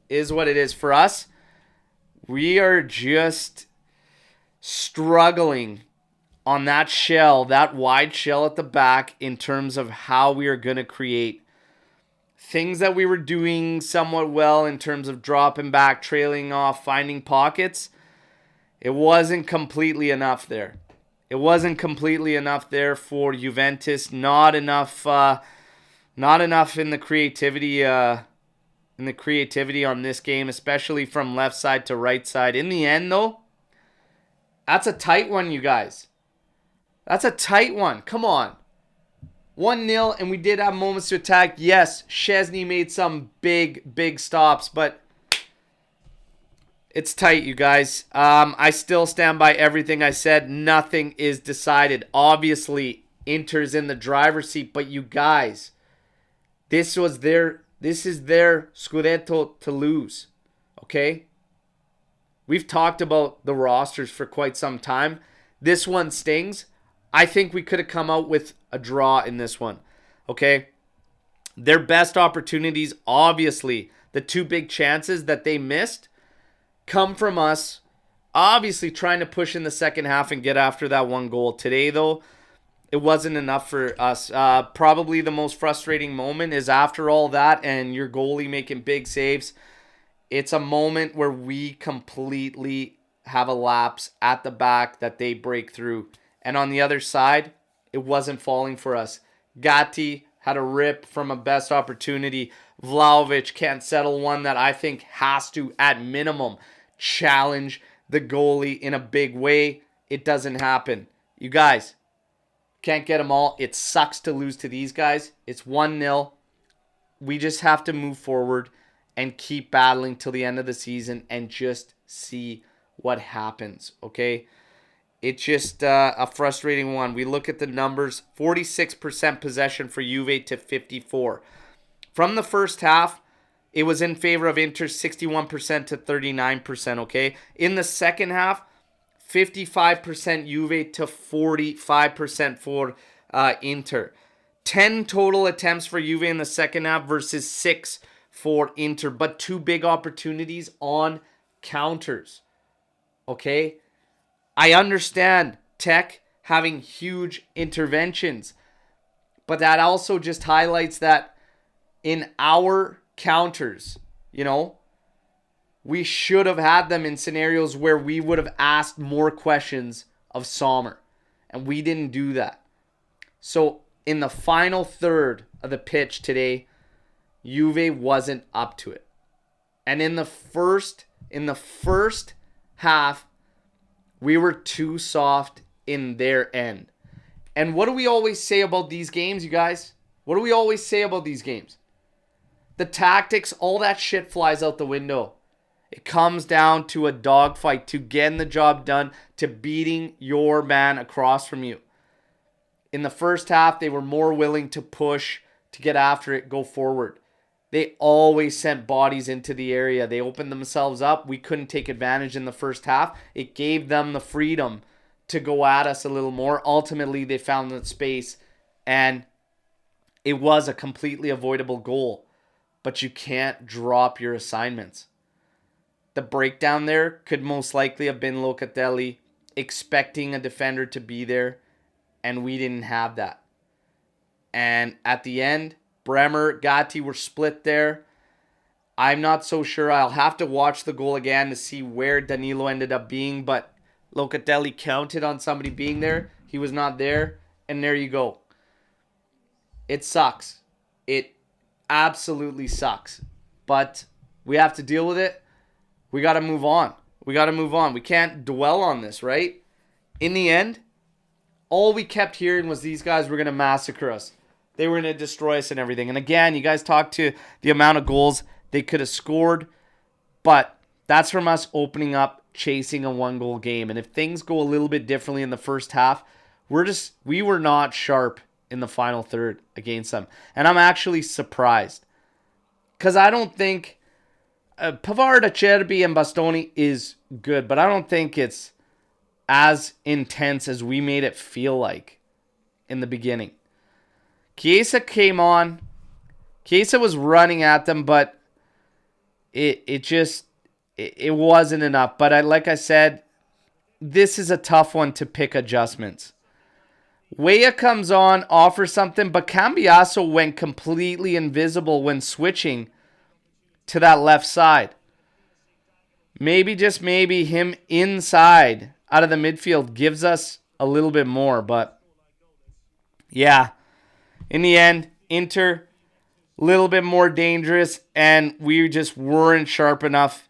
Is what it is. For us, we are just struggling on that shell, that wide shell at the back, in terms of how we are going to create things that we were doing somewhat well in terms of dropping back, trailing off, finding pockets. It wasn't completely enough there. It wasn't completely enough there for Juventus. Not enough in the creativity on this game, especially from left side to right side. In the end, though, that's a tight one, you guys. That's a tight one. Come on. 1-0, and we did have moments to attack. Yes, Szczesny made some big stops, but it's tight, you guys. I still stand by everything I said. Nothing is decided. Obviously, Inter's in the driver's seat, but you guys, this is their Scudetto to lose, okay? We've talked about the rosters for quite some time. This one stings. I think we could have come out with a draw in this one, okay? Their best opportunities, obviously, the two big chances that they missed, come from us obviously trying to push in the second half and get after that one goal. Today, though, it wasn't enough for us. Probably the most frustrating moment is after all that and your goalie making big saves. It's a moment where we completely have a lapse at the back that they break through. And on the other side, it wasn't falling for us. Gatti had a rip from a best opportunity. Vlahovic can't settle one that I think has to, at minimum, challenge the goalie in a big way. It doesn't happen. You guys, can't get them all. It sucks to lose to these guys. It's 1-0. We just have to move forward and keep battling till the end of the season and just see what happens, okay? It's just a frustrating one. We look at the numbers, 46% possession for Juve to 54%. From the first half, it was in favor of Inter, 61% to 39%, okay? In the second half, 55% Juve to 45% for Inter. 10 total attempts for Juve in the second half versus 6 for Inter, but 2 big opportunities on counters, okay? I understand Tech having huge interventions, but that also just highlights that in our counters, we should have had them in scenarios where we would have asked more questions of Sommer, and we didn't do that. So in the final third of the pitch today, Juve wasn't up to it. And in the first half, we were too soft in their end. And what do we always say about these games, you guys? What do we always say about these games? The tactics, all that shit flies out the window. It comes down to a dogfight, to getting the job done, to beating your man across from you. In the first half, they were more willing to push, to get after it, go forward. They always sent bodies into the area. They opened themselves up. We couldn't take advantage in the first half. It gave them the freedom to go at us a little more. Ultimately, they found the space, and it was a completely avoidable goal. But you can't drop your assignments. The breakdown there could most likely have been Locatelli expecting a defender to be there, and we didn't have that. And at the end, Bremer, Gatti were split there. I'm not so sure. I'll have to watch the goal again to see where Danilo ended up being, but Locatelli counted on somebody being there. He was not there, and there you go. It sucks. It absolutely sucks. But we have to deal with it. We got to move on. We can't dwell on this, right? In the end, all we kept hearing was these guys were going to massacre us. They were going to destroy us and everything. And again, you guys talked to the amount of goals they could have scored. But that's from us opening up, chasing a 1-goal game. And if things go a little bit differently in the first half, we were not sharp in the final third against them. And I'm actually surprised. Because I don't think Pavard, Acerbi, and Bastoni is good. But I don't think it's as intense as we made it feel like in the beginning. Chiesa came on. Chiesa was running at them, but it wasn't enough. But like I said, this is a tough one to pick adjustments. Weah comes on, offers something, but Cambiasso went completely invisible when switching to that left side. Maybe, just maybe, him inside out of the midfield gives us a little bit more. But yeah, in the end, Inter a little bit more dangerous, and we just weren't sharp enough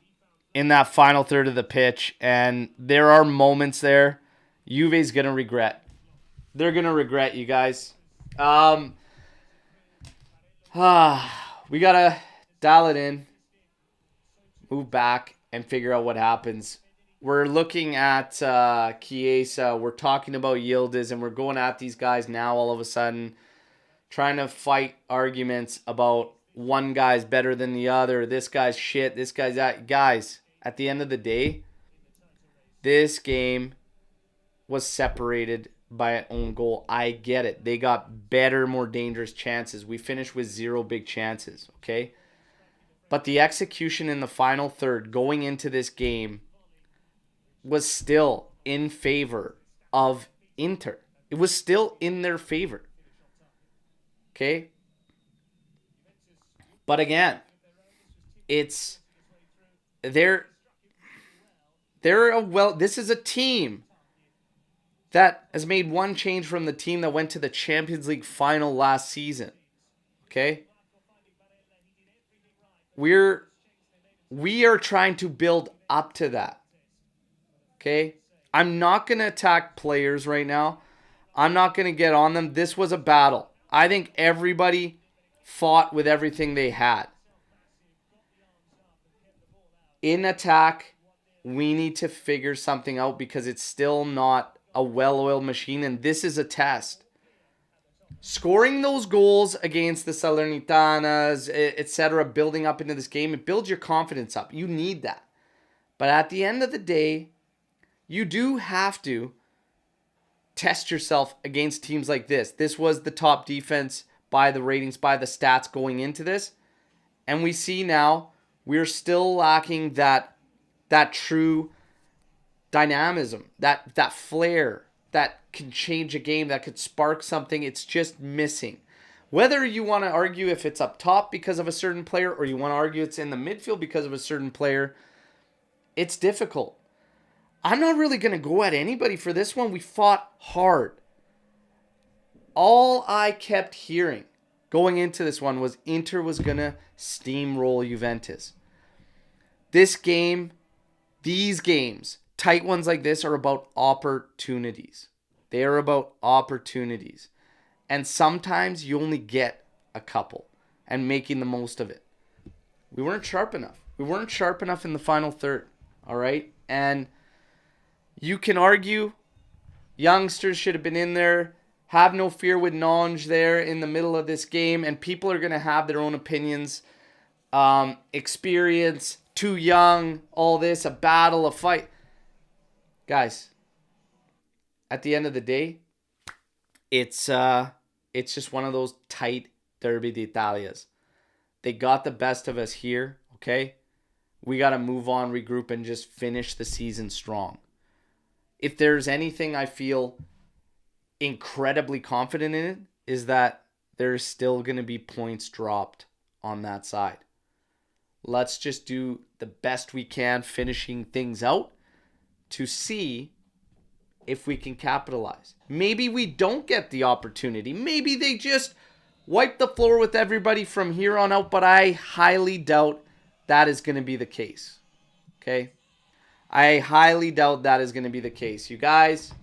in that final third of the pitch. And there are moments there Juve's going to regret. They're going to regret, you guys. We got to dial it in, move back, and figure out what happens. We're looking at Chiesa. We're talking about Yildiz, and we're going at these guys now all of a sudden, trying to fight arguments about one guy's better than the other. This guy's shit. This guy's that. Guys, at the end of the day, this game was separated by an own goal. I get it. They got better, more dangerous chances. We finished with 0 big chances, okay? But the execution in the final third going into this game was still in favor of Inter. It was still in their favor. Okay? But again, this is a team that has made one change from the team that went to the Champions League final last season. Okay? We are trying to build up to that. Okay? I'm not going to attack players right now. I'm not going to get on them. This was a battle. I think everybody fought with everything they had. In attack, we need to figure something out because it's still not a well-oiled machine, and this is a test. Scoring those goals against the Salernitanas, etc., building up into this game, it builds your confidence up. You need that. But at the end of the day, you do have to test yourself against teams like this. This was the top defense by the ratings, by the stats going into this. And we see now we're still lacking that true dynamism, that flair that can change a game, that could spark something. It's just missing. Whether you want to argue if it's up top because of a certain player or you want to argue it's in the midfield because of a certain player, it's difficult. I'm not really going to go at anybody for this one. We fought hard. All I kept hearing going into this one was Inter was going to steamroll Juventus. This game, these games, tight ones like this are about opportunities. They are about opportunities. And sometimes you only get a couple and making the most of it. We weren't sharp enough. We weren't sharp enough in the final third. All right? And you can argue youngsters should have been in there. Have no fear with Nanj there in the middle of this game. And people are going to have their own opinions. Experience, too young, all this, a battle, a fight. Guys, at the end of the day, it's just one of those tight Derby d'Italias. They got the best of us here, okay? We got to move on, regroup, and just finish the season strong. If there's anything I feel incredibly confident in, it is that there's still going to be points dropped on that side. Let's just do the best we can finishing things out to see if we can capitalize. Maybe we don't get the opportunity. Maybe they just wipe the floor with everybody from here on out, but I highly doubt that is going to be the case. Okay? I highly doubt that is going to be the case. You guys,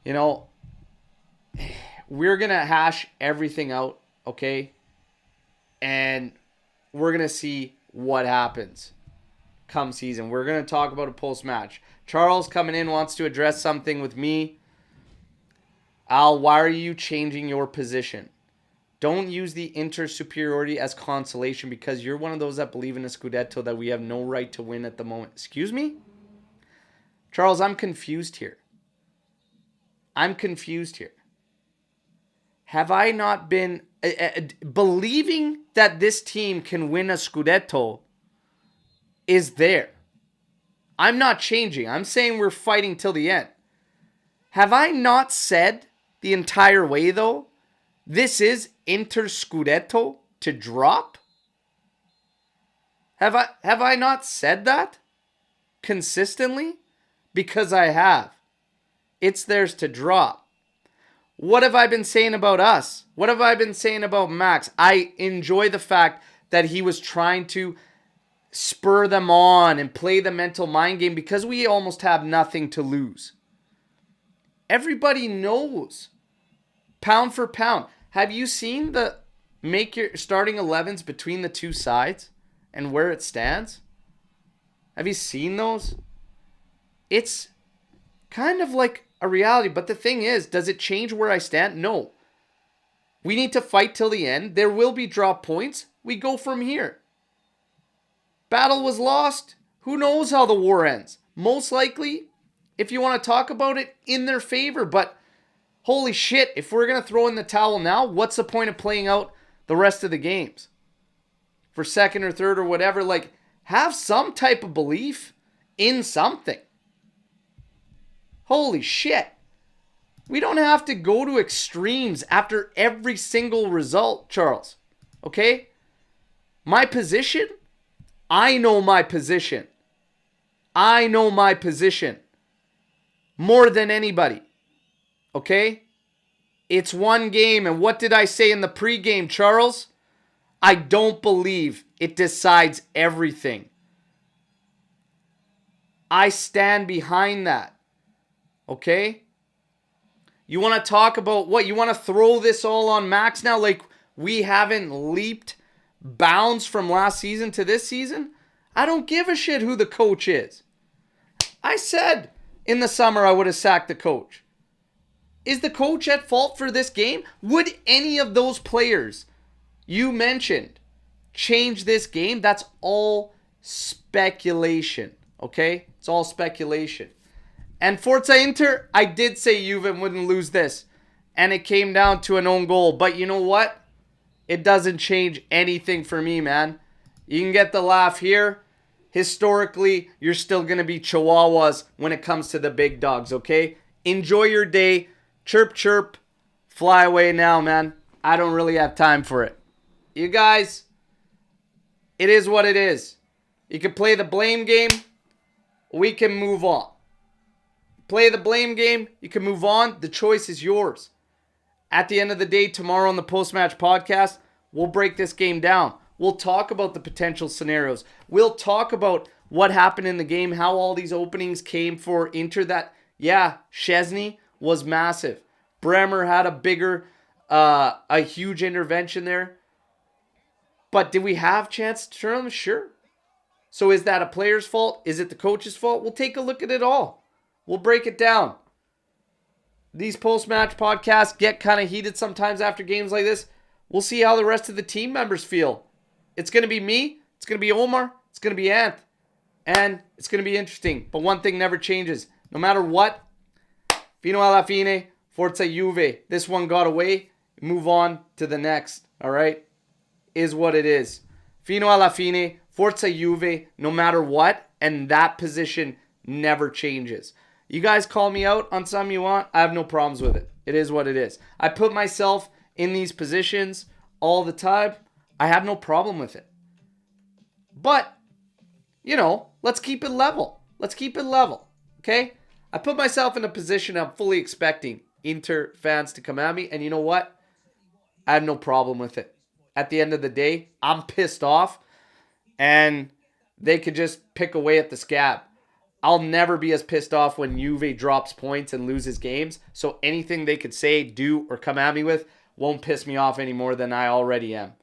we're going to hash everything out, okay? And we're going to see what happens come season. We're going to talk about a post-match. Charles coming in wants to address something with me. Al, why are you changing your position? Don't use the Inter superiority as consolation because you're one of those that believe in a Scudetto that we have no right to win at the moment. Excuse me? Charles, I'm confused here. Have I not been believing that this team can win a Scudetto is there? I'm not changing. I'm saying we're fighting till the end. Have I not said the entire way, though, this is Inter Scudetto to drop? Have I not said that consistently? Because I have. It's theirs to drop. What have I been saying about us? What have I been saying about Max? I enjoy the fact that he was trying to spur them on and play the mental mind game because we almost have nothing to lose. Everybody knows, pound for pound. Have you seen the make your starting 11s between the two sides and where it stands? Have you seen those? It's kind of like a reality. But the thing is, does it change where I stand? No. We need to fight till the end. There will be drop points. We go from here. Battle was lost. Who knows how the war ends? Most likely, if you want to talk about it, in their favor. But holy shit, if we're going to throw in the towel now, what's the point of playing out the rest of the games? For second or third or whatever, like, have some type of belief in something. Holy shit. We don't have to go to extremes after every single result, Charles. Okay? My position? I know my position. I know my position. More than anybody. Okay? It's one game, and what did I say in the pregame, Charles? I don't believe it decides everything. I stand behind that. Okay? You want to talk about what? You want to throw this all on Max now? Like we haven't leaped bounds from last season to this season? I don't give a shit who the coach is. I said in the summer I would have sacked the coach. Is the coach at fault for this game? Would any of those players you mentioned change this game? That's all speculation. Okay? It's all speculation. And Forza Inter, I did say Juve wouldn't lose this. And it came down to an own goal. But you know what? It doesn't change anything for me, man. You can get the laugh here. Historically, you're still going to be Chihuahuas when it comes to the big dogs, okay? Enjoy your day. Chirp, chirp. Fly away now, man. I don't really have time for it. You guys, it is what it is. You can play the blame game. We can move on. Play the blame game. You can move on. The choice is yours. At the end of the day, tomorrow on the post-match podcast, we'll break this game down. We'll talk about the potential scenarios. We'll talk about what happened in the game, how all these openings came for Inter. That, yeah, Szczesny was massive. Bremer had a huge intervention there. But did we have chance to turn them? Sure. So is that a player's fault? Is it the coach's fault? We'll take a look at it all. We'll break it down. These post-match podcasts get kind of heated sometimes after games like this. We'll see how the rest of the team members feel. It's going to be me. It's going to be Omer. It's going to be Ant. And it's going to be interesting. But one thing never changes. No matter what, fino alla fine, forza Juve. This one got away. Move on to the next. All right? Is what it is. Fino alla fine, forza Juve, no matter what. And that position never changes. You guys call me out on something you want. I have no problems with it. It is what it is. I put myself in these positions all the time. I have no problem with it. But, let's keep it level. Let's keep it level. Okay? I put myself in a position I'm fully expecting Inter fans to come at me. And you know what? I have no problem with it. At the end of the day, I'm pissed off. And they could just pick away at the scab. I'll never be as pissed off when Juve drops points and loses games. So anything they could say, do, or come at me with won't piss me off any more than I already am.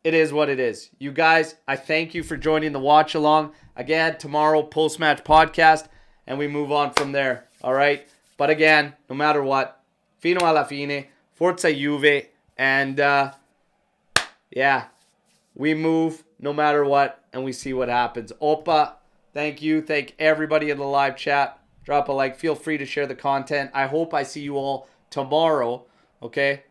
It is what it is. You guys, I thank you for joining the watch along. Again, tomorrow, post-match podcast, and we move on from there. All right? But again, no matter what, fino alla fine, forza Juve, and we move no matter what, and we see what happens. Opa, thank you. Thank everybody in the live chat. drop a like. Feel free to share the content. I hope I see you all tomorrow, okay,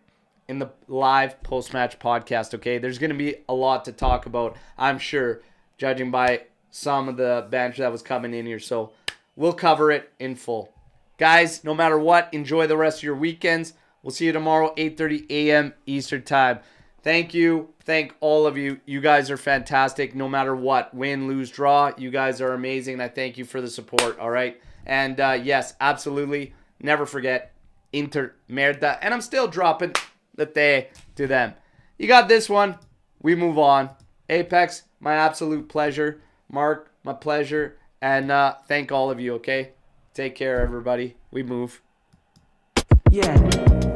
in the live post-match podcast, okay? There's going to be a lot to talk about, I'm sure, judging by some of the bench that was coming in here. So we'll cover it in full. Guys, no matter what, enjoy the rest of your weekends. We'll see you tomorrow, 8:30 a.m. Eastern Time. Thank you. Thank all of you. You guys are fantastic no matter what. Win, lose, draw. You guys are amazing. And I thank you for the support, all right? And yes, absolutely, never forget, Inter merda. And I'm still dropping the te to them. You got this one. We move on. Apex, my absolute pleasure. Mark, my pleasure. And thank all of you, okay? Take care, everybody. We move. Yeah.